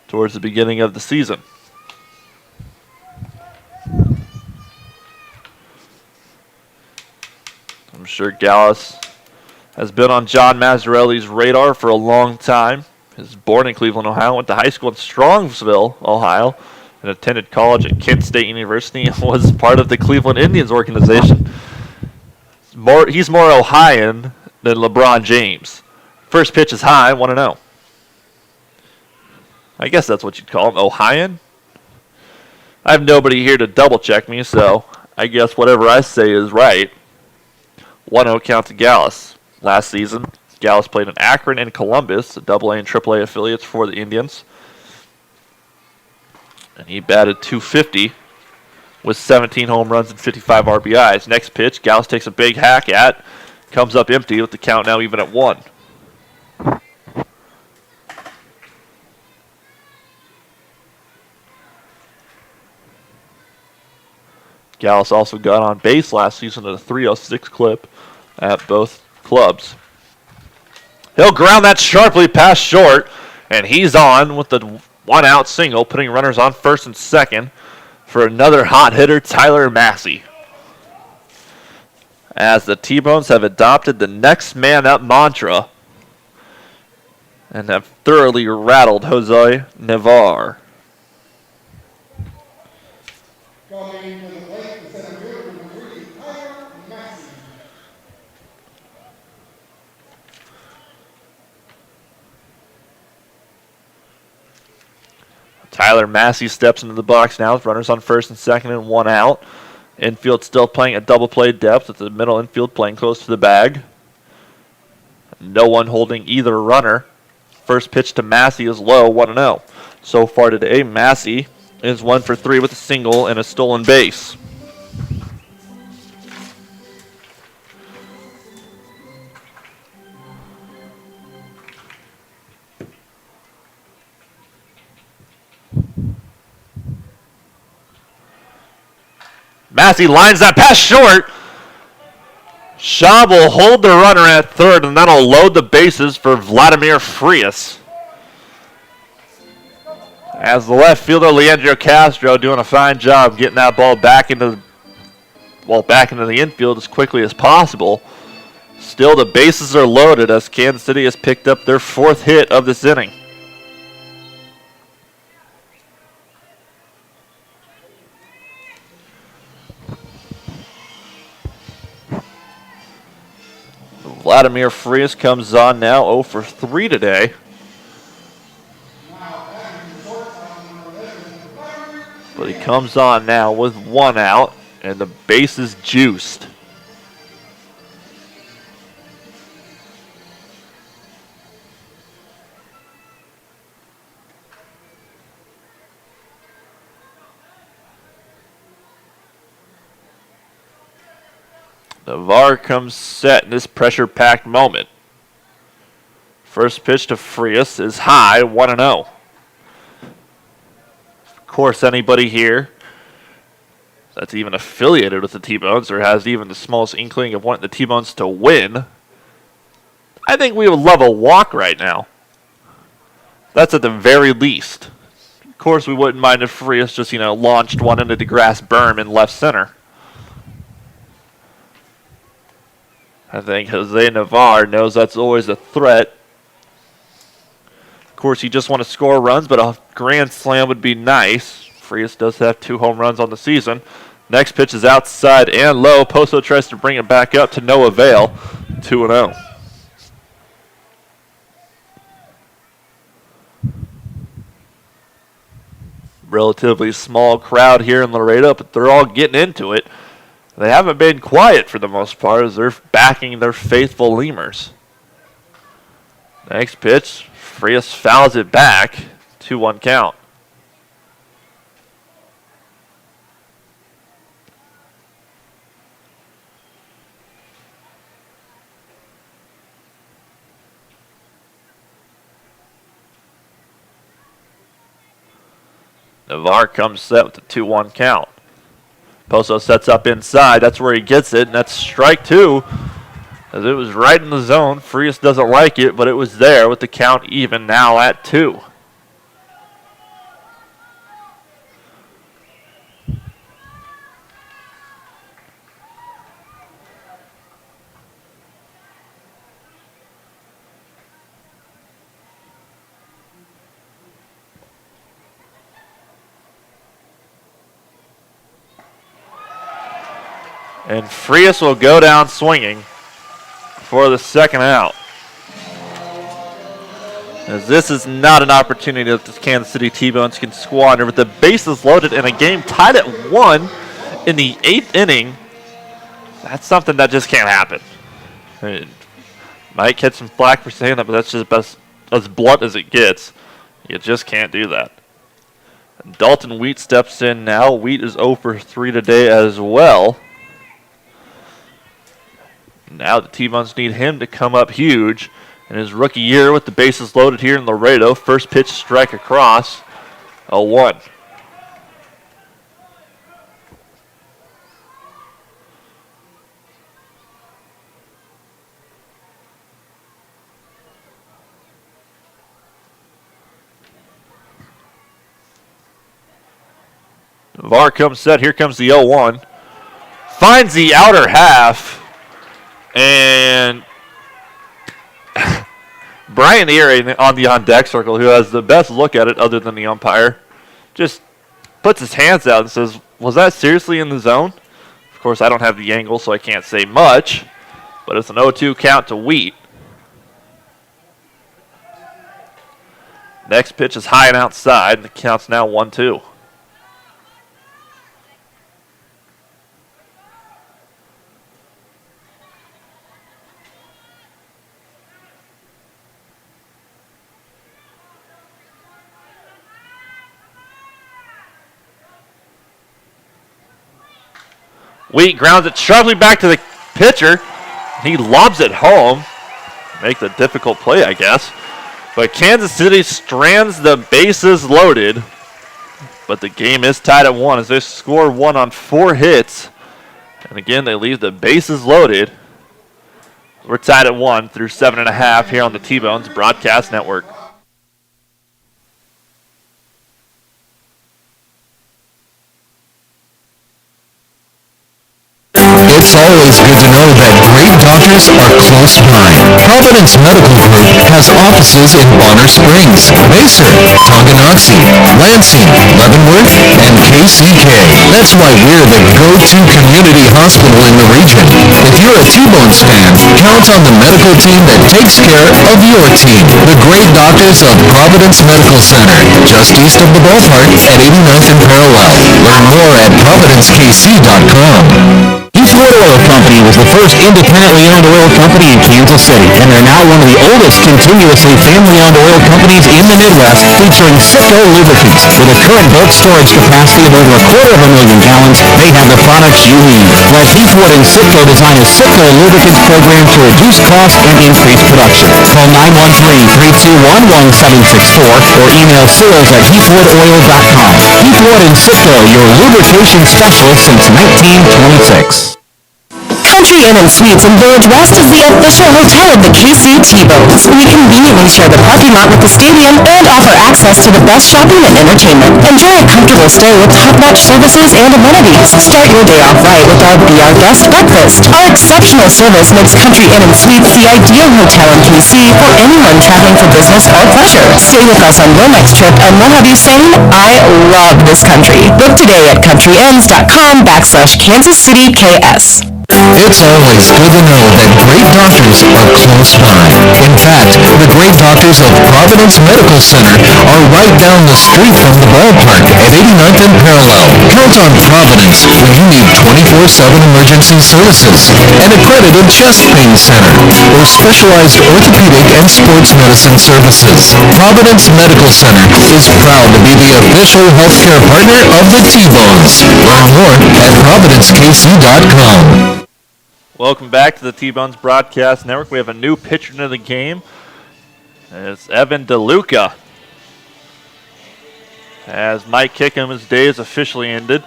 Speaker 2: towards the beginning of the season. I'm sure Gallus has been on John Mazzarelli's radar for a long time. He was born in Cleveland, Ohio, went to high school in Strongsville, Ohio, and attended college at Kent State University and was part of the Cleveland Indians organization. He's more Ohioan than LeBron James. First pitch is high, 1-0. I guess that's what you'd call him, Ohioan. I have nobody here to double check me, so I guess whatever I say is right. 1-0 count to Gallus. Last season, Gallus played in Akron and Columbus, the AA and AAA affiliates for the Indians. And he batted .250 with 17 home runs and 55 RBIs. Next pitch, Gallus takes a big hack at, comes up empty with the count now even at 1. Gallus also got on base last season at a .306 clip at both clubs. He'll ground that sharply past short, and he's on with the 1-out single, putting runners on first and second for another hot hitter, Tyler Massey. As the T-Bones have adopted the next man up mantra and have thoroughly rattled Jose Navarre. Tyler Massey steps into the box now with runners on first and second and 1 out. Infield still playing at double play depth with the middle infield playing close to the bag. No one holding either runner. First pitch to Massey is low, 1-0. So far today, Massey is 1 for 3 with a single and a stolen base. Massey lines that pass short. Schaub will hold the runner at third, and that'll load the bases for Vladimir Frias. As the left fielder, Leandro Castro, doing a fine job getting that ball back into the infield as quickly as possible. Still, the bases are loaded as Kansas City has picked up their 4th hit of this inning. Vladimir Frias comes on now 0 for 3 today. But he comes on now with 1 out, and the base is juiced. Navarre comes set in this pressure-packed moment. First pitch to Frias is high, 1-0. Of course, anybody here that's even affiliated with the T-Bones or has even the smallest inkling of wanting the T-Bones to win, I think we would love a walk right now. That's at the very least. Of course, we wouldn't mind if Frias just, launched one into the grass berm in left center. I think Jose Navarre knows that's always a threat. Of course, you just want to score runs, but a grand slam would be nice. Frias does have 2 home runs on the season. Next pitch is outside and low. Poso tries to bring it back up to no avail. 2-0. Relatively small crowd here in Laredo, but they're all getting into it. They haven't been quiet for the most part as they're backing their faithful Lemurs. Next pitch, Frias fouls it back. 2-1 count. Navarre comes set with the 2-1 count. Poso sets up inside. That's where he gets it, and that's strike 2. As it was right in the zone. Frias doesn't like it, but it was there with the count even now at 2. And Frias will go down swinging for the second out. As this is not an opportunity that the Kansas City T-Bones can squander with the bases loaded in a game tied at 1 in the 8th inning. That's something that just can't happen. Might catch some flack for saying that, but that's just as blunt as it gets. You just can't do that. And Dalton Wheat steps in now. Wheat is 0 for 3 today as well. Now the T-Bones need him to come up huge in his rookie year with the bases loaded here in Laredo. First pitch strike across, 0-1. Navarre comes set. Here comes the 0-1. Finds the outer half. And Brian Erie on the on-deck circle, who has the best look at it other than the umpire, just puts his hands out and says, was that seriously in the zone? Of course, I don't have the angle, so I can't say much, but it's an 0-2 count to Wheat. Next pitch is high and outside, and the count's now 1-2. Wheat grounds it sharply back to the pitcher. He lobs it home. Make the difficult play, I guess. But Kansas City strands the bases loaded. But the game is tied at 1 as they score 1 on 4 hits. And again, they leave the bases loaded. We're tied at 1 through 7.5 here on the T-Bones Broadcast Network.
Speaker 4: It's always good to know that great doctors doctors are close by. Providence Medical Group has offices in Bonner Springs, Macer, Tonganoxie, Lansing, Leavenworth, and KCK. That's why we're the go-to community hospital in the region. If you're a T-Bones fan, count on the medical team that takes care of your team. The great doctors of Providence Medical Center, just east of the ballpark at 89th and Parallel. Learn more at providencekc.com.
Speaker 6: Heathwood Oil Company was the first independently owned oil company in Kansas City, and they're now one of the oldest continuously family-owned oil companies in the Midwest, featuring Citgo lubricants. With a current bulk storage capacity of over 250,000 gallons, they have the products you need. Let Heathwood and Citgo design a Citgo lubricants program to reduce costs and increase production. Call 913-321-1764 or email sales@heathwoodoil.com. Heathwood and Citgo, your lubrication specialist since 1926.
Speaker 7: Country Inn and Suites in Village West is the official hotel of the KC T-Bones. We conveniently share the parking lot with the stadium and offer access to the best shopping and entertainment. Enjoy a comfortable stay with top-notch services and amenities. Start your day off right with our Be Our Guest breakfast. Our exceptional service makes Country Inn and Suites the ideal hotel in KC for anyone traveling for business or pleasure. Stay with us on your next trip and we'll have you saying, I love this country. Book today at countryinns.com/Kansas City KS.
Speaker 4: It's always good to know that great doctors are close by. In fact, the great doctors of Providence Medical Center are right down the street from the ballpark at 89th and Parallel. Count on Providence when you need 24/7 emergency services, an accredited chest pain center, or specialized orthopedic and sports medicine services. Providence Medical Center is proud to be the official healthcare partner of the T-Bones. Learn more at providencekc.com.
Speaker 2: Welcome back to the T-Bones Broadcast Network. We have a new pitcher into the game. It's Evan DeLuca. As Mike Kickham's day is officially ended,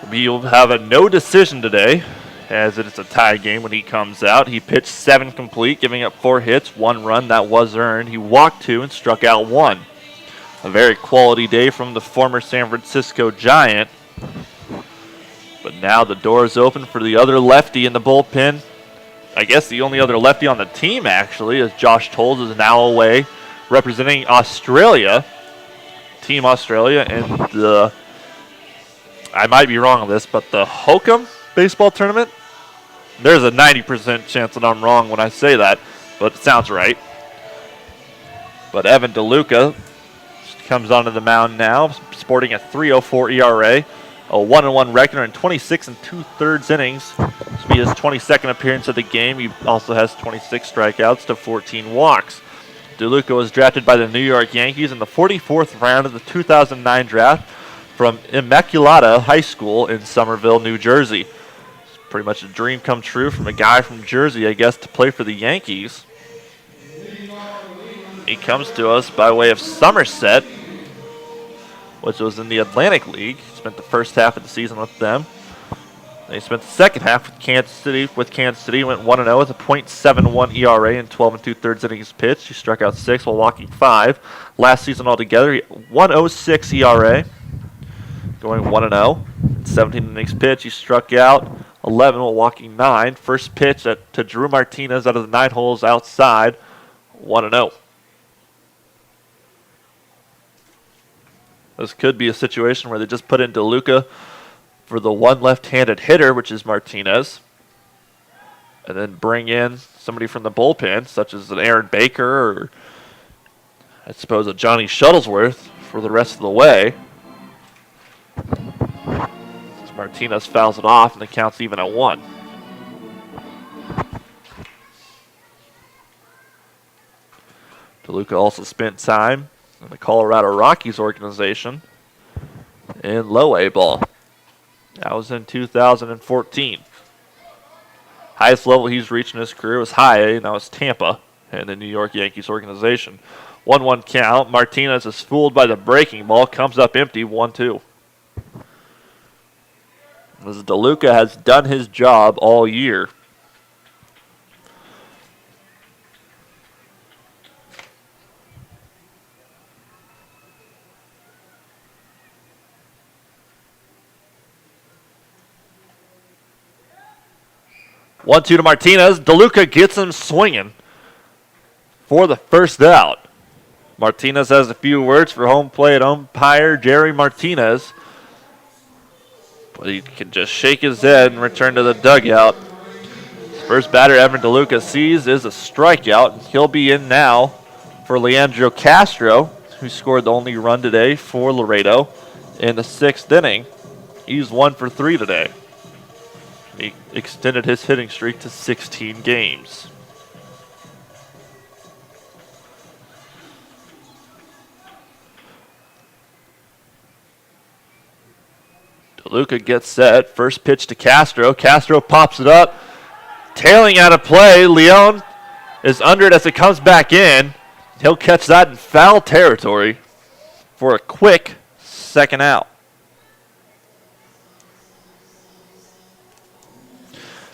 Speaker 2: we'll have a no decision today, as it is a tie game when he comes out. He pitched 7 complete, giving up 4 hits, 1 run that was earned. He walked 2 and struck out 1. A very quality day from the former San Francisco Giant. But now the door is open for the other lefty in the bullpen. I guess the only other lefty on the team, actually, as Josh Tolles is now away representing Australia. Team Australia in the, I might be wrong on this, but the Hokum baseball tournament? There's a 90% chance that I'm wrong when I say that, but it sounds right. But Evan DeLuca comes onto the mound now, sporting a 3.04 ERA. A 1-1 record in 26 2/3 innings. This will be his 22nd appearance of the game. He also has 26 strikeouts to 14 walks. DeLuca was drafted by the New York Yankees in the 44th round of the 2009 draft from Immaculata High School in Somerville, New Jersey. It's pretty much a dream come true from a guy from Jersey, I guess, to play for the Yankees. He comes to us by way of Somerset, which was in the Atlantic League. Spent the first half of the season with them. Then he spent the second half with Kansas City. Went 1-0 with a .71 ERA in 12 2/3 innings pitched. He struck out 6 while walking 5. Last season altogether, 1.06 ERA, going 1-0 in 17 innings pitched. He struck out 11 while walking 9. First pitch to Drew Martinez out of the 9 holes outside, 1-0. This could be a situation where they just put in DeLuca for the one left-handed hitter, which is Martinez, and then bring in somebody from the bullpen, such as an Aaron Baker or, I suppose, a Johnny Shuttlesworth for the rest of the way. As Martinez fouls it off, and the count's even at 1. DeLuca also spent time in the Colorado Rockies organization in low A ball. That was in 2014. Highest level he's reached in his career was high A, and that was Tampa in the New York Yankees organization. 1-1 count. Martinez is fooled by the breaking ball, comes up empty, 1-2. As DeLuca has done his job all year. 1-2 to Martinez. DeLuca gets him swinging for the first out. Martinez has a few words for home plate umpire Jerry Martinez. But he can just shake his head and return to the dugout. First batter Evan DeLuca sees is a strikeout. He'll be in now for Leandro Castro, who scored the only run today for Laredo in the 6th inning. He's 1 for 3 today. He extended his hitting streak to 16 games. DeLuca gets set. First pitch to Castro. Castro pops it up. Tailing out of play. Leon is under it as it comes back in. He'll catch that in foul territory for a quick second out.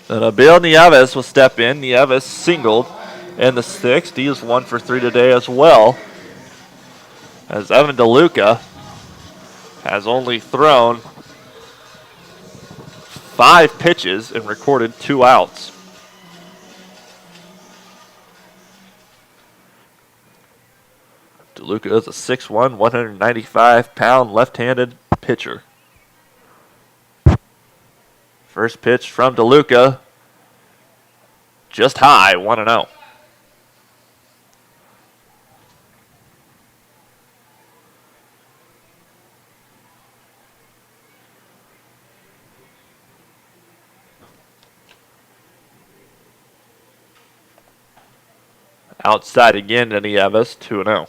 Speaker 2: Then Abel Nieves will step in. Nieves singled in the 6th. He is 1 for 3 today as well. As Evan DeLuca has only thrown 5 pitches and recorded 2 outs. DeLuca is a 6'1", 195-pound left-handed pitcher. First pitch from DeLuca, just high, 1-0. Outside again to Nieves, 2-0.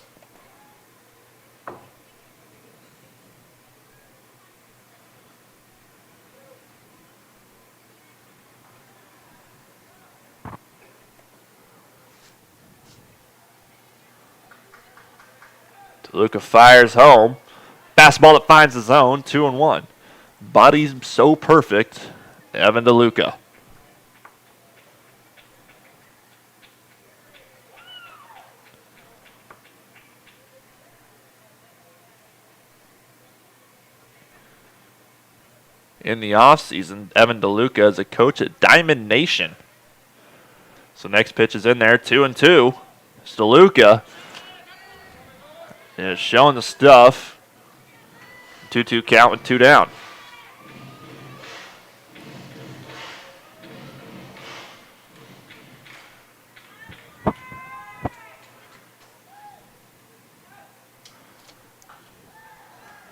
Speaker 2: DeLuca fires home. Fastball that finds the zone, 2-1. Body's so perfect, Evan DeLuca. In the offseason, Evan DeLuca is a coach at Diamond Nation. So next pitch is in there, 2-2. It's DeLuca is showing the stuff. 2-2 count with 2 down.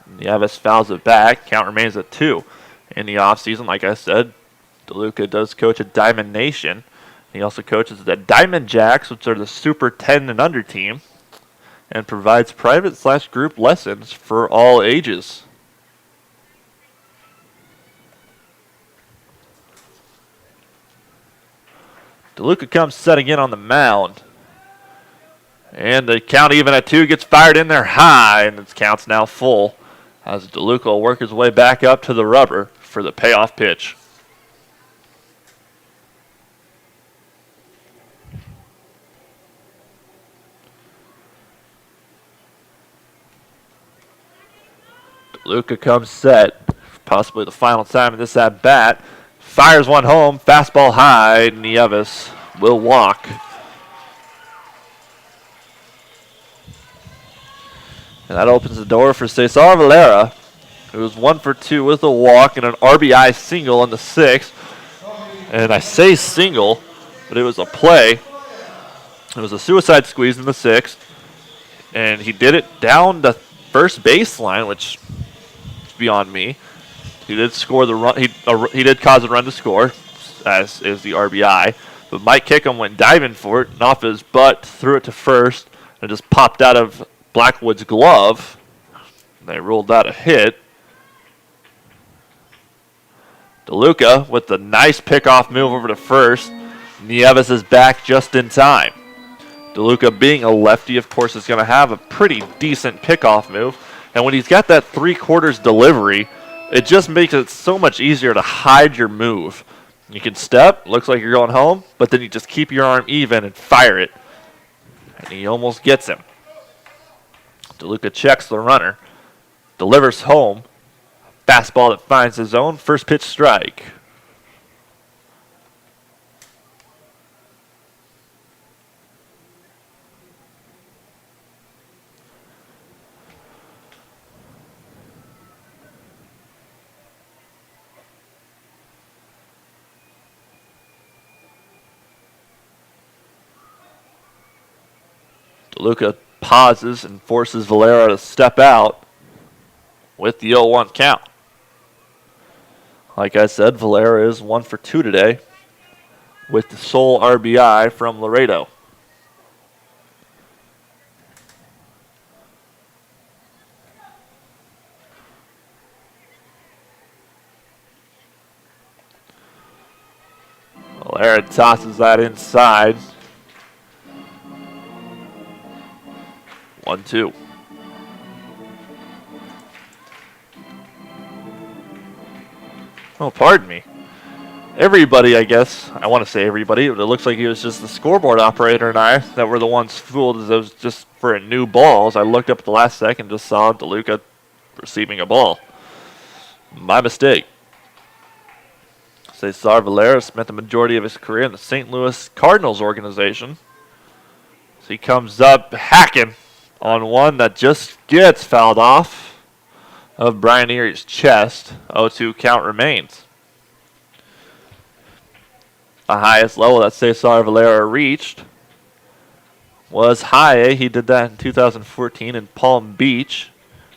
Speaker 2: Nieves fouls it back. Count remains at 2. In the offseason, like I said, DeLuca does coach at Diamond Nation. He also coaches the Diamond Jacks, which are the Super 10 and under team, and provides private/group lessons for all ages. DeLuca comes set again on the mound. And the count even at 2 gets fired in there high, and its count's now full as DeLuca will work his way back up to the rubber for the payoff pitch. DeLuca comes set, possibly the final time of this at bat. Fires one home, fastball high. Nieves will walk. And that opens the door for Cesar Valera, who was 1 for 2 with a walk and an RBI single in the 6th. And I say single, but it was a play. It was a suicide squeeze in the 6th. And he did it down the first baseline, which is beyond me. He did score the run. He did cause a run to score, as is the RBI. But Mike Kickham went diving for it, and off his butt, threw it to first, and it just popped out of Blackwood's glove. They ruled that a hit. DeLuca with the nice pickoff move over to first. Nieves is back just in time. DeLuca, being a lefty, of course, is going to have a pretty decent pickoff move. And when he's got that 3/4 delivery, it just makes it so much easier to hide your move. You can step, looks like you're going home, but then you just keep your arm even and fire it. And he almost gets him. DeLuca checks the runner, delivers home. Fastball that finds the zone, first pitch strike. DeLuca pauses and forces Valera to step out with the 0-1 count. Like I said, Valera is 1 for 2 today with the sole RBI from Laredo. Valera tosses that inside. 1-2. Oh, pardon me. Everybody, I guess, I want to say everybody, but it looks like it was just the scoreboard operator and I that were the ones fooled as it was just for a new ball. As I looked up at the last second, just saw DeLuca receiving a ball. My mistake. Cesar Valera spent the majority of his career in the St. Louis Cardinals organization. So he comes up hacking on one that just gets fouled off of Brian Erie's chest. 0-2 count remains. The highest level that Cesar Valera reached was high A. He did that in 2014 in Palm Beach.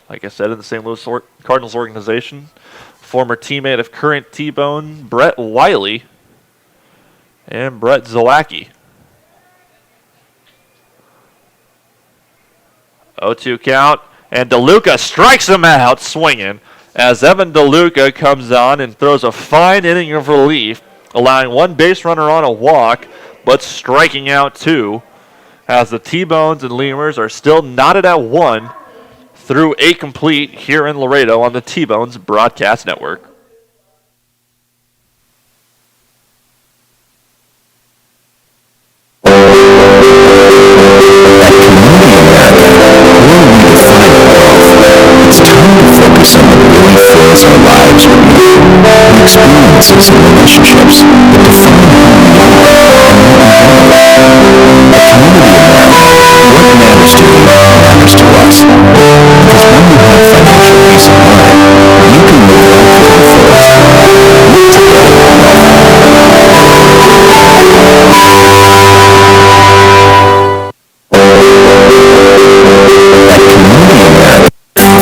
Speaker 2: Like I said, in the St. Louis Cardinals organization. Former teammate of current T-Bone Brett Wiley and Brett Zawacki. 0-2 count, and DeLuca strikes him out swinging as Evan DeLuca comes on and throws a fine inning of relief, allowing one base runner on a walk, but striking out 2, as the T-Bones and Lemurs are still knotted at 1 through 8 complete here in Laredo on the T-Bones Broadcast Network.
Speaker 6: It's time to focus on what really fills our lives with meaning. The experiences and relationships that define who we are and what we want. At Community America, what matters to you matters to us. Because when you have financial peace of mind, you can live life without fears. Live together. At Community America,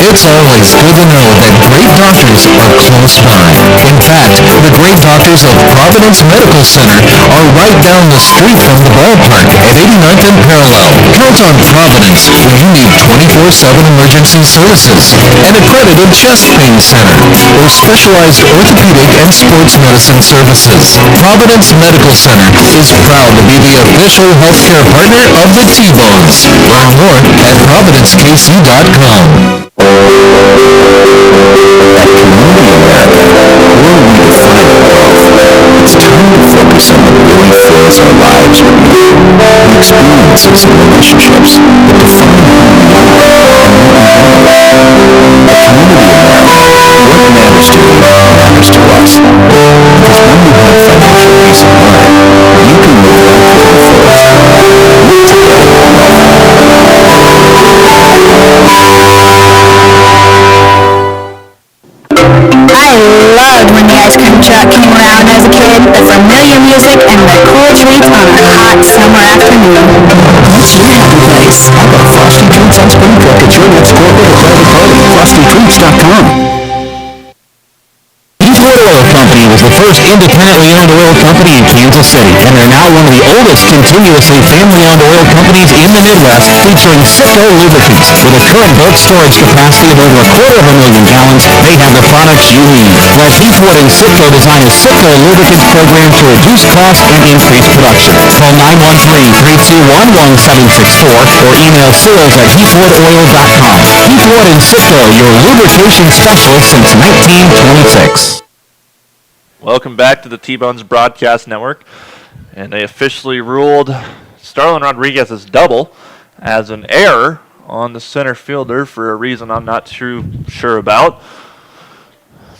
Speaker 4: It's always good to know that great doctors are close by. In fact, the great doctors of Providence Medical Center are right down the street from the ballpark at 89th and Parallel. Count on Providence when you need 24/7 emergency services, an accredited chest pain center, or specialized orthopedic and sports medicine services. Providence Medical Center is proud to be the official healthcare partner of the T-Bones. Learn more at providencekc.com.
Speaker 6: at Community America, we're redefining wealth. It's time to focus on what really fills our lives with meaning. The experiences and relationships that define who we are and what we want. At Community America, what matters to you matters to us. Because when you have financial peace of mind, you can live life without fears. Live together.
Speaker 5: I loved when the ice cream truck came around as a kid, the familiar music and the cool treats on a hot summer afternoon.
Speaker 6: What's your happy place? How about Frosty Treats Ice Cream Truck at your next corporate or private party? FrostyTreats.com. Heathwood Oil Company was the first independently owned oil company in Kansas City, and they're now one of the oldest continuously family-owned oil companies in the Midwest, featuring Citgo lubricants. With a current bulk storage capacity of over 250,000 gallons, they have the products you need. Let Heathwood and Citgo design a Citgo lubricants program to reduce costs and increase production. Call 913-321-1764 or email sales@heathwoodoil.com. Heathwood and Citgo, your lubrication specialist since 1926.
Speaker 2: Welcome back to the T-Bones Broadcast Network. And they officially ruled Starlin Rodriguez's double as an error on the center fielder for a reason I'm not too sure about.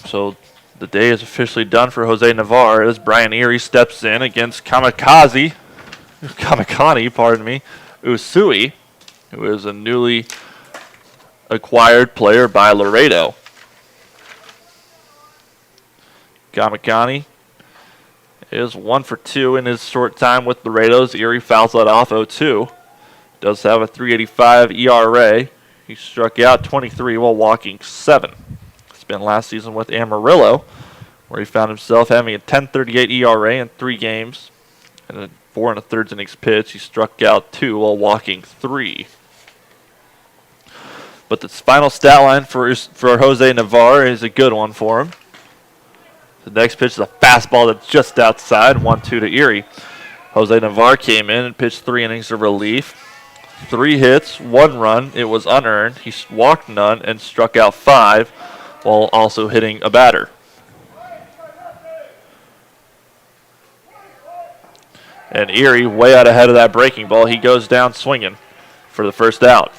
Speaker 2: So the day is officially done for Jose Navarre as Brian Erie steps in against Kamikani, Usui, who is a newly acquired player by Laredo. Kamikani is 1 for 2 in his short time with Laredo's. Erie fouls that off 0-2. Does have a 3.85 ERA. He struck out 23 while walking 7. Spent last season with Amarillo, where he found himself having a 10.38 ERA in 3 games and a 4 1/3 innings pitch. He struck out 2 while walking 3. But the final stat line for Jose Navarre is a good one for him. The next pitch is a fastball that's just outside, 1-2 to Erie. Jose Navarre came in and pitched 3 innings of relief. 3 hits, 1 run. It was unearned. He walked none and struck out 5 while also hitting a batter. And Erie way out ahead of that breaking ball. He goes down swinging for the first out.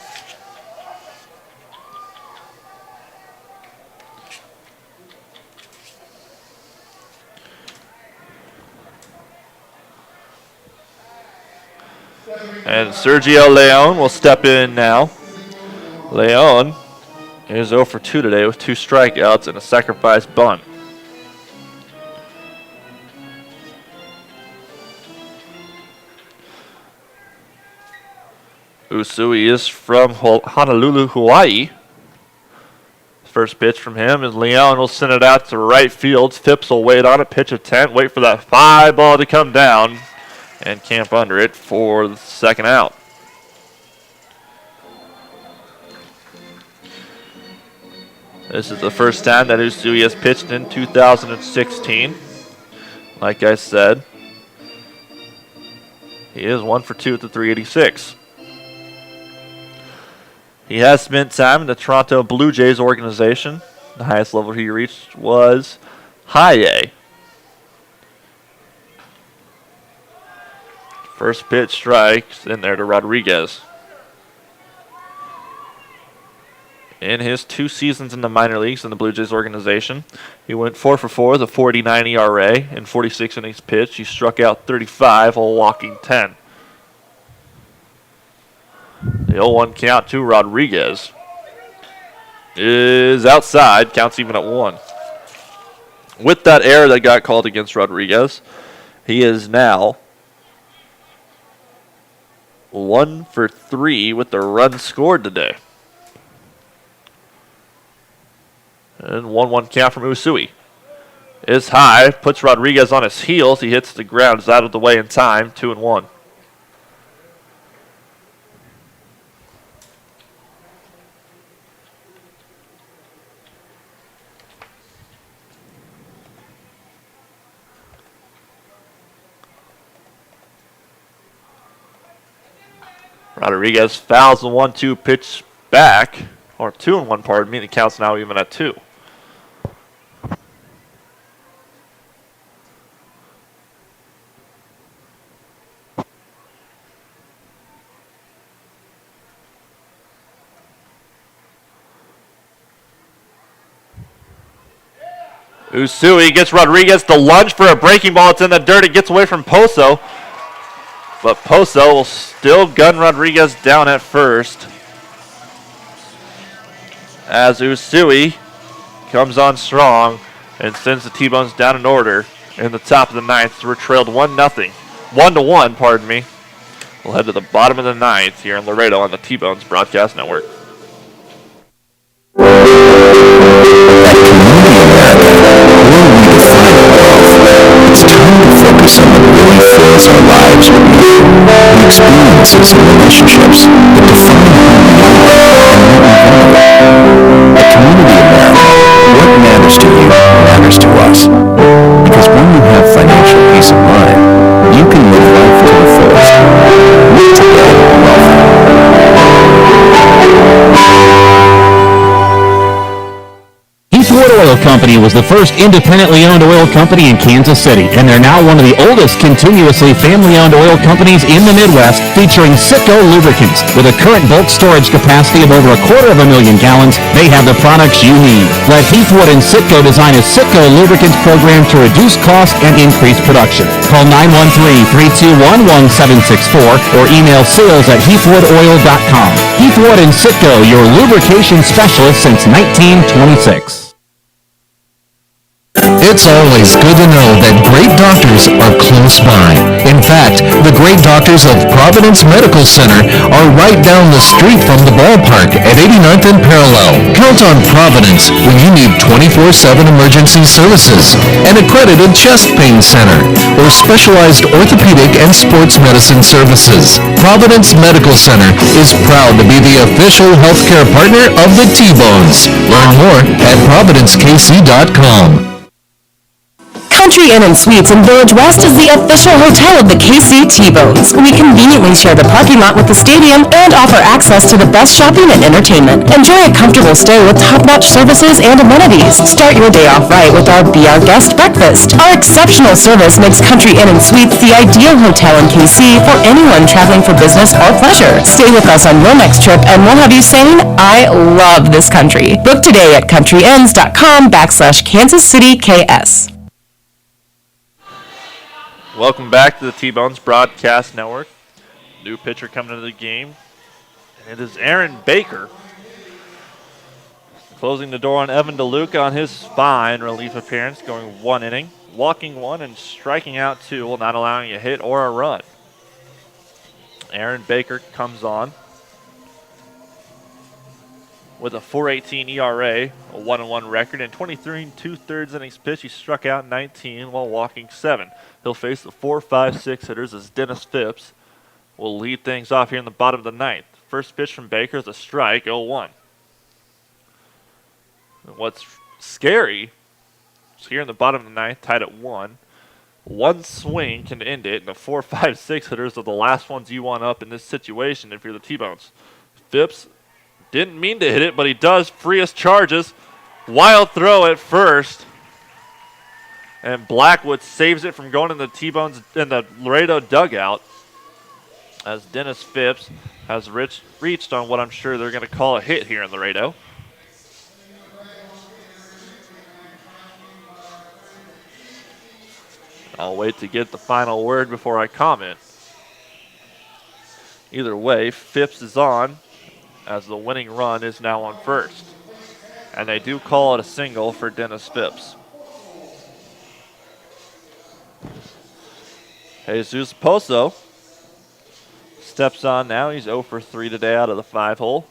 Speaker 2: And Sergio Leon will step in now. Leon is 0 for 2 today with 2 strikeouts and a sacrifice bunt. Usui is from Honolulu, Hawaii. First pitch from him, and Leon will send it out to right field. Phipps will wait on it, pitch a 10, wait for that 5 ball to come down, and camp under it for the second out. This is the first time that Usui has pitched in 2016. Like I said, he is 1 for 2 at the 386. He has spent time in the Toronto Blue Jays organization. The highest level he reached was High A. First pitch strikes in there to Rodriguez. In his 2 seasons in the minor leagues in the Blue Jays organization, he went 4 for 4 with a 49 ERA and 46 innings pitched. He struck out 35 while walking 10. The 0-1 count to Rodriguez is outside, counts even at 1. With that error that got called against Rodriguez, he is now 1 for 3 with the run scored today. And 1-1 count from Usui is high, puts Rodriguez on his heels. He hits the ground, is out of the way in time, 2-1. Rodriguez fouls the 1-2 pitch back, or 2-1, pardon me, and it counts now even at 2. Usui gets Rodriguez to lunge for a breaking ball. It's in the dirt. It gets away from Poso. But Poso will still gun Rodriguez down at first, as Usui comes on strong and sends the T-Bones down in order in the top of the 9th. So we're trailed 1-0. 1-1, pardon me. We'll head to the bottom of the 9th here in Laredo on the T-Bones Broadcast Network.
Speaker 6: It's time to focus on what really fills our lives with meaning, the experiences and relationships that define who we are and what we value. At Community America, what matters to you matters to us. Because when you have financial peace of mind, you can live life to the fullest. Live together wealthy.
Speaker 4: Heathwood Oil Company was the first independently owned oil company in Kansas City, and they're now one of the oldest continuously family-owned oil companies in the Midwest, featuring Citgo lubricants. With a current bulk storage capacity of over 250,000 gallons, they have the products you need. Let Heathwood and Citgo design a Citgo lubricants program to reduce cost and increase production. Call 913-321-1764 or email sales@heathwoodoil.com. Heathwood and Citgo, your lubrication specialist since 1926. It's always good to know that great doctors are close by. In fact, the great doctors of Providence Medical Center are right down the street from the ballpark at 89th and Parallel. Count on Providence when you need 24/7 emergency services, an accredited chest pain center, or specialized orthopedic and sports medicine services. Providence Medical Center is proud to be the official healthcare partner of the T-Bones. Learn more at providencekc.com.
Speaker 7: Country Inn and Suites in Village West is the official hotel of the KC T-Bones. We conveniently share the parking lot with the stadium and offer access to the best shopping and entertainment. Enjoy a comfortable stay with top-notch services and amenities. Start your day off right with our Be Our Guest breakfast. Our exceptional service makes Country Inn and Suites the ideal hotel in KC for anyone traveling for business or pleasure. Stay with us on your next trip and we'll have you saying, I love this country. Book today at countryinns.com/Kansas City KS.
Speaker 2: Welcome back to the T-Bones Broadcast Network. New pitcher coming into the game, and it is Aaron Baker. Closing the door on Evan DeLuca on his fine relief appearance, going 1 inning, walking 1 and striking out 2, while not allowing a hit or a run. Aaron Baker comes on with a 4.18 ERA, a 1-1 record, and 23 2/3 innings pitched. He struck out 19 while walking 7. He'll face the 4, 5, 6 hitters as Dennis Phipps will lead things off here in the bottom of the ninth. First pitch from Baker is a strike, 0-1. And what's scary is here in the bottom of the ninth, tied at 1. One swing can end it, and the 4, 5, 6 hitters are the last ones you want up in this situation if you're the T-Bones. Phipps didn't mean to hit it, but he does. Free his charges. Wild throw at first. And Blackwood saves it from going in the T-Bones in the Laredo dugout as Dennis Phipps has reached on what I'm sure they're going to call a hit here in Laredo. I'll wait to get the final word before I comment. Either way, Phipps is on as the winning run is now on first. And they do call it a single for Dennis Phipps. Jesus Pozo steps on now. He's 0 for 3 today out of the 5-hole.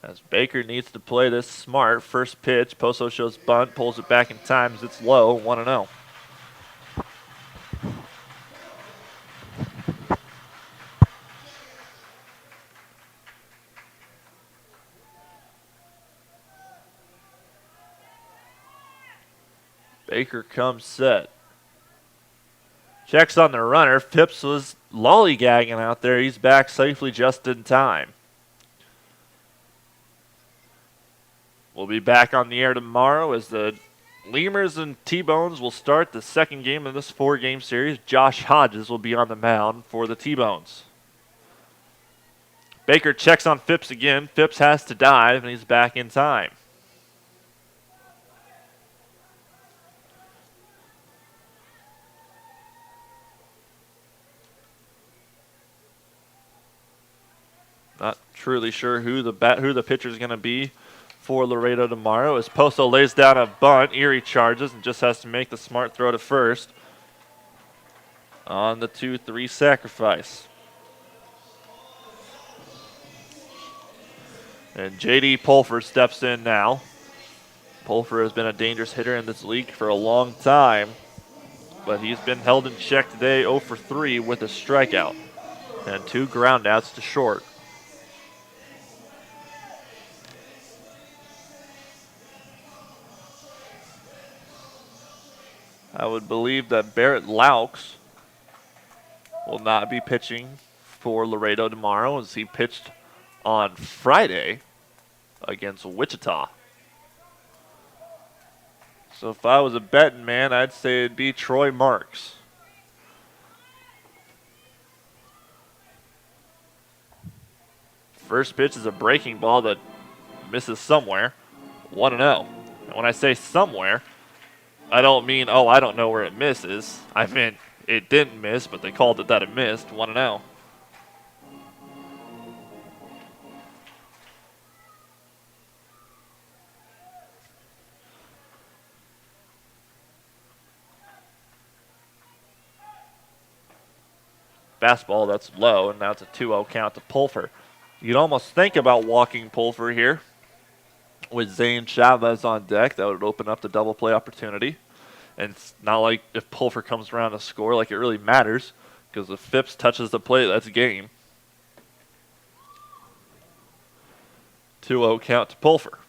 Speaker 2: As Baker needs to play this smart. First pitch, Pozo shows bunt, pulls it back in time as it's low, 1-0. Baker comes set. Checks on the runner. Phipps was lollygagging out there. He's back safely just in time. We'll be back on the air tomorrow as the Lemurs and T-Bones will start the second game of this 4-game series. Josh Hodges will be on the mound for the T-Bones. Baker checks on Phipps again. Phipps has to dive, and he's back in time. Not truly sure who the pitcher is going to be for Laredo tomorrow. As Pozo lays down a bunt, Erie charges and just has to make the smart throw to first on the 2-3 sacrifice. And J.D. Pulfer steps in now. Pulfer has been a dangerous hitter in this league for a long time, but he's been held in check today, 0 for 3 with a strikeout and 2 groundouts to short. I would believe that Barrett Laux will not be pitching for Laredo tomorrow as he pitched on Friday against Wichita. So if I was a betting man, I'd say it'd be Troy Marks. First pitch is a breaking ball that misses somewhere. 1-0. And when I say somewhere, I don't mean, I don't know where it misses. I meant it didn't miss, but they called it that it missed. 1-0. fastball that's low, and now it's a 2-0 count to Pulfer. You'd almost think about walking Pulfer here with Zane Chavez on deck. That would open up the double play opportunity. And it's not like if Pulfer comes around to score like it really matters, because if Phipps touches the plate, that's game. 2-0 count to Pulfer.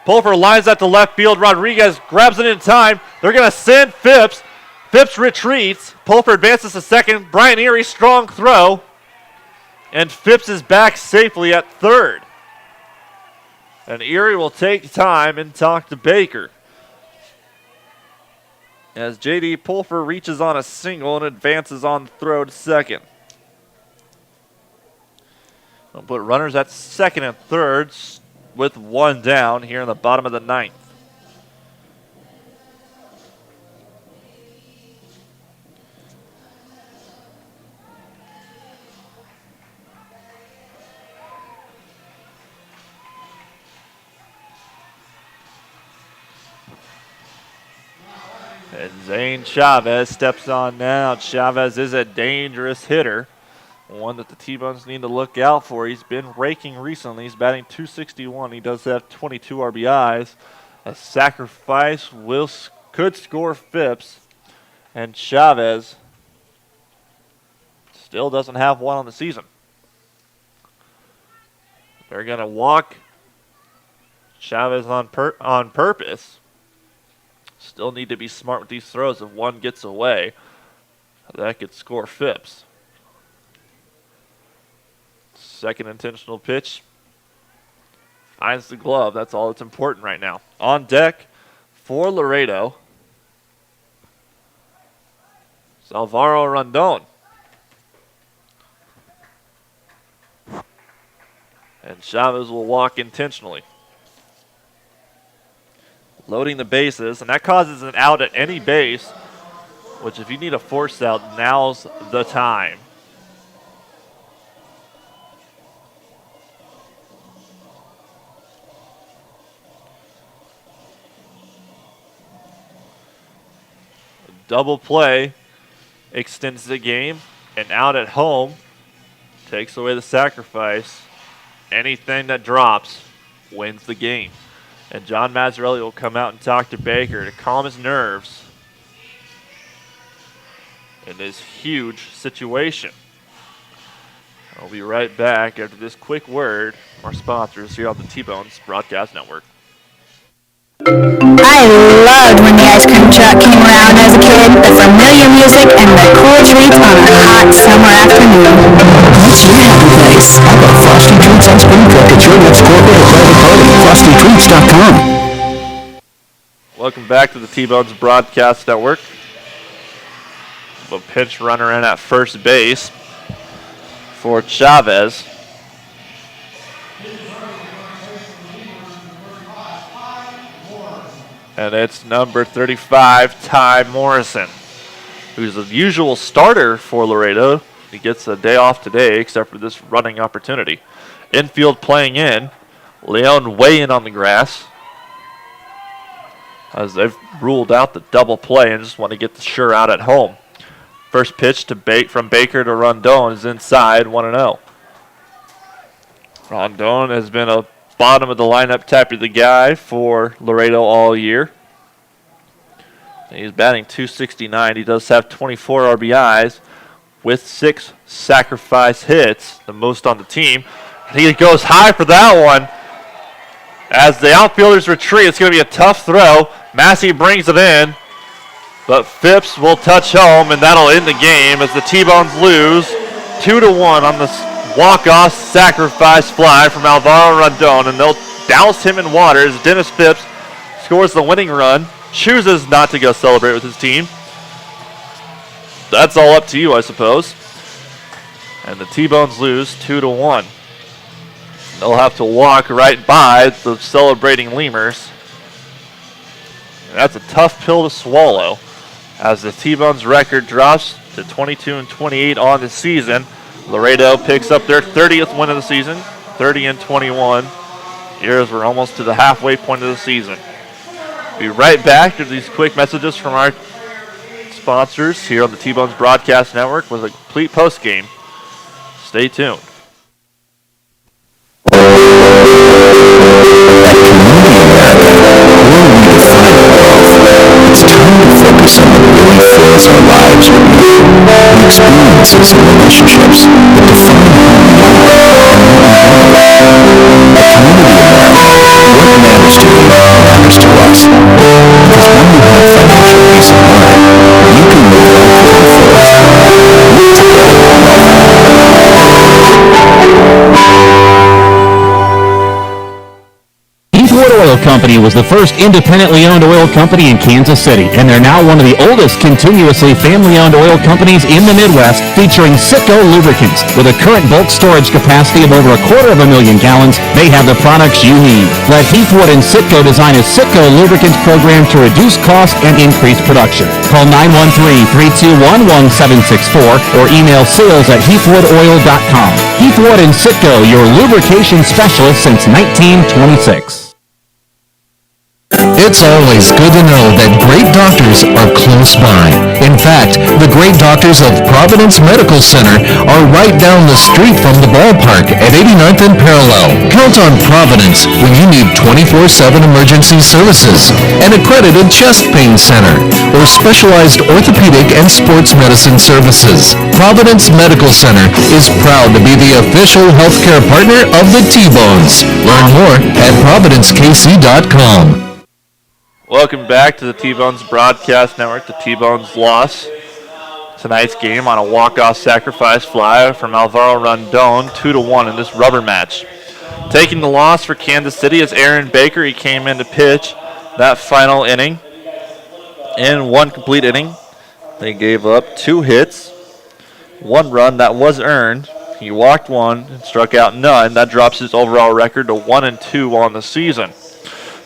Speaker 2: Pulfer lines that to left field. Rodriguez grabs it in time. They're going to send Phipps. Phipps retreats. Pulfer advances to second. Brian Erie, strong throw. And Phipps is back safely at third. And Erie will take time and talk to Baker. As J.D. Pulfer reaches on a single and advances on the throw to second. We'll put runners at second and third with one down here in the bottom of the ninth. And Zane Chavez steps on now. Chavez is a dangerous hitter. One that the T-Bones need to look out for. He's been raking recently. He's batting .261. He does have 22 RBIs. A sacrifice could score Phipps. And Chavez still doesn't have one on the season. They're going to walk Chavez on purpose. Still need to be smart with these throws. If one gets away, that could score Phipps. Second intentional pitch. Finds the glove. That's all that's important right now. On deck for Laredo, it's Alvaro Rondon. And Chavez will walk intentionally. Loading the bases, and that causes an out at any base, which if you need a force out, now's the time. Double play extends the game, and out at home takes away the sacrifice. Anything that drops wins the game. And John Mazzarelli will come out and talk to Baker to calm his nerves in this huge situation. I'll be right back after this quick word from our sponsors here on the T-Bones Broadcast Network.
Speaker 5: I loved when the ice cream truck came around as a kid, the familiar music and the cool treats on a hot summer afternoon.
Speaker 6: What's your happy place? How about Frosty Treats Ice Cream Truck at your next corporate or private party? FrostyTreats.com.
Speaker 2: Welcome back to the T-Bones Broadcast Network. A pinch runner in at first base for Chavez. And it's number 35, Ty Morrison, who's the usual starter for Laredo. He gets a day off today, except for this running opportunity. Infield playing in. Leon weighing on the grass, as they've ruled out the double play and just want to get the sure out at home. First pitch from Baker to Rondon is inside, 1-0. Rondon has been a bottom of the lineup type of the guy for Laredo all year. He's batting .269. He does have 24 RBIs with 6 sacrifice hits, the most on the team. He goes high for that one. As the outfielders retreat, it's going to be a tough throw. Massey brings it in, but Phipps will touch home, and that'll end the game as the T-Bones lose 2-1 on the walk-off sacrifice fly from Alvaro Rondon, and they'll douse him in water as Dennis Phipps scores the winning run, chooses not to go celebrate with his team. That's all up to you, I suppose. And the T-Bones lose 2-1. They'll have to walk right by the celebrating Lemurs. And that's a tough pill to swallow as the T-Bones record drops to 22-28 on the season. Laredo picks up their 30th win of the season, 30-21. Here's we're almost to the halfway point of the season. Be right back to these quick messages from our sponsors here on the T-Bones Broadcast Network with a complete postgame. Stay tuned.
Speaker 6: It's time to focus on what really fills our lives with meaning. The experiences and relationships that define who we are. At Community America, what matters to you matters to us. Because when you have financial peace of mind, you can live life with
Speaker 4: Heathwood Oil Company was the first independently owned oil company in Kansas City, and they're now one of the oldest continuously family-owned oil companies in the Midwest, featuring Citgo lubricants. With a current bulk storage capacity of over 250,000 gallons, they have the products you need. Let Heathwood and Citgo design a Citgo lubricants program to reduce cost and increase production. Call 913-321-1764 or email sales@heathwoodoil.com. Heathwood and Citgo, your lubrication specialist since 1926. It's always good to know that great doctors are close by. In fact, the great doctors of Providence Medical Center are right down the street from the ballpark at 89th and Parallel. Count on Providence when you need 24/7 emergency services, an accredited chest pain center, or specialized orthopedic and sports medicine services. Providence Medical Center is proud to be the official healthcare partner of the T-Bones. Learn more at providencekc.com.
Speaker 2: Welcome back to the T-Bones Broadcast Network. The T-Bones lost tonight's game on a walk-off sacrifice fly from Alvaro Rondon, 2-1 in this rubber match. Taking the loss for Kansas City is Aaron Baker. He came in to pitch that final inning. In one complete inning, they gave up 2 hits, 1 run that was earned. He walked 1 and struck out none. That drops his overall record to 1-2 on the season.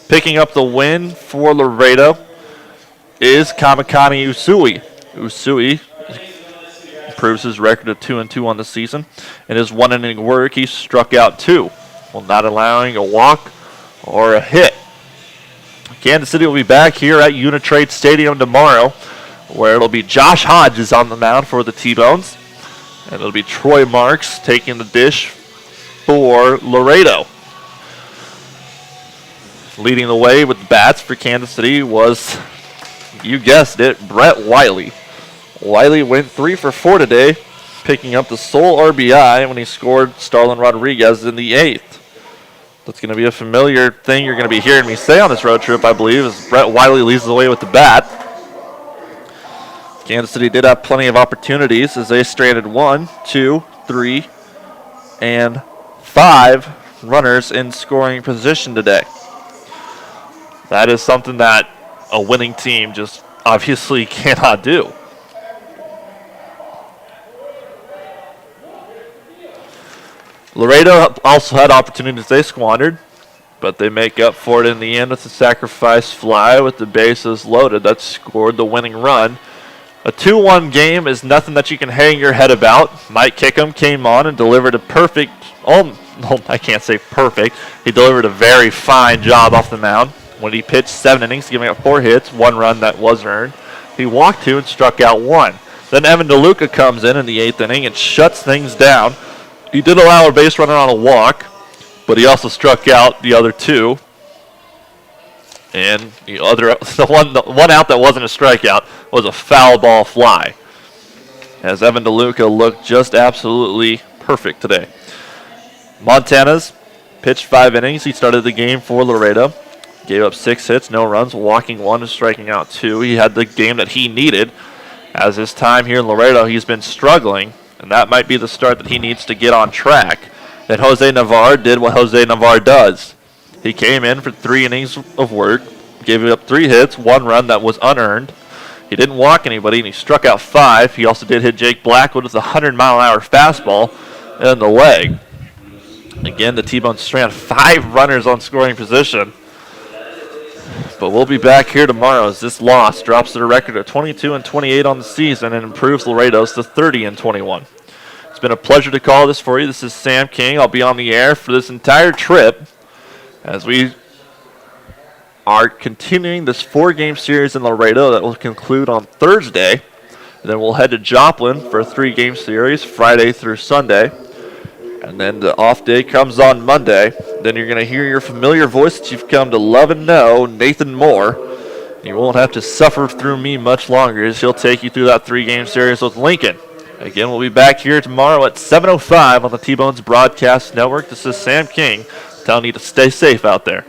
Speaker 2: Picking up the win for Laredo is Kamakani Usui. Usui improves his record to 2-2 on the season. In his 1 inning work, he struck out 2, while not allowing a walk or a hit. Kansas City will be back here at Unitrade Stadium tomorrow, where it'll be Josh Hodges on the mound for the T-Bones, and it'll be Troy Marks taking the dish for Laredo. Leading the way with the bats for Kansas City was, you guessed it, Brett Wiley. Wiley went 3 for 4 today, picking up the sole RBI when he scored Starlin Rodriguez in the 8th. That's going to be a familiar thing you're going to be hearing me say on this road trip, I believe, as Brett Wiley leads the way with the bat. Kansas City did have plenty of opportunities as they stranded 1, 2, 3, and 5 runners in scoring position today. That is something that a winning team just obviously cannot do. Laredo also had opportunities they squandered, but they make up for it in the end with a sacrifice fly with the bases loaded that scored the winning run. A 2-1 game is nothing that you can hang your head about. Mike Kickham came on and delivered a perfect, I can't say perfect, he delivered a very fine job off the mound. When he pitched 7 innings, giving up 4 hits, 1 run that was earned. He walked 2 and struck out 1. Then Evan DeLuca comes in the 8th inning and shuts things down. He did allow a base runner on a walk, but he also struck out the other 2. And the one out that wasn't a strikeout was a foul ball fly, as Evan DeLuca looked just absolutely perfect today. Montana's pitched 5 innings. He started the game for Laredo. Gave up 6 hits, no runs, walking 1 and striking out 2. He had the game that he needed. As his time here in Laredo, he's been struggling, and that might be the start that he needs to get on track. Then Jose Navarre did what Jose Navarre does. He came in for 3 innings of work, gave up 3 hits, 1 run that was unearned. He didn't walk anybody, and he struck out 5. He also did hit Jake Blackwood with a 100-mile-an-hour fastball in the leg. Again, the T-Bones strand 5 runners on scoring position. But we'll be back here tomorrow as this loss drops their record to 22-28 on the season and improves Laredo's to 30-21. It's been a pleasure to call this for you. This is Sam King. I'll be on the air for this entire trip as we are continuing this 4-game series in Laredo that will conclude on Thursday Then we'll head to Joplin for a 3-game series, Friday through Sunday. And then the off day comes on Monday. Then you're going to hear your familiar voice that you've come to love and know, Nathan Moore. You won't have to suffer through me much longer as he'll take you through that 3-game series with Lincoln. Again, we'll be back here tomorrow at 7:05 on the T-Bones Broadcast Network. This is Sam King telling you to stay safe out there.